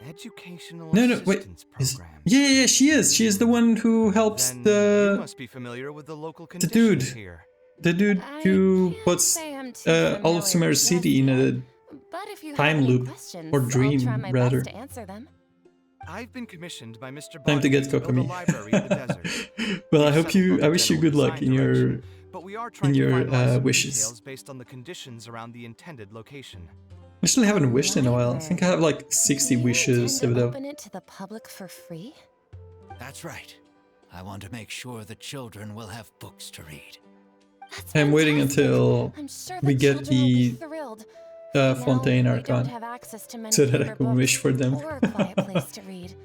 Educational No, wait. assistance Is, program. yeah, she is. She is the one who helps Then you the must be familiar with the local dude. conditions here. The dude who puts say I'm too all of familiar Sumer with City in a But if you time have any loop questions, or dream, I'll try my rather. best to answer them. I've been commissioned by Mr. Time to Barnaby get build a Kokomi. library in the desert. Well, I We've hope settled you. on I the wish you general good luck design in your direction, but we are trying to finalize some wishes. details based on the conditions around the intended location. I actually haven't wished in a while. I think I have like 60 wishes Intend saved to up. open it to the public for free? That's right. I want to make sure the children will have books to read. That's I'm waiting fantastic. until I'm sure we the get children will be the thrilled. Fontaine We Archon, don't have access to many so that I paper can books wish for them. or a quiet place to read.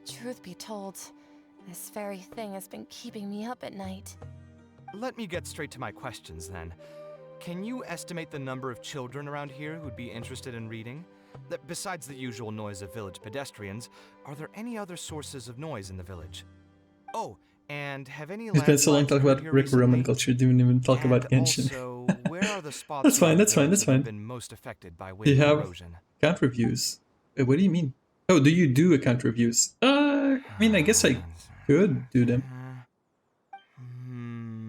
Truth be told, this very thing has been keeping me up at night. Let me get straight to my questions then. Can you estimate the number of children around here who'd be interested in reading? Besides the usual noise of village pedestrians, are there any other sources of noise in the village? Oh, and have any It's been so long landslides talking occurred about here Greco-Roman recently? culture, didn't even talk about And Genshin. also, where are the spots That's fine, around that's the fine, village that's that have fine. been most affected by Do wind you have erosion? account reviews? What do you mean? Oh, do you do account reviews? I mean, I guess I could do them.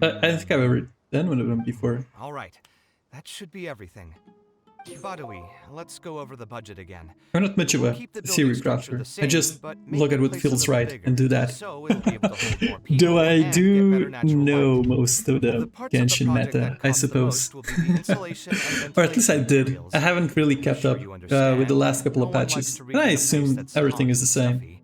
I don't think I've ever done one of them before. All right, that should be everything. Badawi, let's go over the budget again. I'm not much of We'll a keep the theory building structure crafter. the I same, just but make look at the what place a feels little right bigger, and do that. so it'll be able to hold more Do people I and get do better natural know light. most of the The parts of the Genshin project meta, that I cost the suppose. most will be the insulation and Or at least I ventilation did. materials. I haven't really I'm kept sure up you with the understand. last couple No of one likes patches. to And read I in a place assume that's everything is soggy the and same. stuffy.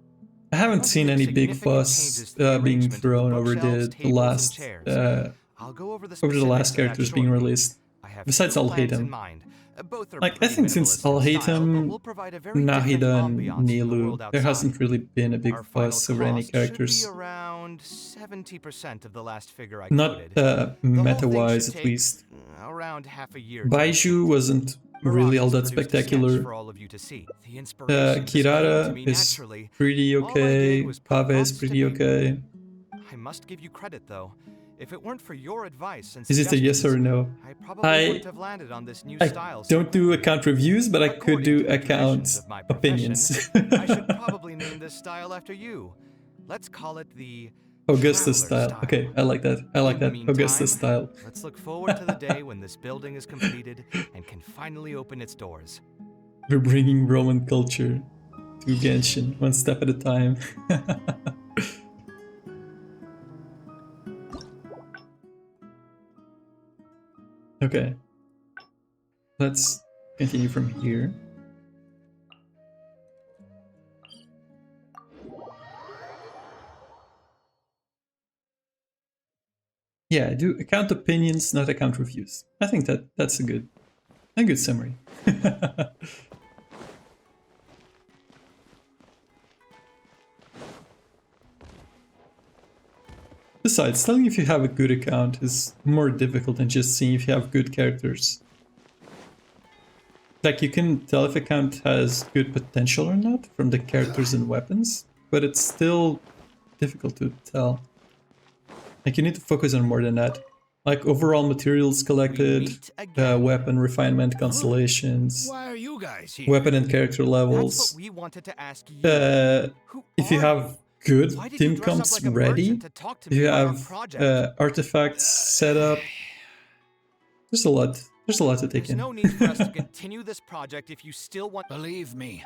I haven't Must seen make any big significant fuss changes to the being arrangement of the thrown over bookshelves, the tables, and last chairs. I'll go over the last specifics of that characters being shortly. released. I have Besides two I'll plans hate in him. mind. Both are Like, I pretty think since minimalist I'll in hate style, but him, we'll provide a very different Nahida and ambiance from the Nilu, world there outside. hasn't really been a big Our final fuss over any cost should be characters. around 70% of the last figure I Not quoted. The whole thing meta-wise, should at take least. around half a year. to Baiju wasn't really all that spectacular. For all of you to see. The inspiration just came to Kirara me is naturally. pretty All I did okay. was put Kaveh is prompts to pretty paper. okay. I must give you credit though. If it weren't for your advice and Is it a yes or a no? I probably wouldn't have landed on this new style. I don't do account reviews, but I could do account opinions. I should probably name this style after you. Let's call it the Augustus Traveler style. Okay, I like that. I like that. Augustus style. Let's look forward to the day when this building is completed and can finally open its doors. We're bringing Roman culture to Genshin, one step at a time. Okay, let's continue from here. Yeah, I do account opinions, not account reviews. I think that's a good summary. Besides, telling if you have a good account is more difficult than just seeing if you have good characters. Like, you can tell if account has good potential or not from the characters and weapons, but it's still difficult to tell. Like, you need to focus on more than that. Like, overall materials collected, weapon refinement constellations, Why are you guys here? weapon and character levels. That's what we wanted to ask you. If you have good Why did team you dress up comps like a ready, merchant to talk to if you me while on have project? artifacts set up, there's a lot to take There's in. no need for us to continue this project if you still want. Believe me,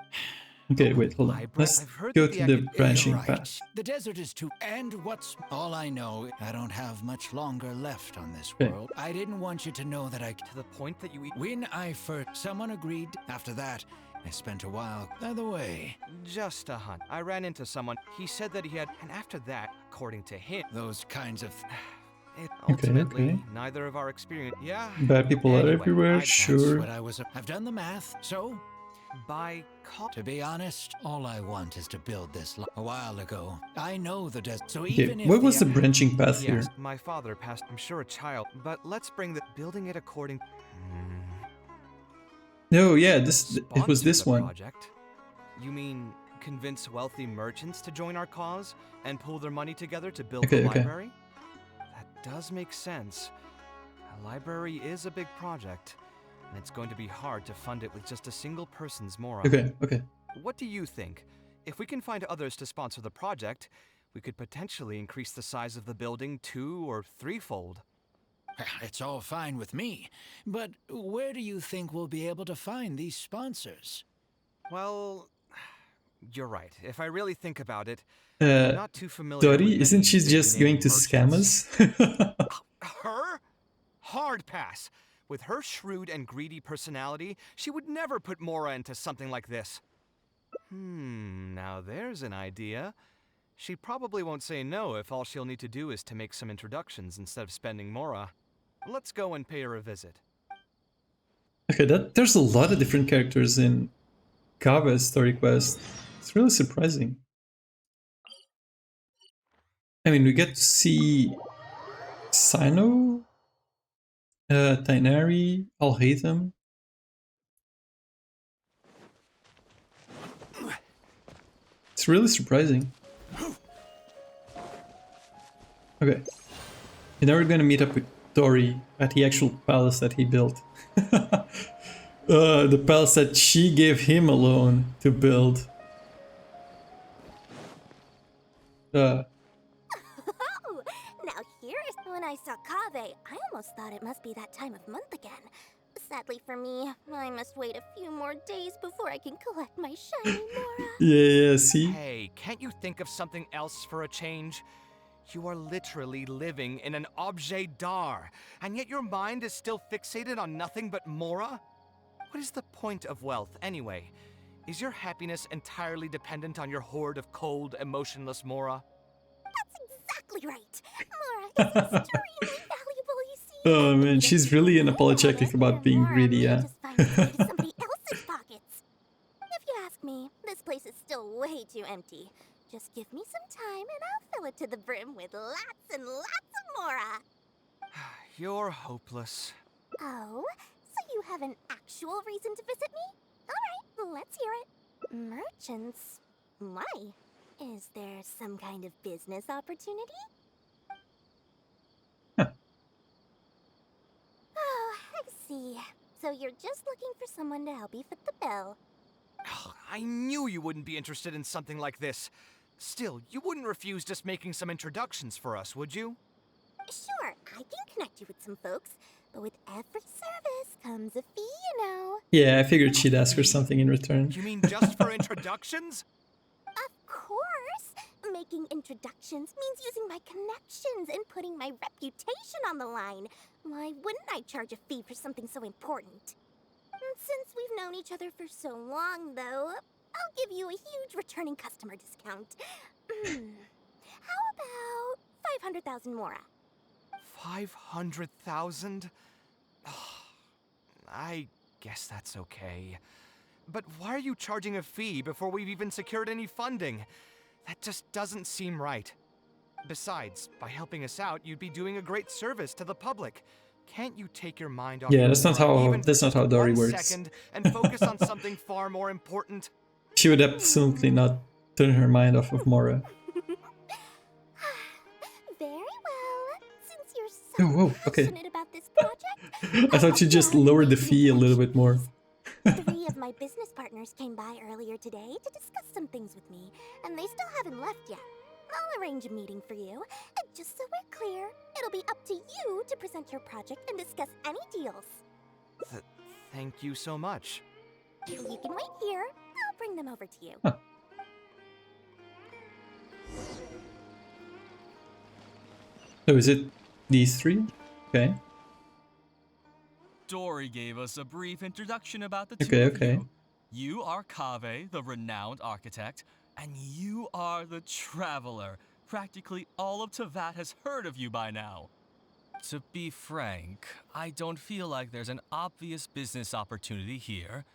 Okay, wait, hold on. Let's I've heard go that to the the branching You're right. path. The desert is too. And what's all I know? I don't have much longer left on this Okay. world. I didn't want you to know that I. To the point that you eat. When I first, someone agreed. After that, I spent a while. By the way, Just a hunt. I ran into someone. He said that he had, and after that, according to him, those kinds of. it Okay, ultimately okay. neither of our experience. Yeah. Bad people are Anyway, everywhere, that's sure. What I was. I've done the math. So, By to be honest, all I want is to build this. A while ago, I know the desert. So Okay, even if what was the branching path here? Yes, my father passed, I'm sure, a child, but let's bring the building it according. No, yeah, this it was Sponsor this the one. project. You mean convince wealthy merchants to join our cause and pool their money together to build Okay, the okay. library? That does make sense. A library is a big project, and it's going to be hard to fund it with just a single person's moral. Okay, okay. What do you think? If we can find others to sponsor the project, we could potentially increase the size of the building 2- or 3-fold. It's all fine with me, but where do you think we'll be able to find these sponsors? Well, you're right. If I really think about it, I'm not too familiar with Dottie, isn't many she just going big-name to scam merchants. us? Her? Hard pass. With her shrewd and greedy personality, she would never put Mora into something like this. Now there's an idea. She probably won't say no if all she'll need to do is to make some introductions instead of spending Mora. Let's go and pay her a visit. Okay, there's a lot of different characters in Kaveh's story quest. It's really surprising. I mean, we get to see Sino, Tainari, Alhaitham. It's really surprising. Okay. And now we're gonna meet up with Dori at the actual palace that he built. The palace that she gave him a loan to build. Oh, now here is when I saw Kaveh. I almost thought it must be that time of month again. Sadly for me, I must wait a few more days before I can collect my shiny Mora. Yeah, see? Hey, can't you think of something else for a change? You are literally living in an objet d'art, and yet your mind is still fixated on nothing but Mora? What is the point of wealth, anyway? Is your happiness entirely dependent on your hoard of cold, emotionless Mora? That's exactly right. Mora is extremely valuable, you see. Oh man, she's really unapologetic about being greedy, yeah. Just find its way to somebody else's pockets. If you ask me, this place is still way too empty. Just give me some time and I'll fill it to the brim with lots and lots of Mora. You're hopeless. Oh, so you have an actual reason to visit me? All right, let's hear it. Merchants? Why? Is there some kind of business opportunity? Oh, I see. So you're just looking for someone to help you fit the bill. I knew you wouldn't be interested in something like this. Still, you wouldn't refuse just making some introductions for us, would you? Sure, I can connect you with some folks, but with every service comes a fee, you know. Yeah, I figured she'd ask for something in return. You mean just for introductions? Of course! Making introductions means using my connections and putting my reputation on the line. Why wouldn't I charge a fee for something so important? And since we've known each other for so long, though, I'll give you a huge returning customer discount. How about 500,000 Mora? 500,000? I guess that's okay. But why are you charging a fee before we've even secured any funding? That just doesn't seem right. Besides, by helping us out, you'd be doing a great service to the public. Can't you take your mind off Yeah, your that's not Mora how even that's not for how Dory 1 works. second and focus on something far more important? She would absolutely not turn her mind off of Mora. Very well. Since you're so Oh, whoa, okay. passionate about this project, I thought you just lowered the fee a little bit more. 3 of my business partners came by earlier today to discuss some things with me, and they still haven't left yet. I'll arrange a meeting for you, and just so we're clear, it'll be up to you to present your project and discuss any deals. Thank you so much. You can wait here. I'll bring them over to you. Huh. So is it these three? Okay. Dory gave us a brief introduction about the two Okay, of okay. you. You are Kaveh, the renowned architect, and you are the traveler. Practically all of Teyvat has heard of you by now. To be frank, I don't feel like there's an obvious business opportunity here,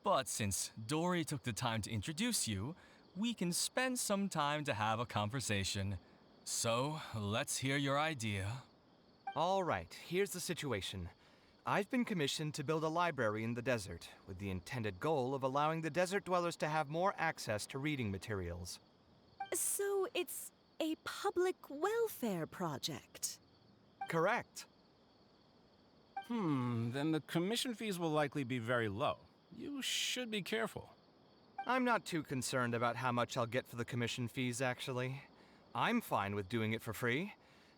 but since Dory took the time to introduce you, we can spend some time to have a conversation. So, let's hear your idea. All right, here's the situation. I've been commissioned to build a library in the desert, with the intended goal of allowing the desert dwellers to have more access to reading materials. So it's a public welfare project? Correct. Then the commission fees will likely be very low. You should be careful. I'm not too concerned about how much I'll get for the commission fees, actually. I'm fine with doing it for free.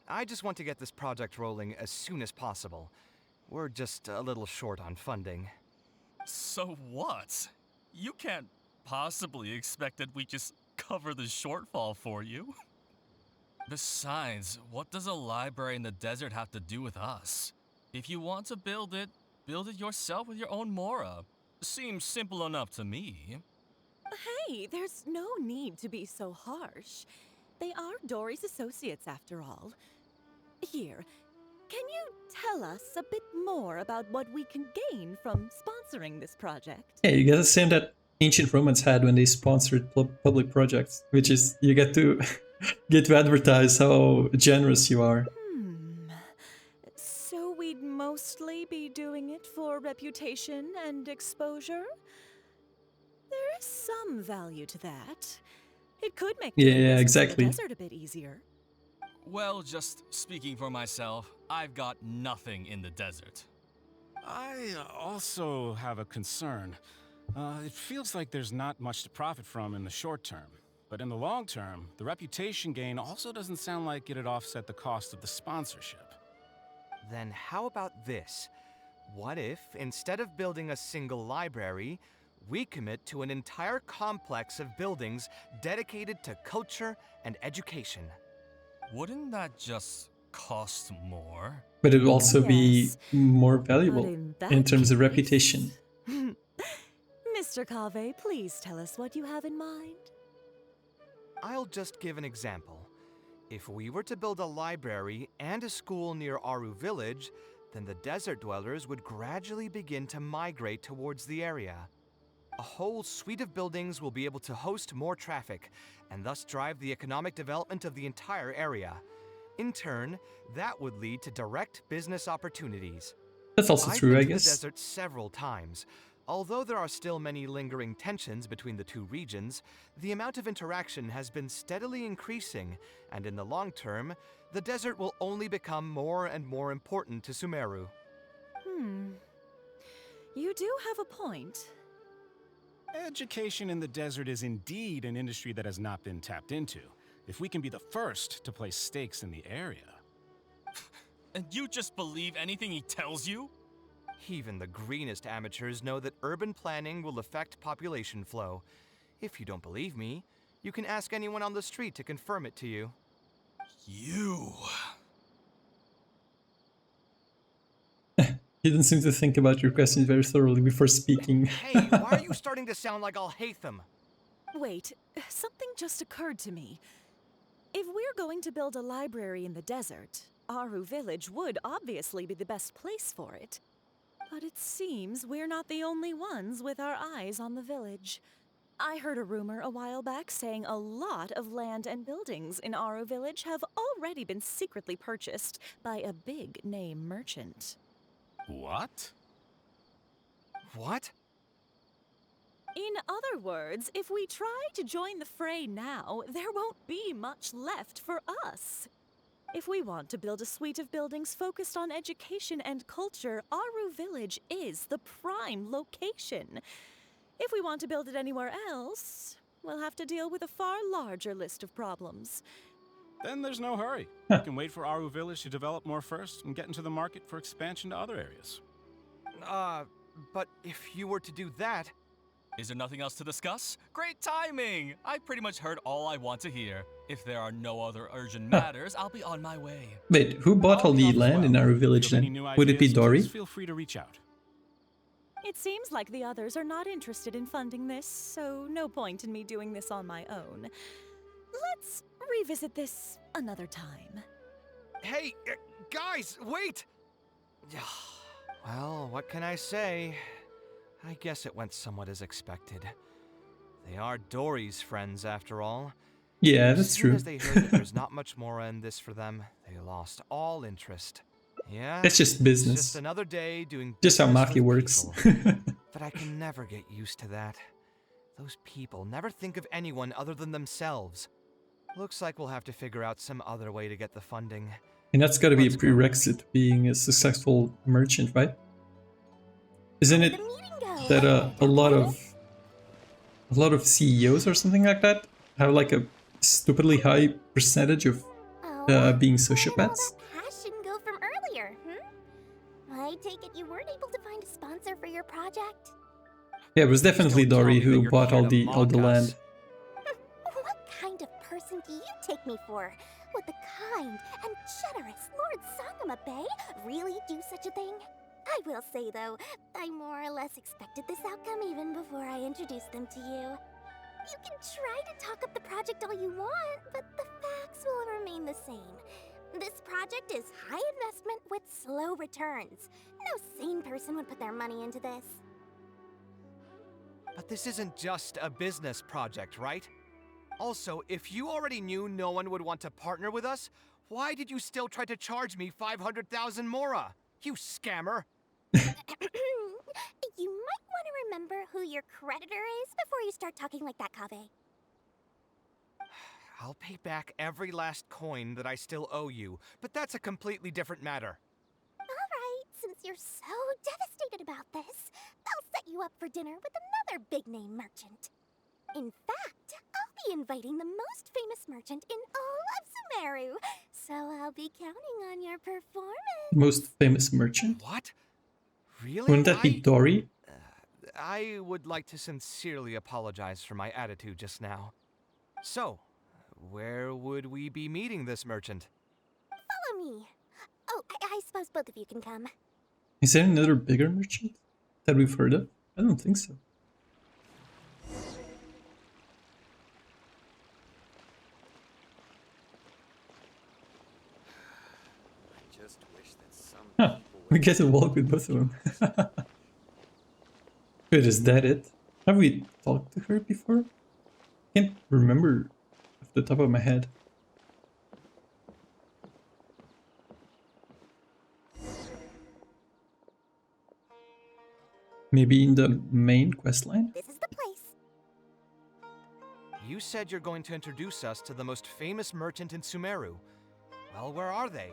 I just want to get this project rolling as soon as possible. We're just a little short on funding. So what? You can't possibly expect that we just cover the shortfall for you. Besides, what does a library in the desert have to do with us? If you want to build it yourself with your own Mora. Seems simple enough to me. Hey, there's no need to be so harsh. They are Dory's associates after all. Here, can you tell us a bit more about what we can gain from sponsoring this project? Yeah, you get the same that ancient Romans had when they sponsored public projects, which is you get to get to advertise how generous you are. So we'd mostly be doing it for reputation and exposure? There is some value to that. It could make doing Yeah, business exactly. in the desert a bit easier. Well, just speaking for myself, I've got nothing in the desert. I also have a concern. It feels like there's not much to profit from in the short term. But in the long term, the reputation gain also doesn't sound like it'd offset the cost of the sponsorship. Then how about this? What if, instead of building a single library, we commit to an entire complex of buildings dedicated to culture and education? Wouldn't that just cost more? But it would also be more valuable in that in terms of reputation. Mr. Kaveh, please tell us what you have in mind. I'll just give an example. If we were to build a library and a school near Aru Village, then the desert dwellers would gradually begin to migrate towards the area. A whole suite of buildings will be able to host more traffic, and thus drive the economic development of the entire area. In turn, that would lead to direct business opportunities. That's also I've true, been I to guess. the desert several times. Although there are still many lingering tensions between the two regions, the amount of interaction has been steadily increasing, and in the long term, the desert will only become more and more important to Sumeru. You do have a point. Education in the desert is indeed an industry that has not been tapped into. If we can be the first to place stakes in the area. And you just believe anything he tells you? Even the greenest amateurs know that urban planning will affect population flow. If you don't believe me, you can ask anyone on the street to confirm it to you. You... You didn't seem to think about your questions very thoroughly before speaking. Hey, why are you starting to sound like I'll hate them? Wait, something just occurred to me. If we're going to build a library in the desert, Aru Village would obviously be the best place for it. But it seems we're not the only ones with our eyes on the village. I heard a rumor a while back saying a lot of land and buildings in Aru Village have already been secretly purchased by a big-name merchant. What? What? In other words, if we try to join the fray now, there won't be much left for us. If we want to build a suite of buildings focused on education and culture, Aru Village is the prime location. If we want to build it anywhere else, we'll have to deal with a far larger list of problems. Then there's no hurry. We can wait for Aru Village to develop more first and get into the market for expansion to other areas. But if you were to do that... Is there nothing else to discuss? Great timing! I pretty much heard all I want to hear. If there are no other urgent matters, I'll be on my way. Wait, who bought all the land in our village then? Would it be Dory? Please feel free to reach out. It seems like the others are not interested in funding this, so no point in me doing this on my own. Let's revisit this another time. Hey, guys, wait! Well, what can I say? I guess it went somewhat as expected. They are Dory's friends, after all. Yeah, that's true. As soon as they heard that there's not much more in this for them, they lost all interest. Yeah, That's just business. Just another day doing Just how business mafia with works. people. But I can never get used to that. Those people never think of anyone other than themselves. Looks like we'll have to figure out some other way to get the funding. And that's gotta be a prerequisite to being a successful merchant, right? Isn't it that a lot of CEOs or something like that have like a stupidly high percentage of being sociopaths? Passion go from earlier, I take it you weren't able to find a sponsor for your project? Yeah, it was definitely Dory who bought all the land. What kind of person do you take me for? Would the kind and generous Lord Sangama Bay really do such a thing? I will say, though, I more or less expected this outcome even before I introduced them to you. You can try to talk up the project all you want, but the facts will remain the same. This project is high investment with slow returns. No sane person would put their money into this. But this isn't just a business project, right? Also, if you already knew no one would want to partner with us, why did you still try to charge me 500,000 mora? You scammer! You might want to remember who your creditor is before you start talking like that, Kaveh. I'll pay back every last coin that I still owe you, but that's a completely different matter. Alright, since you're so devastated about this, I'll set you up for dinner with another big-name merchant. In fact, I'll be inviting the most famous merchant in all of Sumeru, so I'll be counting on your performance. Most famous merchant? What? Really? Wouldn't that be Dory? I would like to sincerely apologize for my attitude just now. So, where would we be meeting this merchant? Follow me. Oh, I suppose both of you can come. Is there another bigger merchant that we've heard of? I don't think so. Huh, we get to walk with both of them. Wait, is that it? Have we talked to her before? Can't remember off the top of my head. Maybe in the main questline? This is the place. You said you're going to introduce us to the most famous merchant in Sumeru. Well, where are they?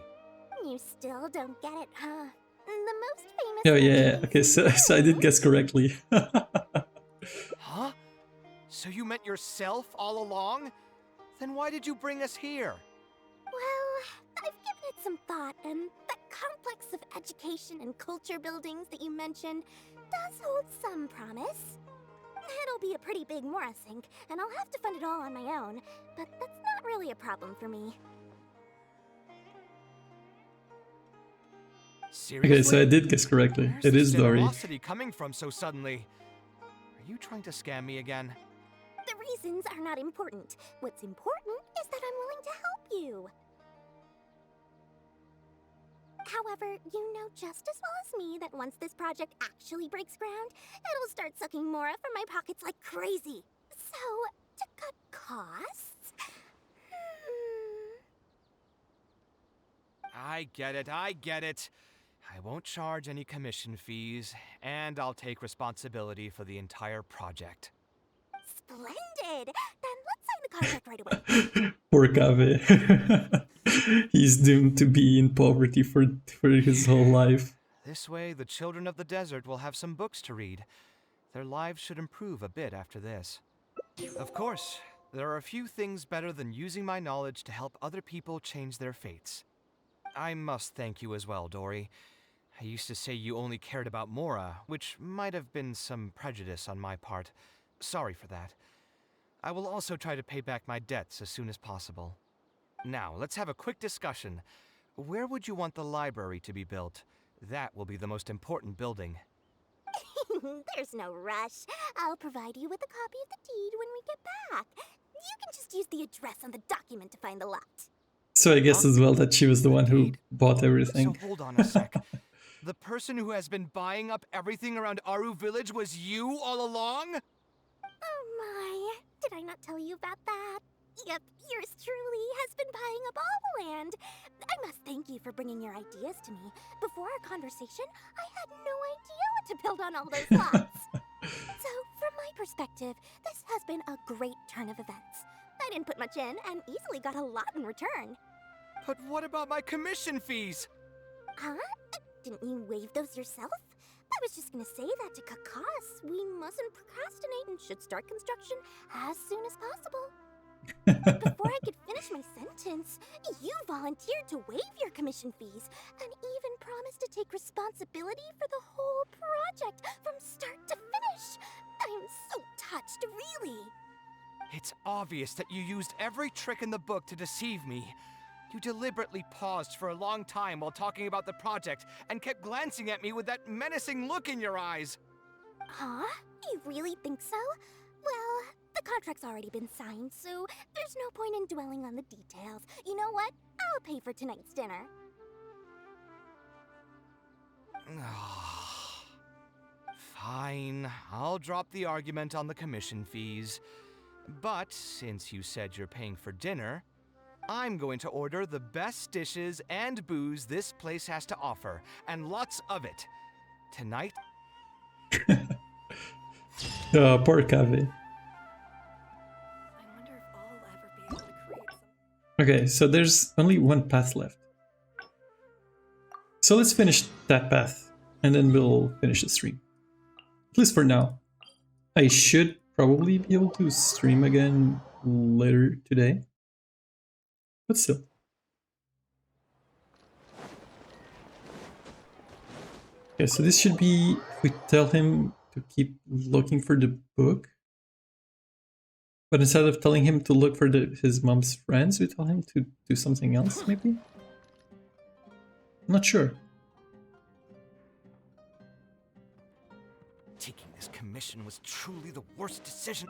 You still don't get it, huh? The most famous. Oh yeah, okay, so I did guess correctly. Huh? So you meant yourself all along? Then why did you bring us here? Well, I've given it some thought, and that complex of education and culture buildings that you mentioned does hold some promise. It'll be a pretty big Mora sink, and I'll have to fund it all on my own, but that's not really a problem for me. Seriously? Okay, so I did guess correctly. Where's It this is Dory. generosity coming from so suddenly? Are you trying to scam me again? The reasons are not important. What's important is that I'm willing to help you. However, you know just as well as me that once this project actually breaks ground, it'll start sucking Mora from my pockets like crazy. So, to cut costs... I get it, I get it. I won't charge any commission fees, and I'll take responsibility for the entire project. Splendid! Then let's sign the contract right away. Poor Kaveh. He's doomed to be in poverty for his whole life. This way, the children of the desert will have some books to read. Their lives should improve a bit after this. Of course, there are a few things better than using my knowledge to help other people change their fates. I must thank you as well, Dory. I used to say you only cared about Mora, which might have been some prejudice on my part, Sorry for that. I will also try to pay back my debts as soon as possible. Now, let's have a quick discussion. Where would you want the library to be built? That will be the most important building. There's no rush. I'll provide you with a copy of the deed when we get back. You can just use the address on the document to find the lot. So I guess as well that she was the one who bought everything. So hold on a sec. The person who has been buying up everything around Aru Village was you all along? Oh my, did I not tell you about that? Yep, yours truly has been buying up all the land. I must thank you for bringing your ideas to me. Before our conversation, I had no idea what to build on all those lots. So, from my perspective, this has been a great turn of events. I didn't put much in and easily got a lot in return. But what about my commission fees? Huh? Didn't you waive those yourself? I was just gonna say that to Kakas. We mustn't procrastinate and should start construction as soon as possible. Before I could finish my sentence, you volunteered to waive your commission fees and even promised to take responsibility for the whole project from start to finish. I'm so touched, really. It's obvious that you used every trick in the book to deceive me. You deliberately paused for a long time while talking about the project and kept glancing at me with that menacing look in your eyes. Huh? You really think so? Well, the contract's already been signed, so there's no point in dwelling on the details. You know what? I'll pay for tonight's dinner. Fine, I'll drop the argument on the commission fees. But since you said you're paying for dinner, I'm going to order the best dishes and booze this place has to offer, and lots of it. Tonight... Poor Kaveh. Okay, so there's only one path left. So let's finish that path, and then we'll finish the stream. At least for now. I should probably be able to stream again later today. But still. Okay, so this should be, if we tell him to keep looking for the book. But instead of telling him to look for his mom's friends, we tell him to do something else, maybe? I'm not sure. Taking this commission was truly the worst decision.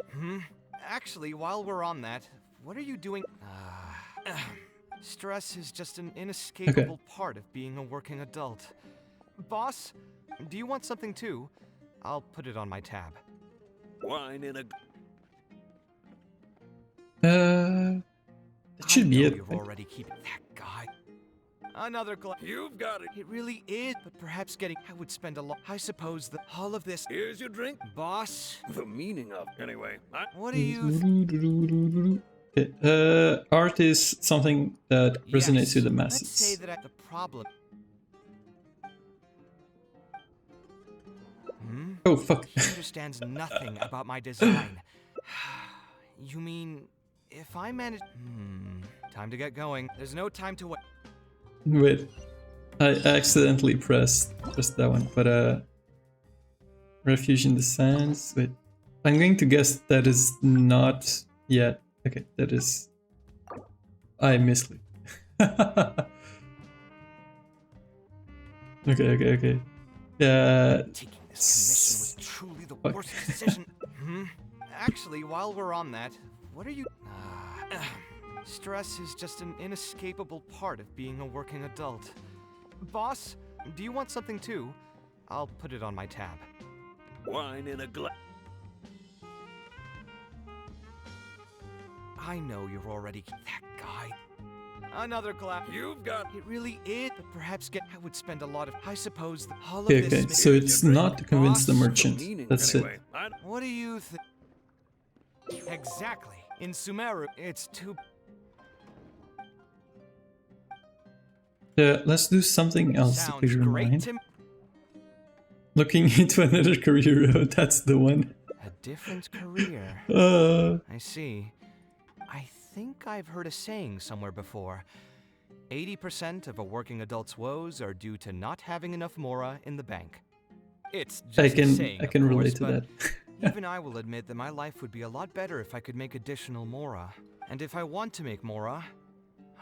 Actually, while we're on that, what are you doing? Stress is just an inescapable part of being a working adult. Boss, do you want something too? I'll put it on my tab. Wine in a... That should be it. You've already keep that guy. Another glass. You've got it. It really is, but perhaps getting... I would spend a lot... I suppose that all of this... Here's your drink. Boss. The meaning of... Anyway, What do you... Okay. Art is something that resonates with the masses. Let's say that the problem... Oh, fuck. He understands nothing about my design. You mean... If I manage... Time to get going. There's no time to wait. Wait. I accidentally pressed that one, but Refuge in the Sands. Wait. I'm going to guess that is not yet. Okay, that is... I misclicked. Okay. Taking this commission was truly the worst decision. Actually, while we're on that, what are you... Stress is just an inescapable part of being a working adult. Boss, do you want something too? I'll put it on my tab. Wine in a glass. I know you're already... That guy. Another glass. You've got... It really is, but perhaps I would spend a lot of... I suppose that all of Okay, this... so it's not to convince the merchant. That's it. What do you think? Exactly. In Sumeru, it's too... Let's do something else to clear your mind. Tim. Looking into another career road, that's the one. A different career. I see. I think I've heard a saying somewhere before. 80% of a working adult's woes are due to not having enough mora in the bank. It's just a saying, I can of relate course, to that. Even I will admit that my life would be a lot better if I could make additional mora. And if I want to make mora,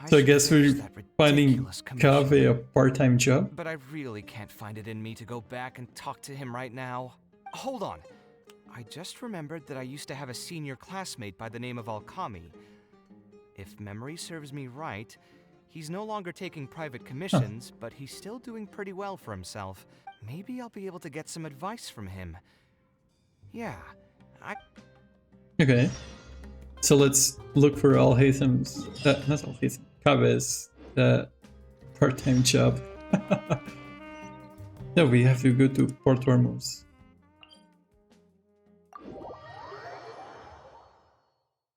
So I should guess finish we're that finding ridiculous commission. Kaveh a part-time job. But I really can't find it in me to go back and talk to him right now. Hold on. I just remembered that I used to have a senior classmate by the name of Alkami. If memory serves me right, he's no longer taking private commissions, but he's still doing pretty well for himself. Maybe I'll be able to get some advice from him. Yeah, Okay. So let's look for Al-Haytham's, not Al-Haytham, Kaveh's part-time job. Yeah, we have to go to Port Hormuz.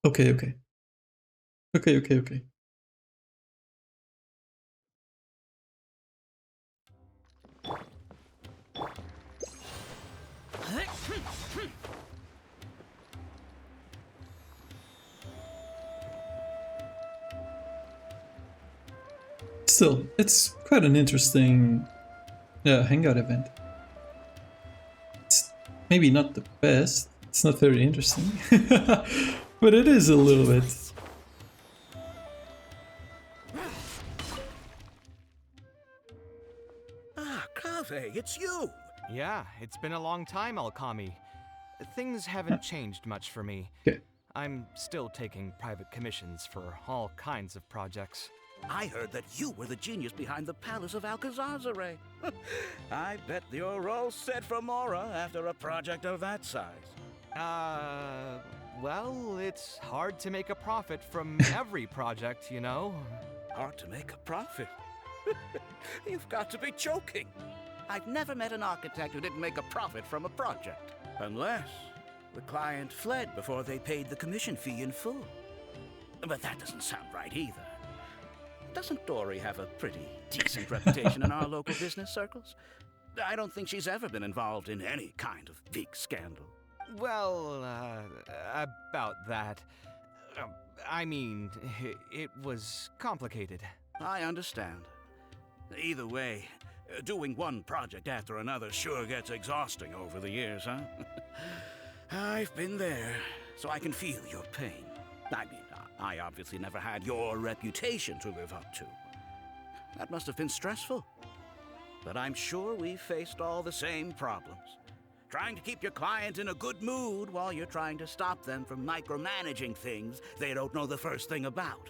Okay. Still, it's quite an interesting hangout event. It's maybe not the best, it's not very interesting, but it is a little bit. Ah, Kaveh, it's you! Yeah, it's been a long time, Alkami. Things haven't changed much for me. Okay. I'm still taking private commissions for all kinds of projects. I heard that you were the genius behind the Palace of Alcazazare. I bet you're all set for Mora after a project of that size. Well, it's hard to make a profit from every project, you know? Hard to make a profit? You've got to be joking. I've never met an architect who didn't make a profit from a project. Unless the client fled before they paid the commission fee in full. But that doesn't sound right either. Doesn't Dory have a pretty decent reputation in our local business circles? I don't think she's ever been involved in any kind of big scandal. Well, about that. I mean, it was complicated. I understand. Either way, doing one project after another sure gets exhausting over the years, huh? I've been there, so I can feel your pain. I mean, I obviously never had your reputation to live up to. That must have been stressful. But I'm sure we faced all the same problems. Trying to keep your client in a good mood while you're trying to stop them from micromanaging things they don't know the first thing about.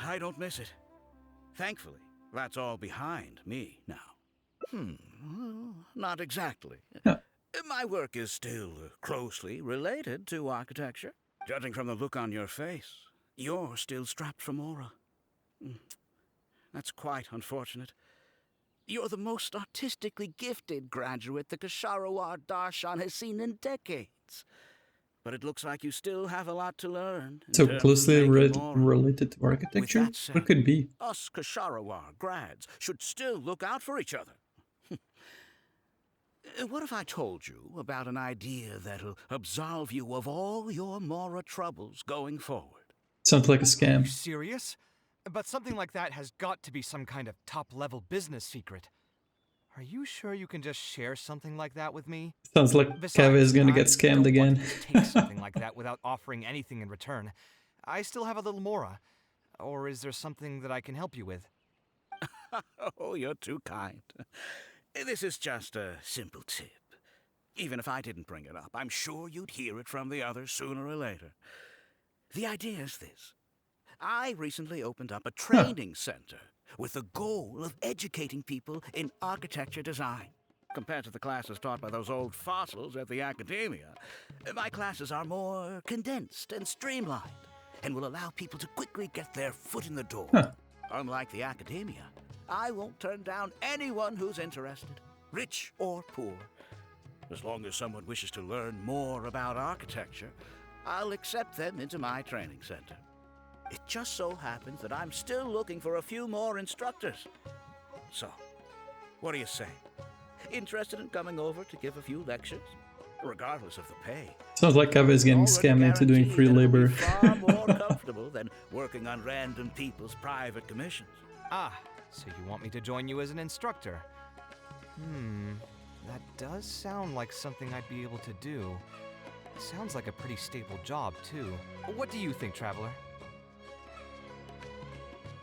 I don't miss it. Thankfully, that's all behind me now. Not exactly. My work is still closely related to architecture. Judging from the look on your face, you're still strapped for Mora. That's quite unfortunate. You're the most artistically gifted graduate the Kasharawar Darshan has seen in decades. But it looks like you still have a lot to learn. So closely related to architecture? Said, what could it be? Us Kasharawar grads should still look out for each other. What if I told you about an idea that'll absolve you of all your Mora troubles going forward? Sounds like a scam. Are you serious? But something like that has got to be some kind of top-level business secret. Are you sure you can just share something like that with me? Sounds like Kaveh is gonna get scammed again. Take something like that without offering anything in return. I still have a little Mora. Or is there something that I can help you with? Oh, you're too kind. This is just a simple tip. Even if I didn't bring it up, I'm sure you'd hear it from the others sooner or later. The idea is this. I recently opened up a training center with the goal of educating people in architecture design. Compared to the classes taught by those old fossils at the academia, my classes are more condensed and streamlined and will allow people to quickly get their foot in the door. Unlike the academia, I won't turn down anyone who's interested, rich or poor. As long as someone wishes to learn more about architecture, I'll accept them into my training center. It just so happens that I'm still looking for a few more instructors. So, what do you say? Interested in coming over to give a few lectures? Regardless of the pay. Sounds like Kaveh is getting scammed into doing free labor. Far more comfortable than working on random people's private commissions. Ah, so you want me to join you as an instructor? That does sound like something I'd be able to do. Sounds like a pretty stable job, too. What do you think, Traveler?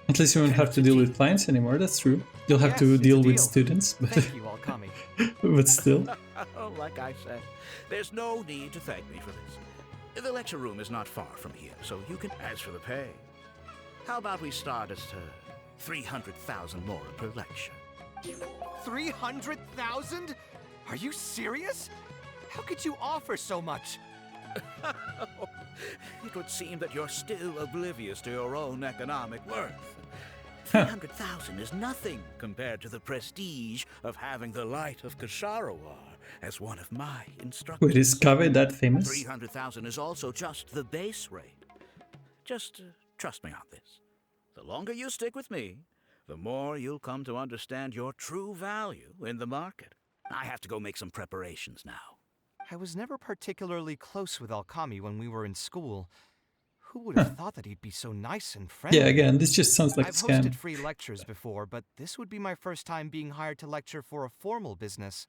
At least you won't have to deal with clients anymore, that's true. You'll have Yes, to it's a deal with deal. students, but, Thank you, Alkami. but still. Like I said, there's no need to thank me for this. The lecture room is not far from here, so you can... As for the pay, how about we start at 300,000 more per lecture? 300,000? Are you serious? How could you offer so much? It would seem that you're still oblivious to your own economic worth. 300,000 is nothing compared to the prestige of having the Light of Kasharawar as one of my instructors. Wait, is Kaveh that famous? 300,000 is also just the base rate. Just trust me on this. The longer you stick with me, the more you'll come to understand your true value in the market. I have to go make some preparations now. I was never particularly close with Alkami when we were in school. Who would have thought that he'd be so nice and friendly? Yeah, again, this just sounds like a I've scam. hosted free lectures before, but this would be my first time being hired to lecture for a formal business.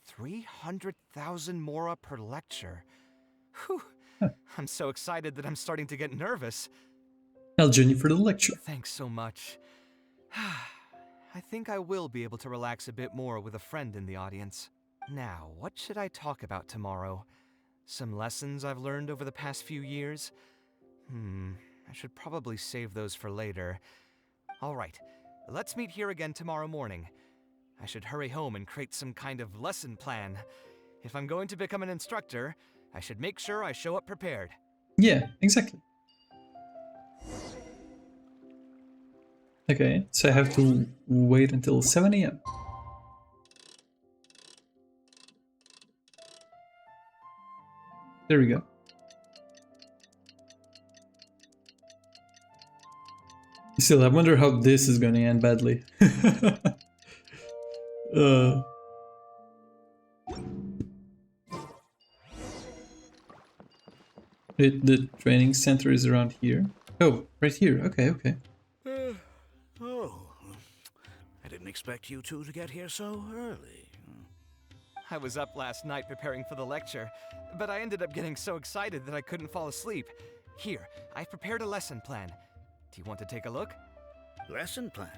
300,000 mora per lecture. Whew. I'm so excited that I'm starting to get nervous. I'll join you for the lecture. Thanks so much. I think I will be able to relax a bit more with a friend in the audience. Now, what should I talk about tomorrow? Some lessons I've learned over the past few years? I should probably save those for later. Alright, let's meet here again tomorrow morning. I should hurry home and create some kind of lesson plan. If I'm going to become an instructor, I should make sure I show up prepared. Yeah, exactly. Okay, so I have to wait until 7 AM. There we go. Still, I wonder how this is gonna end badly. The training center is around here. Oh, right here. Okay, okay. I didn't expect you two to get here so early. I was up last night preparing for the lecture, but I ended up getting so excited that I couldn't fall asleep. Here, I've prepared a lesson plan. Do you want to take a look? Lesson plan?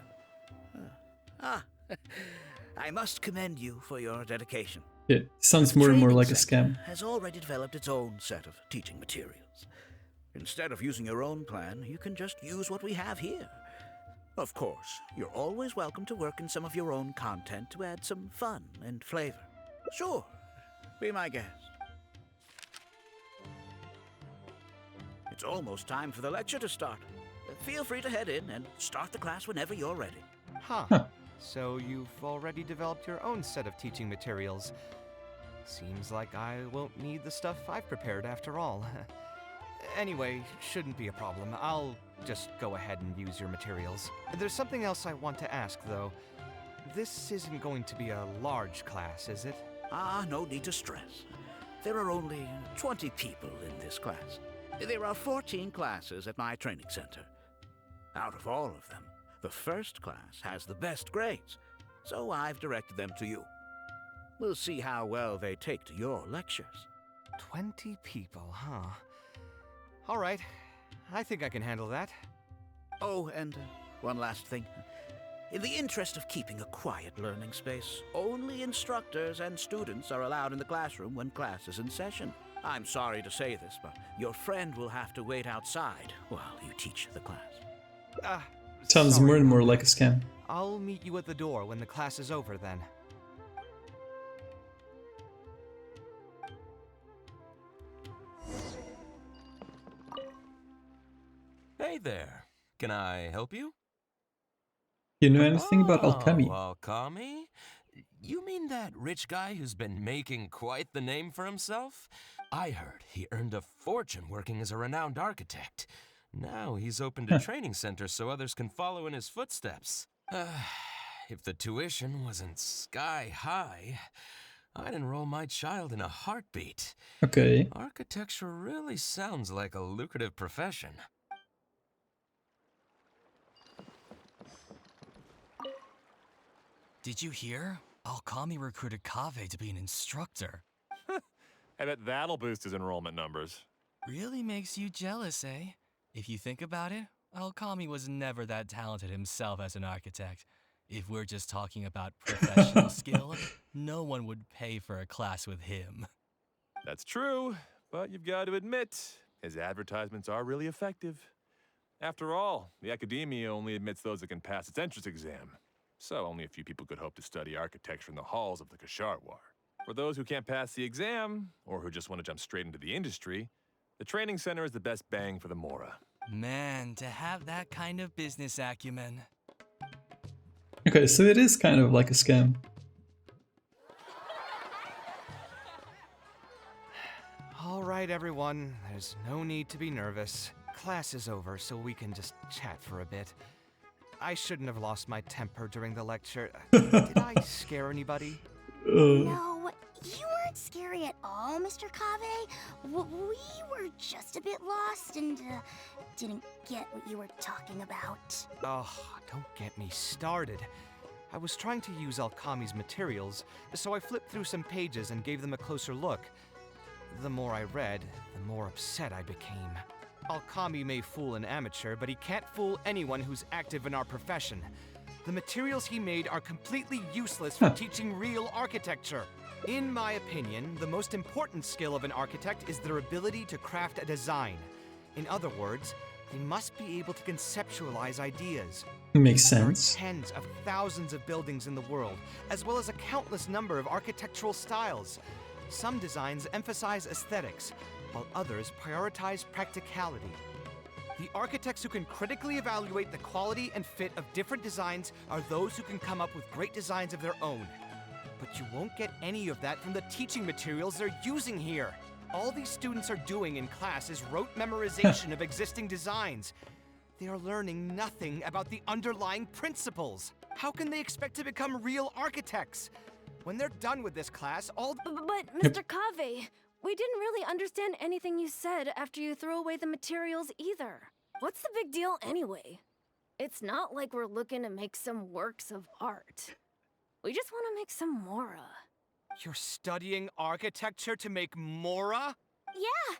I must commend you for your dedication. Yeah, sounds more and more like a scam. Has already developed its own set of teaching materials. Instead of using your own plan, you can just use what we have here. Of course, you're always welcome to work in some of your own content to add some fun and flavor. Sure, be my guest. It's almost time for the lecture to start. Feel free to head in and start the class whenever you're ready. Huh. So you've already developed your own set of teaching materials. Seems like I won't need the stuff I've prepared after all. Anyway, shouldn't be a problem. I'll just go ahead and use your materials. There's something else I want to ask, though. This isn't going to be a large class, is it? No need to stress. There are only 20 people in this class. There are 14 classes at my training center. Out of all of them, the first class has the best grades, so I've directed them to you. We'll see how well they take to your lectures. 20 people, huh? All right. I think I can handle that. Oh, and one last thing. In the interest of keeping a quiet learning space, only instructors and students are allowed in the classroom when class is in session. I'm sorry to say this, but your friend will have to wait outside while you teach the class. Sounds more and more like a scam. I'll meet you at the door when the class is over, then. Hey there. Can I help you? You know anything about Alkami? Alkami? You mean that rich guy who's been making quite the name for himself? I heard he earned a fortune working as a renowned architect. Now he's opened a training center so others can follow in his footsteps. If the tuition wasn't sky high, I'd enroll my child in a heartbeat. Okay. Architecture really sounds like a lucrative profession. Did you hear? Alkami recruited Kaveh to be an instructor. I bet that'll boost his enrollment numbers. Really makes you jealous, eh? If you think about it, Alkami was never that talented himself as an architect. If we're just talking about professional skill, no one would pay for a class with him. That's true, but you've got to admit, his advertisements are really effective. After all, the academia only admits those that can pass its entrance exam. So only a few people could hope to study architecture in the halls of the Kasharwar. For those who can't pass the exam, or who just want to jump straight into the industry, the training center is the best bang for the Mora. Man, to have that kind of business acumen. Okay, so it is kind of like a scam. All right, everyone. There's no need to be nervous. Class is over, so we can just chat for a bit. I shouldn't have lost my temper during the lecture. Did I scare anybody? No, you weren't scary at all, Mr. Kaveh. We were just a bit lost and didn't get what you were talking about. Oh, don't get me started. I was trying to use Alkami's materials, so I flipped through some pages and gave them a closer look. The more I read, the more upset I became. Alkami may fool an amateur, but he can't fool anyone who's active in our profession. The materials he made are completely useless for teaching real architecture. In my opinion, the most important skill of an architect is their ability to craft a design. In other words, they must be able to conceptualize ideas. Makes sense. There are tens of thousands of buildings in the world, as well as a countless number of architectural styles. Some designs emphasize aesthetics, while others prioritize practicality. The architects who can critically evaluate the quality and fit of different designs are those who can come up with great designs of their own. But you won't get any of that from the teaching materials they're using here. All these students are doing in class is rote memorization of existing designs. They are learning nothing about the underlying principles. How can they expect to become real architects? When they're done with this class, all— But Mr. Kaveh, we didn't really understand anything you said after you threw away the materials either. What's the big deal anyway? It's not like we're looking to make some works of art. We just want to make some Mora. You're studying architecture to make Mora? Yeah.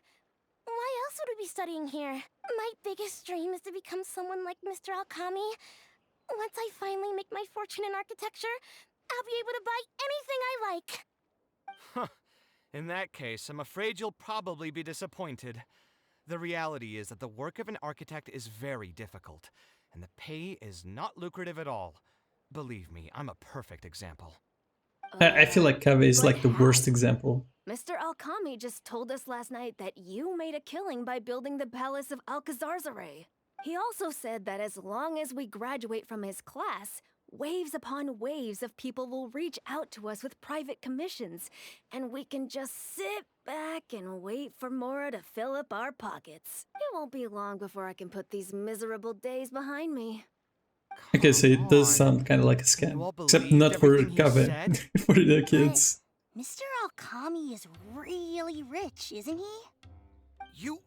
Why else would we be studying here? My biggest dream is to become someone like Mr. Alkami. Once I finally make my fortune in architecture, I'll be able to buy anything I like. Huh. In that case, I'm afraid you'll probably be disappointed. The reality is that the work of an architect is very difficult, and the pay is not lucrative at all. Believe me, I'm a perfect example. I feel like Kaveh is like the worst example. Mr. Alkami just told us last night that you made a killing by building the Palace of Alcazarzare. He also said that as long as we graduate from his class, waves upon waves of people will reach out to us with private commissions, and we can just sit back and wait for Mora to fill up our pockets. It won't be long before I can put these miserable days behind me. Okay, so it does sound kind of like a scam, except not for Kaveh, for the kids. Mr. Alkami is really rich, isn't he? You...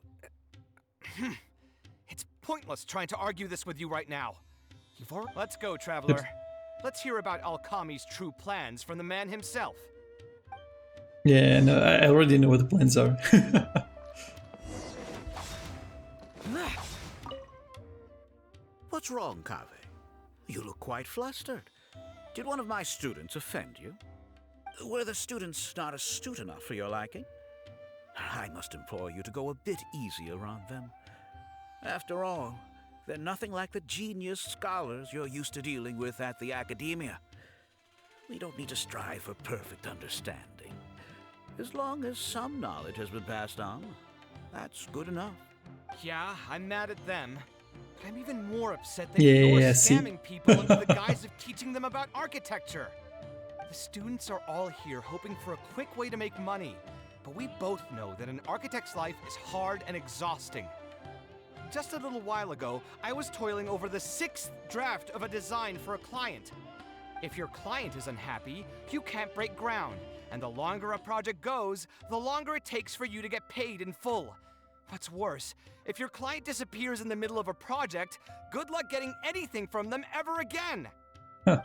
It's pointless trying to argue this with you right now. Let's go, Traveler. Let's hear about Alkami's true plans from the man himself. Yeah, no, I already know what the plans are. What's wrong, Kaveh? You look quite flustered. Did one of my students offend you? Were the students not astute enough for your liking? I must implore you to go a bit easier on them. After all, they're nothing like the genius scholars you're used to dealing with at the academia. We don't need to strive for perfect understanding. As long as some knowledge has been passed on, that's good enough. Yeah, I'm mad at them. But I'm even more upset that you're scamming people under the guise of teaching them about architecture. The students are all here hoping for a quick way to make money, but we both know that an architect's life is hard and exhausting. Just a little while ago, I was toiling over the 6th draft of a design for a client. If your client is unhappy, you can't break ground, and the longer a project goes, the longer it takes for you to get paid in full. What's worse, if your client disappears in the middle of a project, good luck getting anything from them ever again.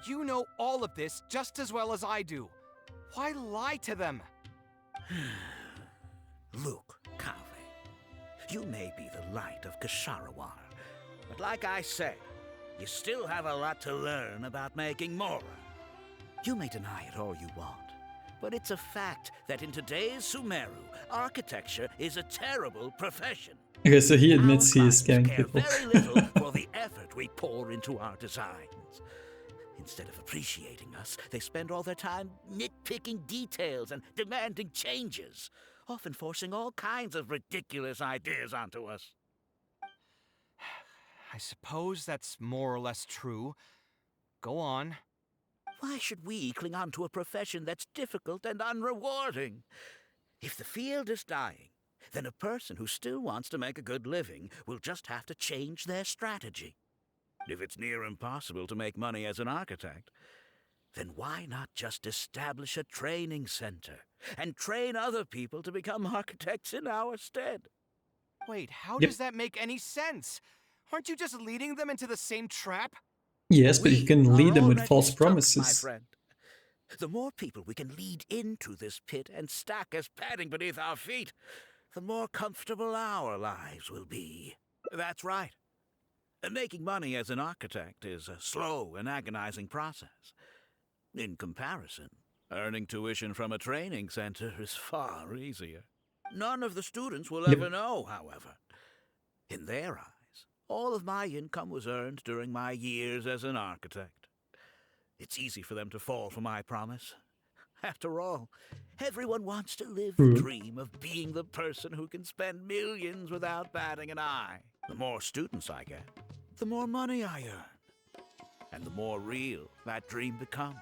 You know all of this just as well as I do. Why lie to them? Look, Kaveh, you may be the light of Ksharawar, but like I said, you still have a lot to learn about making Mora. You may deny it all you want, but it's a fact that in today's Sumeru, architecture is a terrible profession. Okay, so he admits he is scamming Care people. very little for the effort we pour into our designs. Instead of appreciating us, they spend all their time nitpicking details and demanding changes, often forcing all kinds of ridiculous ideas onto us. I suppose that's more or less true. Go on. Why should we cling on to a profession that's difficult and unrewarding? If the field is dying, then a person who still wants to make a good living will just have to change their strategy. If it's near impossible to make money as an architect, then why not just establish a training center and train other people to become architects in our stead? Wait, how does that make any sense? Aren't you just leading them into the same trap? Yes, but you can lead them with already false stuck, my promises. friend. The more people we can lead into this pit and stack as padding beneath our feet, the more comfortable our lives will be. That's right. Making money as an architect is a slow and agonizing process. In comparison, earning tuition from a training center is far easier. None of the students will ever know, however. In their eyes, all of my income was earned during my years as an architect. It's easy for them to fall for my promise. After all, everyone wants to live the dream of being the person who can spend millions without batting an eye. The more students I get, the more money I earn. And the more real that dream becomes.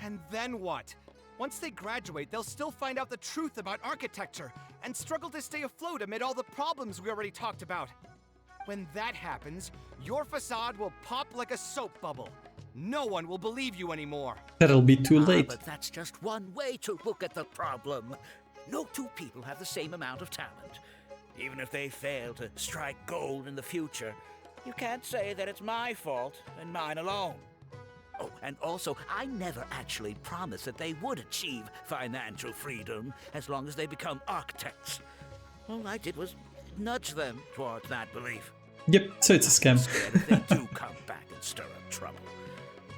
And then what? Once they graduate, they'll still find out the truth about architecture and struggle to stay afloat amid all the problems we already talked about. When that happens, your facade will pop like a soap bubble. No one will believe you anymore. That'll be too late. But that's just one way to look at the problem. No two people have the same amount of talent. Even if they fail to strike gold in the future, you can't say that it's my fault and mine alone. Oh, and also, I never actually promised that they would achieve financial freedom as long as they become architects. All I did was nudge them towards that belief. Yep, so it's a scam. Scared if they do come back and stir up trouble.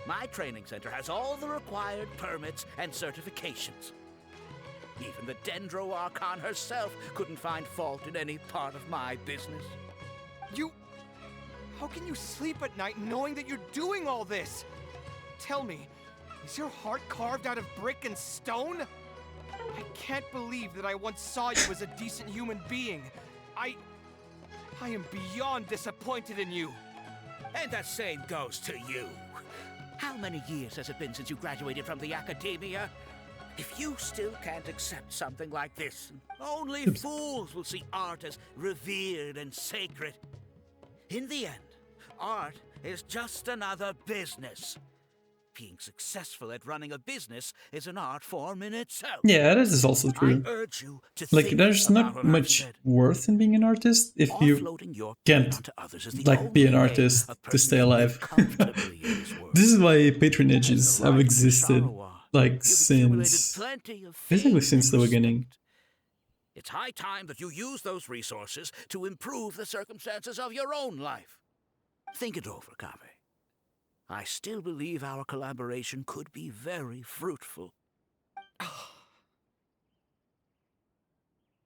My training center has all the required permits and certifications. Even the Dendro Archon herself couldn't find fault in any part of my business. How can you sleep at night knowing that you're doing all this? Tell me, is your heart carved out of brick and stone? I can't believe that I once saw you as a decent human being. I am beyond disappointed in you. And the same goes to you. How many years has it been since you graduated from the academia? If you still can't accept something like this, only fools will see art as revered and sacred. In the end, art is just another business. Being successful at running a business is an art form in itself. Yeah, that is also true. I urge you to Like, think there's about not what I've much said. worth in being an artist if you can't, like, be an artist to stay alive. This is why patronages have existed, like, since... basically since the beginning. It's high time that you use those resources to improve the circumstances of your own life. Think it over, Kaveh. I still believe our collaboration could be very fruitful.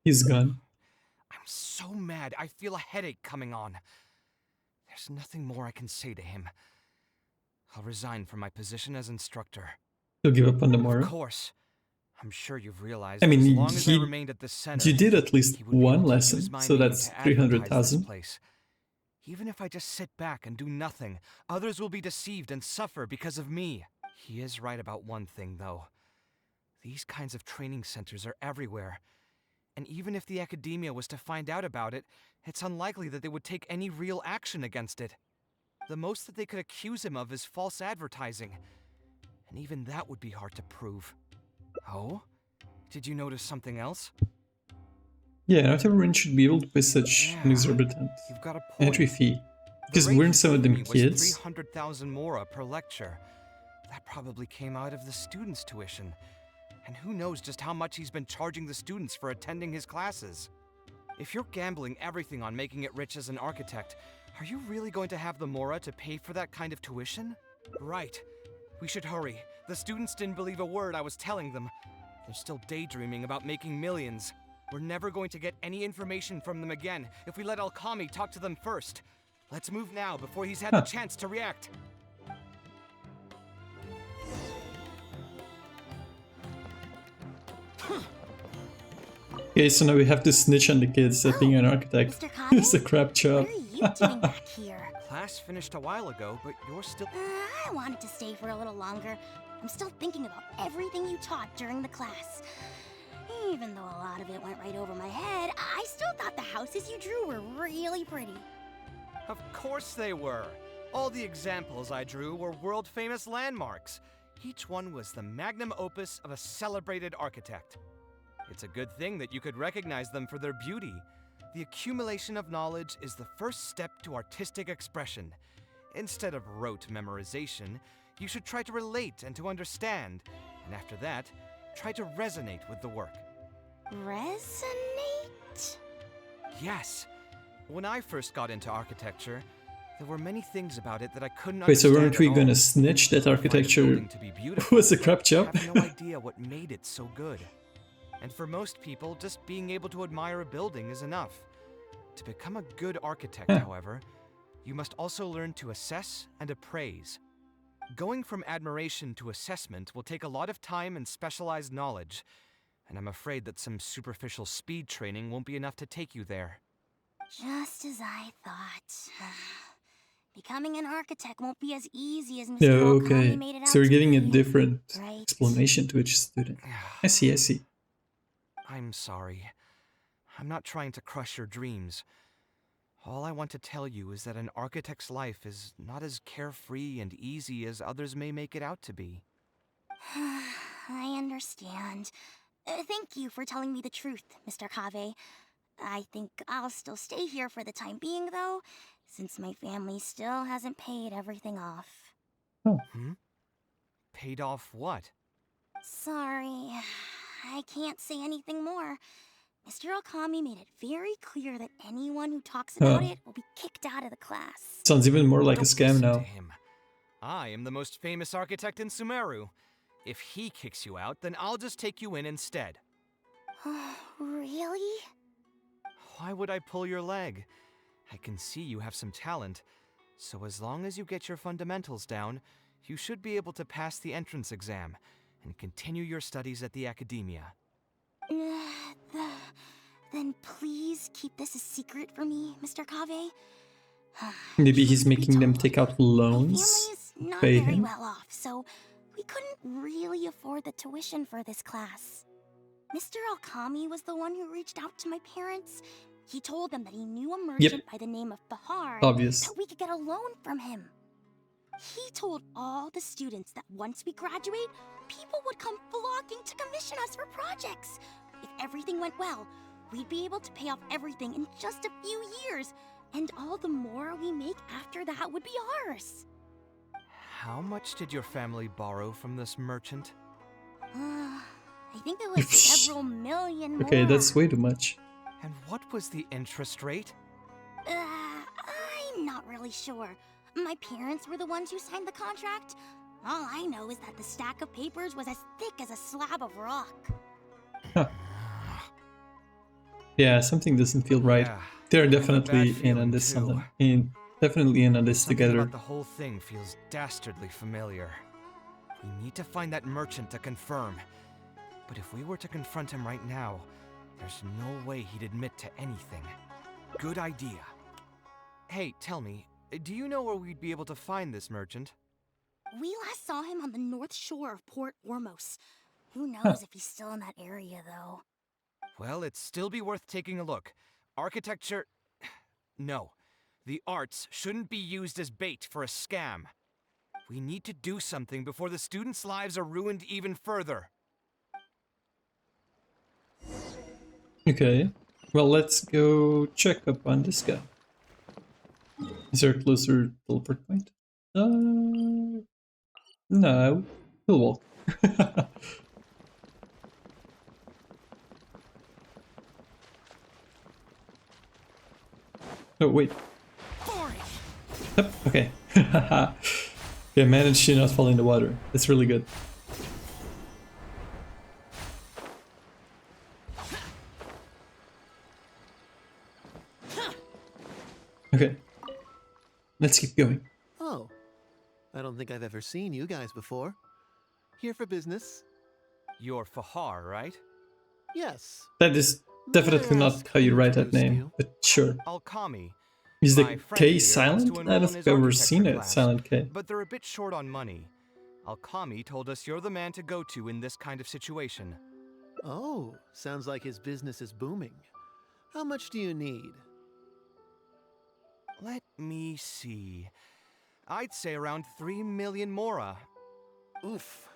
He's gone. I'm so mad, I feel a headache coming on. There's nothing more I can say to him. I'll resign from my position as instructor. He'll give up on tomorrow. Of course. I'm sure you've realized I mean, that as long as I remained at the center, you did at least he would be one able to lesson, use my so name that's to advertise this 300,000. place. Even if I just sit back and do nothing, others will be deceived and suffer because of me. He is right about one thing, though. These kinds of training centers are everywhere. And even if the academia was to find out about it, it's unlikely that they would take any real action against it. The most that they could accuse him of is false advertising. And even that would be hard to prove. Oh? Did you notice something else? Yeah, not everyone should be able to pay such an exorbitant got a entry fee. Because weren't some of them kids? 300,000 mora per lecture. That probably came out of the students' tuition. And who knows just how much he's been charging the students for attending his classes. If you're gambling everything on making it rich as an architect, are you really going to have the mora to pay for that kind of tuition? Right. We should hurry. The students didn't believe a word I was telling them. They're still daydreaming about making millions. We're never going to get any information from them again if we let Alkami talk to them first. Let's move now before he's had the chance to react. Okay, so now we have to snitch on the kids that being an architect is a crap job. What are you doing back here? Class finished a while ago, but you're still... I wanted to stay for a little longer. I'm still thinking about everything you taught during the class. Even though a lot of it went right over my head, I still thought the houses you drew were really pretty. Of course they were. All the examples I drew were world-famous landmarks. Each one was the magnum opus of a celebrated architect. It's a good thing that you could recognize them for their beauty. The accumulation of knowledge is the first step to artistic expression. Instead of rote memorization, you should try to relate and to understand. And after that, try to resonate with the work. Resonate? Yes. When I first got into architecture, there were many things about it that I couldn't Wait, so understand weren't we at gonna all. snitch that architecture To be beautiful, was a crap job? I have no idea what made it so good. And for most people, just being able to admire a building is enough. To become a good architect, however, you must also learn to assess and appraise. Going from admiration to assessment will take a lot of time and specialized knowledge, and I'm afraid that some superficial speed training won't be enough to take you there. Just as I thought. Becoming an architect won't be as easy as Mr. Yeah, Okami okay. made it out So we're to giving a be. different Right. explanation to each student. I see, I see. I'm sorry. I'm not trying to crush your dreams. All I want to tell you is that an architect's life is not as carefree and easy as others may make it out to be. I understand. Thank you for telling me the truth, Mr. Kaveh. I think I'll still stay here for the time being, though, since my family still hasn't paid everything off. Paid off what? Sorry, I can't say anything more. Mr. Okami made it very clear that anyone who talks about it will be kicked out of the class. Sounds even more like a Don't scam listen now. to him. I am the most famous architect in Sumeru. If he kicks you out, then I'll just take you in instead. Really? Why would I pull your leg? I can see you have some talent, so as long as you get your fundamentals down, you should be able to pass the entrance exam and continue your studies at the academia. Then please keep this a secret for me, Mr. Kaveh. Maybe he's making them take out loans to Not pay very him. well off, so we couldn't really afford the tuition for this class. Mr. Alkami was the one who reached out to my parents. He told them that he knew a merchant by the name of Bahar, Obvious. that we could get a loan from him. He told all the students that once we graduate, people would come flocking to commission us for projects. If everything went well, we'd be able to pay off everything in just a few years, and all the more we make after that would be ours. How much did your family borrow from this merchant? I think it was several million more. Okay, that's way too much. And what was the interest rate? I'm not really sure. My parents were the ones who signed the contract. All I know is that the stack of papers was as thick as a slab of rock. Yeah, something doesn't feel right. Yeah, They're I have a definitely bad in on feeling this too. something. Definitely in on this Something together. about the whole thing feels dastardly familiar. We need to find that merchant to confirm. But if we were to confront him right now, there's no way he'd admit to anything. Good idea. Hey, tell me, do you know where we'd be able to find this merchant? We last saw him on the north shore of Port Ormos. Who knows if he's still in that area, though. Well, it'd still be worth taking a look. Architecture... No. The arts shouldn't be used as bait for a scam. We need to do something before the students' lives are ruined even further. Okay, well, let's go check up on this guy. Is there a closer teleport point? No, he'll walk. Oh, wait. Yep, okay. Yeah, managed to not fall in the water. That's really good. Okay. Let's keep going. Oh, I don't think I've ever seen you guys before. Here for business? You're Fahar, right? Yes. That is definitely not how you write that name, but sure. Alkami. Is My the friend K here wants silent? to I enroll don't in think his I've ever architecture seen a class, silent K. but they're a bit short on money. Alkami told us you're the man to go to in this kind of situation. Oh, sounds like his business is booming. How much do you need? Let me see. I'd say around 3 million mora. Oof,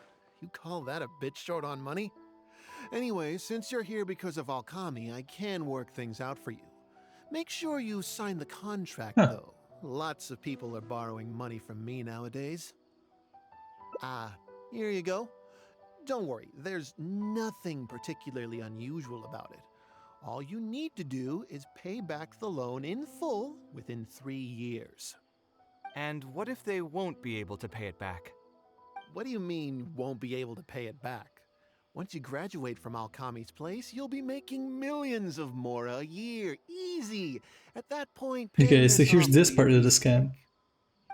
you call that a bit short on money? Anyway, since you're here because of Alkami, I can work things out for you. Make sure you sign the contract, though. Lots of people are borrowing money from me nowadays. Ah, here you go. Don't worry, there's nothing particularly unusual about it. All you need to do is pay back the loan in full within 3 years. And what if they won't be able to pay it back? What do you mean, won't be able to pay it back? Once you graduate from Alkami's place, you'll be making millions of mora a year. Easy! At that point, Okay, so here's this part of the scam.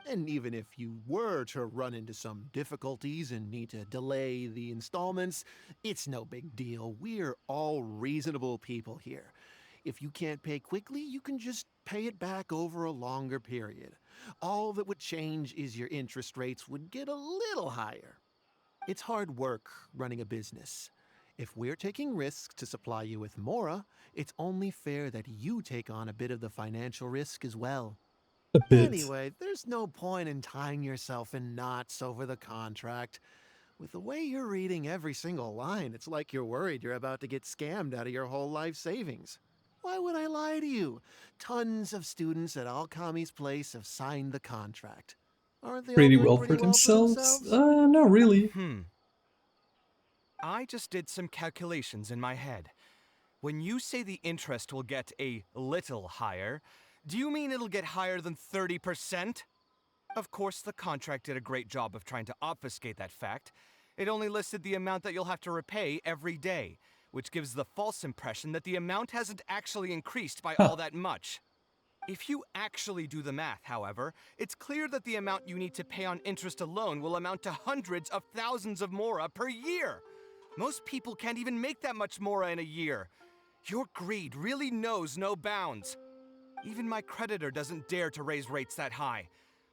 And even if you were to run into some difficulties and need to delay the installments, it's no big deal. We're all reasonable people here. If you can't pay quickly, you can just pay it back over a longer period. All that would change is your interest rates would get a little higher. It's hard work running a business. If we're taking risks to supply you with mora, it's only fair that you take on a bit of the financial risk as well. A bit. Anyway, there's no point in tying yourself in knots over the contract. With the way you're reading every single line, it's like you're worried you're about to get scammed out of your whole life savings. Why would I lie to you? Tons of students at Alkami's place have signed the contract. Aren't they Pretty all well doing for pretty well themselves? Not really. I just did some calculations in my head. When you say the interest will get a little higher, do you mean it'll get higher than 30%? Of course, the contract did a great job of trying to obfuscate that fact. It only listed the amount that you'll have to repay every day, which gives the false impression that the amount hasn't actually increased by all that much. If you actually do the math, however, it's clear that the amount you need to pay on interest alone will amount to hundreds of thousands of mora per year. Most people can't even make that much mora in a year. Your greed really knows no bounds. Even my creditor doesn't dare to raise rates that high.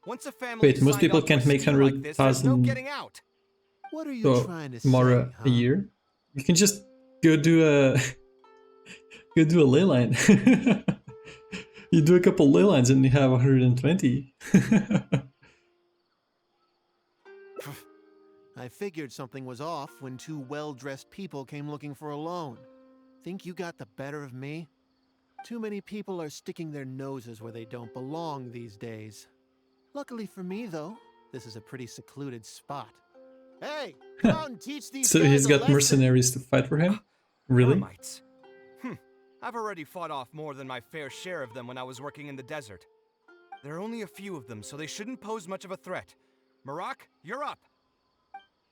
Once a family Wait, most people can't make 100,000 What are you trying to say, mora a year? You can just go do a go do a ley line. You do a couple ley lines and you have 120. I figured something was off when two well-dressed people came looking for a loan. Think you got the better of me? Too many people are sticking their noses where they don't belong these days. Luckily for me, though, this is a pretty secluded spot. Hey, come out and teach these So guys he's a got lesson. mercenaries to fight for him? Really? Termites. I've already fought off more than my fair share of them when I was working in the desert. There are only a few of them, so they shouldn't pose much of a threat. Marak, you're up.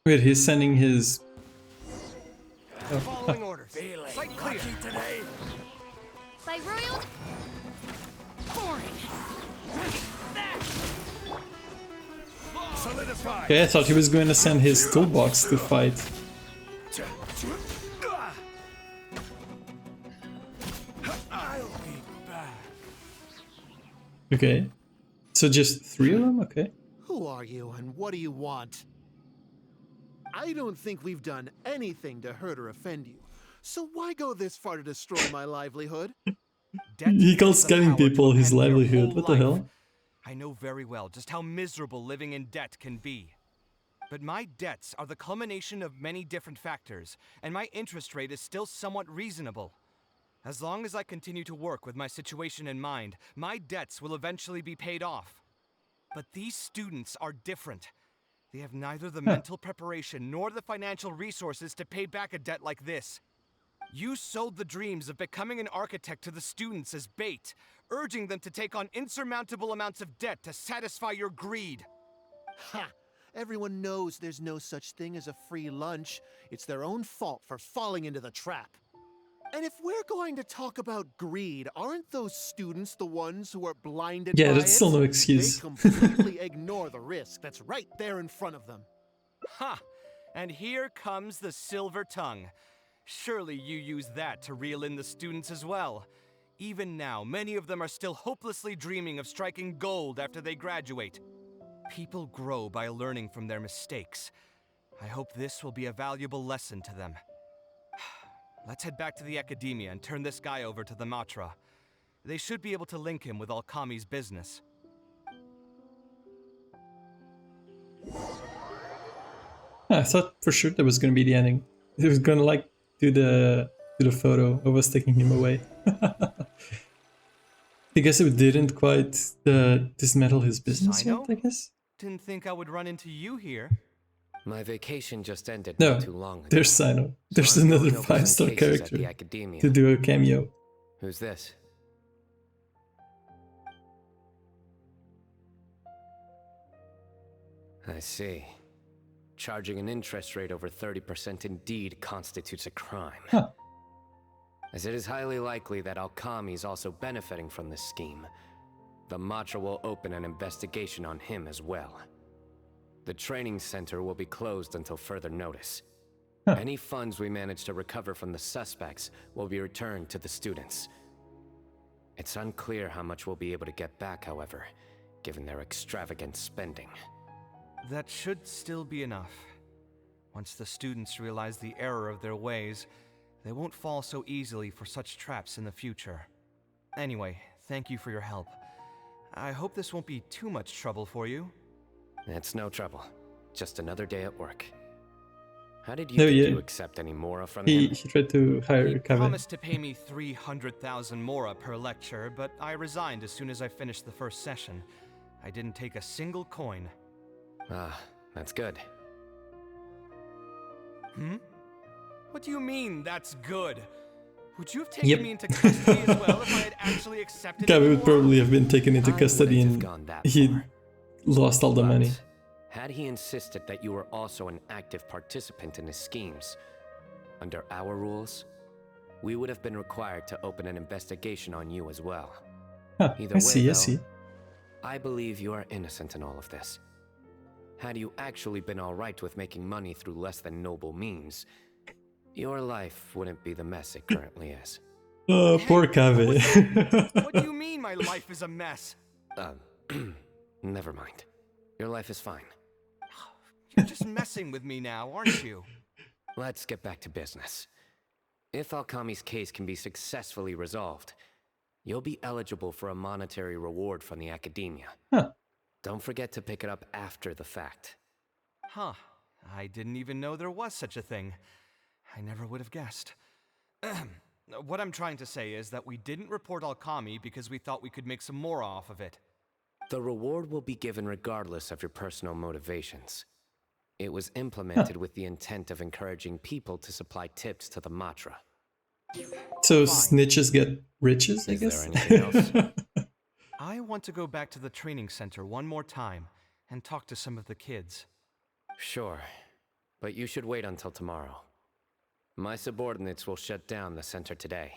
Wait, he's sending his... Following orders. Site clear. Today. By royal. Solidify. Okay, I thought he was going to send his toolbox to fight. I'll be back. Okay. So just 3 of them? Okay. Who are you and what do you want? I don't think we've done anything to hurt or offend you. So why go this far to destroy my livelihood? He calls scamming people his livelihood. What the hell? I know very well just how miserable living in debt can be. But my debts are the culmination of many different factors, and my interest rate is still somewhat reasonable. As long as I continue to work with my situation in mind, my debts will eventually be paid off. But these students are different. They have neither the mental preparation nor the financial resources to pay back a debt like this. You sold the dreams of becoming an architect to the students as bait, urging them to take on insurmountable amounts of debt to satisfy your greed. Ha! Everyone knows there's no such thing as a free lunch. It's their own fault for falling into the trap. And if we're going to talk about greed, aren't those students the ones who are blinded Yeah, by that's it? still no excuse. They completely ignore the risk that's right there in front of them. Ha! And here comes the silver tongue. Surely you use that to reel in the students as well. Even now, many of them are still hopelessly dreaming of striking gold after they graduate. People grow by learning from their mistakes. I hope this will be a valuable lesson to them. Let's head back to the academia and turn this guy over to the Matra. They should be able to link him with Alkami's business. I thought for sure that was gonna be the ending. It was gonna like do the photo of us taking him away. I guess it didn't quite dismantle his business yet, I guess. Didn't think I would run into you here. My vacation just ended No, not too long ago. there's Sino. There's So I'm another going over some 5-star cases at character the academia. to do a cameo. Who's this? I see. Charging an interest rate over 30% indeed constitutes a crime. Huh. As it is highly likely that Alkami is also benefiting from this scheme, the Matra will open an investigation on him as well. The training center will be closed until further notice. Any funds we manage to recover from the suspects will be returned to the students. It's unclear how much we'll be able to get back, however, given their extravagant spending. That should still be enough. Once the students realize the error of their ways, they won't fall so easily for such traps in the future. Anyway, thank you for your help. I hope this won't be too much trouble for you. It's no trouble. Just another day at work. How did No, you, yeah. you accept any Mora from He him? tried to hire He Kaveh. promised to pay me 300,000 Mora per lecture, but I resigned as soon as I finished the first session. I didn't take a single coin. Ah, that's good. Hmm? What do you mean, that's good? Would you have taken me into custody as well if I had actually accepted Kaveh it? would probably have been taken into custody and he lost all the money. Had he insisted that you were also an active participant in his schemes, under our rules, we would have been required to open an investigation on you as well. Huh, Either I way, see, I though, see. I believe you are innocent in all of this. Had you actually been alright with making money through less than noble means, your life wouldn't be the mess it currently is. Oh, poor Kaveh. What do you mean my life is a mess? Never mind. Your life is fine. You're just messing with me now, aren't you? Let's get back to business. If Alkami's case can be successfully resolved, you'll be eligible for a monetary reward from the academia. Huh. Don't forget to pick it up after the fact. Huh. I didn't even know there was such a thing. I never would have guessed. What I'm trying to say is that we didn't report Alkami because we thought we could make some more off of it. The reward will be given regardless of your personal motivations. It was implemented with the intent of encouraging people to supply tips to the Matra. So snitches get riches, I guess? Is there anything else? I want to go back to the training center one more time and talk to some of the kids. Sure, but you should wait until tomorrow. My subordinates will shut down the center today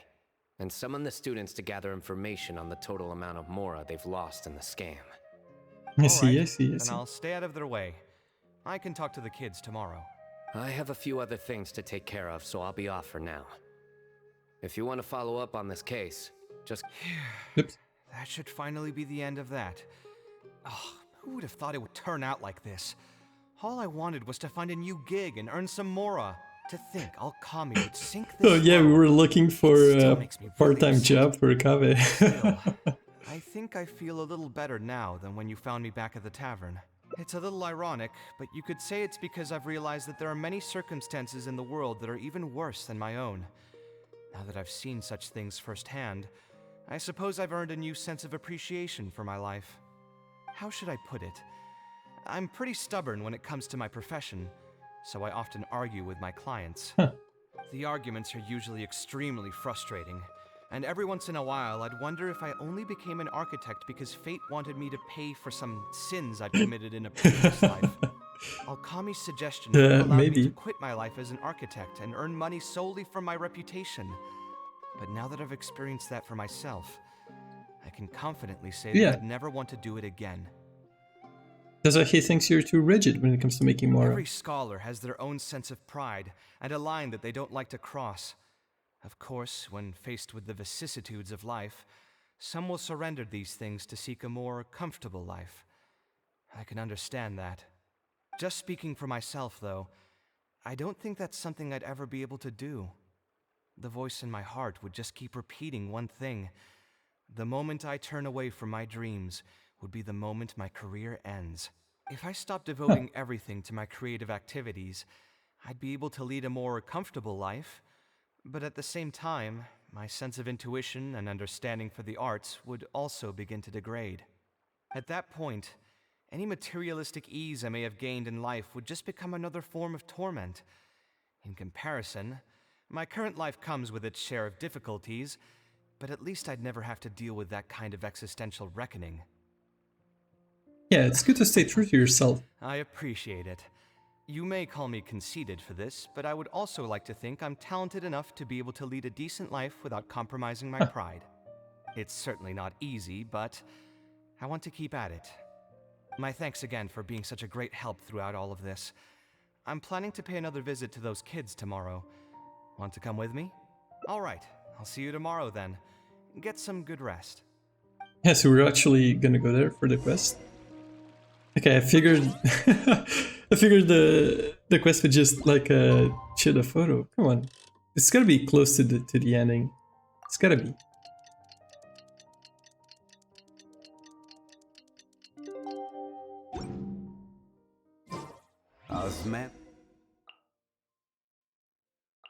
and summon the students to gather information on the total amount of Mora they've lost in the scam. I see, I Alright, see, I then see. I'll stay out of their way. I can talk to the kids tomorrow. I have a few other things to take care of, so I'll be off for now. If you want to follow up on this case, just... Oops. That should finally be the end of that. Oh, who would have thought it would turn out like this? All I wanted was to find a new gig and earn some Mora. To think Alkami would sink this Oh yeah, we were looking for still a makes me really part-time upset. job for Kaveh. I think I feel a little better now than when you found me back at the tavern. It's a little ironic, but you could say it's because I've realized that there are many circumstances in the world that are even worse than my own. Now that I've seen such things firsthand, I suppose I've earned a new sense of appreciation for my life. How should I put it? I'm pretty stubborn when it comes to my profession, so I often argue with my clients. The arguments are usually extremely frustrating, and every once in a while I'd wonder if I only became an architect because fate wanted me to pay for some sins I'd committed in a previous life. Alkami's suggestion would have allowed me to quit my life as an architect and earn money solely from my reputation. But now that I've experienced that for myself, I can confidently say that I'd never want to do it again. That's why he thinks you're too rigid when it comes to making more. Every scholar has their own sense of pride and a line that they don't like to cross. Of course, when faced with the vicissitudes of life, some will surrender these things to seek a more comfortable life. I can understand that. Just speaking for myself, though, I don't think that's something I'd ever be able to do. The voice in my heart would just keep repeating one thing. The moment I turn away from my dreams would be the moment my career ends. If I stopped devoting everything to my creative activities, I'd be able to lead a more comfortable life, but at the same time, my sense of intuition and understanding for the arts would also begin to degrade. At that point, any materialistic ease I may have gained in life would just become another form of torment. In comparison, my current life comes with its share of difficulties, but at least I'd never have to deal with that kind of existential reckoning. Yeah, it's good to stay true to yourself. I appreciate it. You may call me conceited for this, but I would also like to think I'm talented enough to be able to lead a decent life without compromising my pride. It's certainly not easy, but I want to keep at it. My thanks again for being such a great help throughout all of this. I'm planning to pay another visit to those kids tomorrow. Want to come with me? All right, I'll see you tomorrow then. Get some good rest. Yeah, so we're actually gonna go there for the quest. Okay, I figured I figured the quest would just like shoot a photo. Come on. It's gotta be close to the ending. It's gotta be.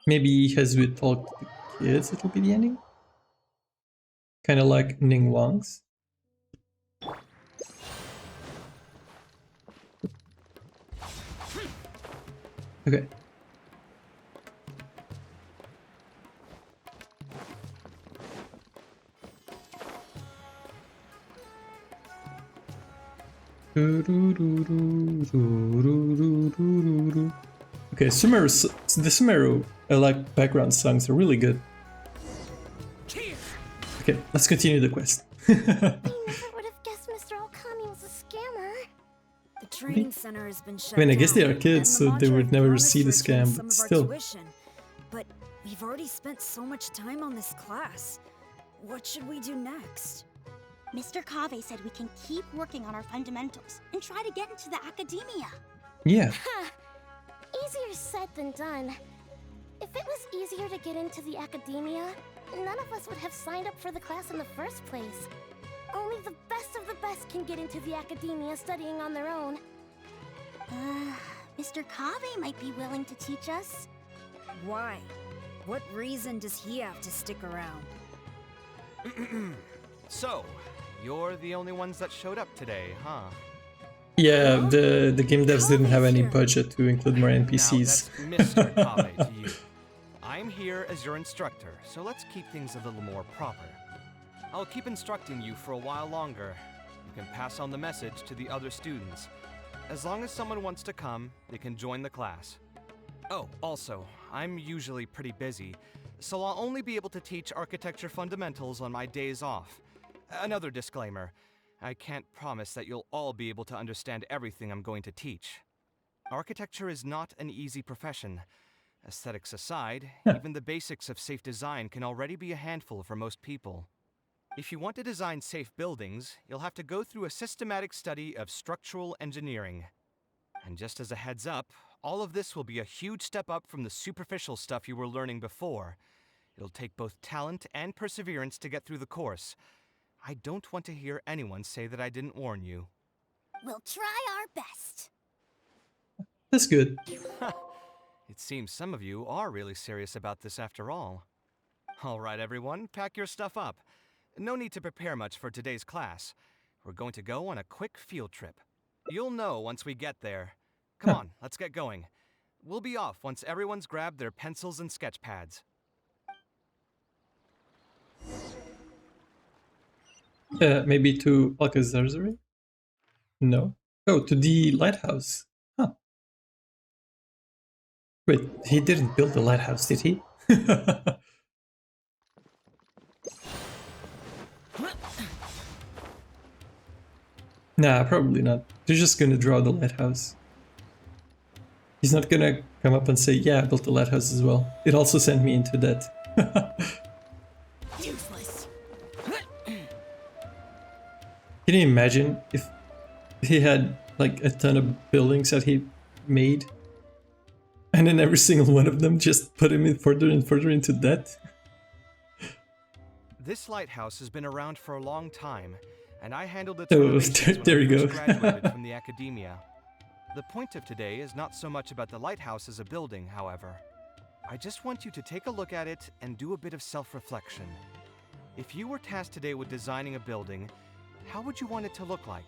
Maybe as we talk to the kids, it'll be the ending? Kinda like Ning Wang's. Okay. Okay, the Sumeru like background songs are really good. Okay, let's continue the quest. I never would have guessed Mr. Alkami was a scammer. The training center has been shut I mean, I guess they are down, kids, and so the they would Madre never promised see to the return scam, some but of our still. tuition. But we've already spent so much time on this class. What should we do next? Mr. Kaveh said we can keep working on our fundamentals and try to get into the academia. Yeah. Easier said than done. If it was easier to get into the academia, none of us would have signed up for the class in the first place. Only the best of the best can get into the academia studying on their own. Mr. Kaveh might be willing to teach us. Why? What reason does he have to stick around? So, you're the only ones that showed up today, huh? Yeah, the game devs didn't have any budget to include more NPCs. Now that's Mr. Kaveh to you. I'm here as your instructor, so let's keep things a little more proper. I'll keep instructing you for a while longer. You can pass on the message to the other students. As long as someone wants to come, they can join the class. Oh, also, I'm usually pretty busy, so I'll only be able to teach architecture fundamentals on my days off. Another disclaimer, I can't promise that you'll all be able to understand everything I'm going to teach. Architecture is not an easy profession. Aesthetics aside, even the basics of safe design can already be a handful for most people. If you want to design safe buildings, you'll have to go through a systematic study of structural engineering. And just as a heads up, all of this will be a huge step up from the superficial stuff you were learning before. It'll take both talent and perseverance to get through the course. I don't want to hear anyone say that I didn't warn you. We'll try our best. That's good. It seems some of you are really serious about this after all. All right, everyone, pack your stuff up. No need to prepare much for today's class. We're going to go on a quick field trip. You'll know once we get there. Come on, let's get going. We'll be off once everyone's grabbed their pencils and sketch pads. Maybe to Alcazar's? No. Oh, to the lighthouse. Huh. Wait, he didn't build the lighthouse, did he? Nah, probably not. They're just gonna draw the lighthouse. He's not gonna come up and say, yeah, I built the lighthouse as well. It also sent me into debt. Useless. Can you imagine if he had like a ton of buildings that he made, and then every single one of them just put him in further and further into debt? This lighthouse has been around for a long time, and I handled its Oh, renovations there when you I go. first graduated from the academia. The point of today is not so much about the lighthouse as a building, however. I just want you to take a look at it and do a bit of self-reflection. If you were tasked today with designing a building, how would you want it to look like?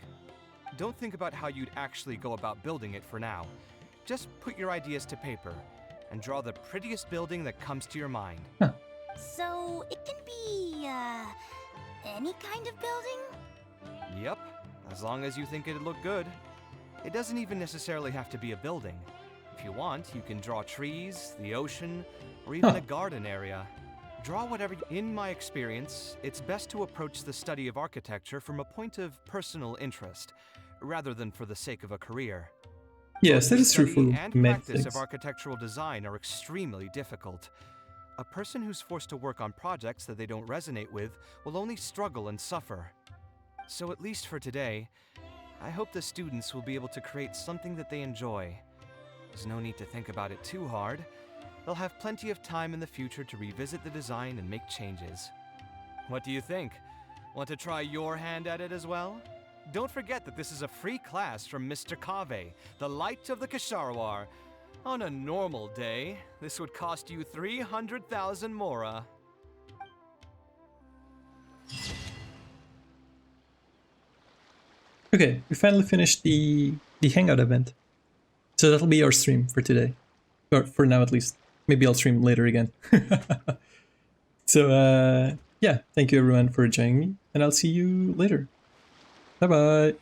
Don't think about how you'd actually go about building it for now. Just put your ideas to paper and draw the prettiest building that comes to your mind. So it can be, any kind of building? Yep, as long as you think it'd look good. It doesn't even necessarily have to be a building. If you want, you can draw trees, the ocean, or even a garden area. Draw whatever In my experience, it's best to approach the study of architecture from a point of personal interest, rather than for the sake of a career. Yes, that is true Study for and many practice of things. architectural design are extremely difficult. A person who's forced to work on projects that they don't resonate with will only struggle and suffer. So at least for today, I hope the students will be able to create something that they enjoy. There's no need to think about it too hard. They'll have plenty of time in the future to revisit the design and make changes. What do you think? Want to try your hand at it as well? Don't forget that this is a free class from Mr. Kaveh, the Light of the Kasharwar. On a normal day, this would cost you 300,000 mora. Okay, we finally finished the hangout event. So that'll be our stream for today. Or for now at least. Maybe I'll stream later again. So yeah, thank you everyone for joining me, and I'll see you later. Bye bye.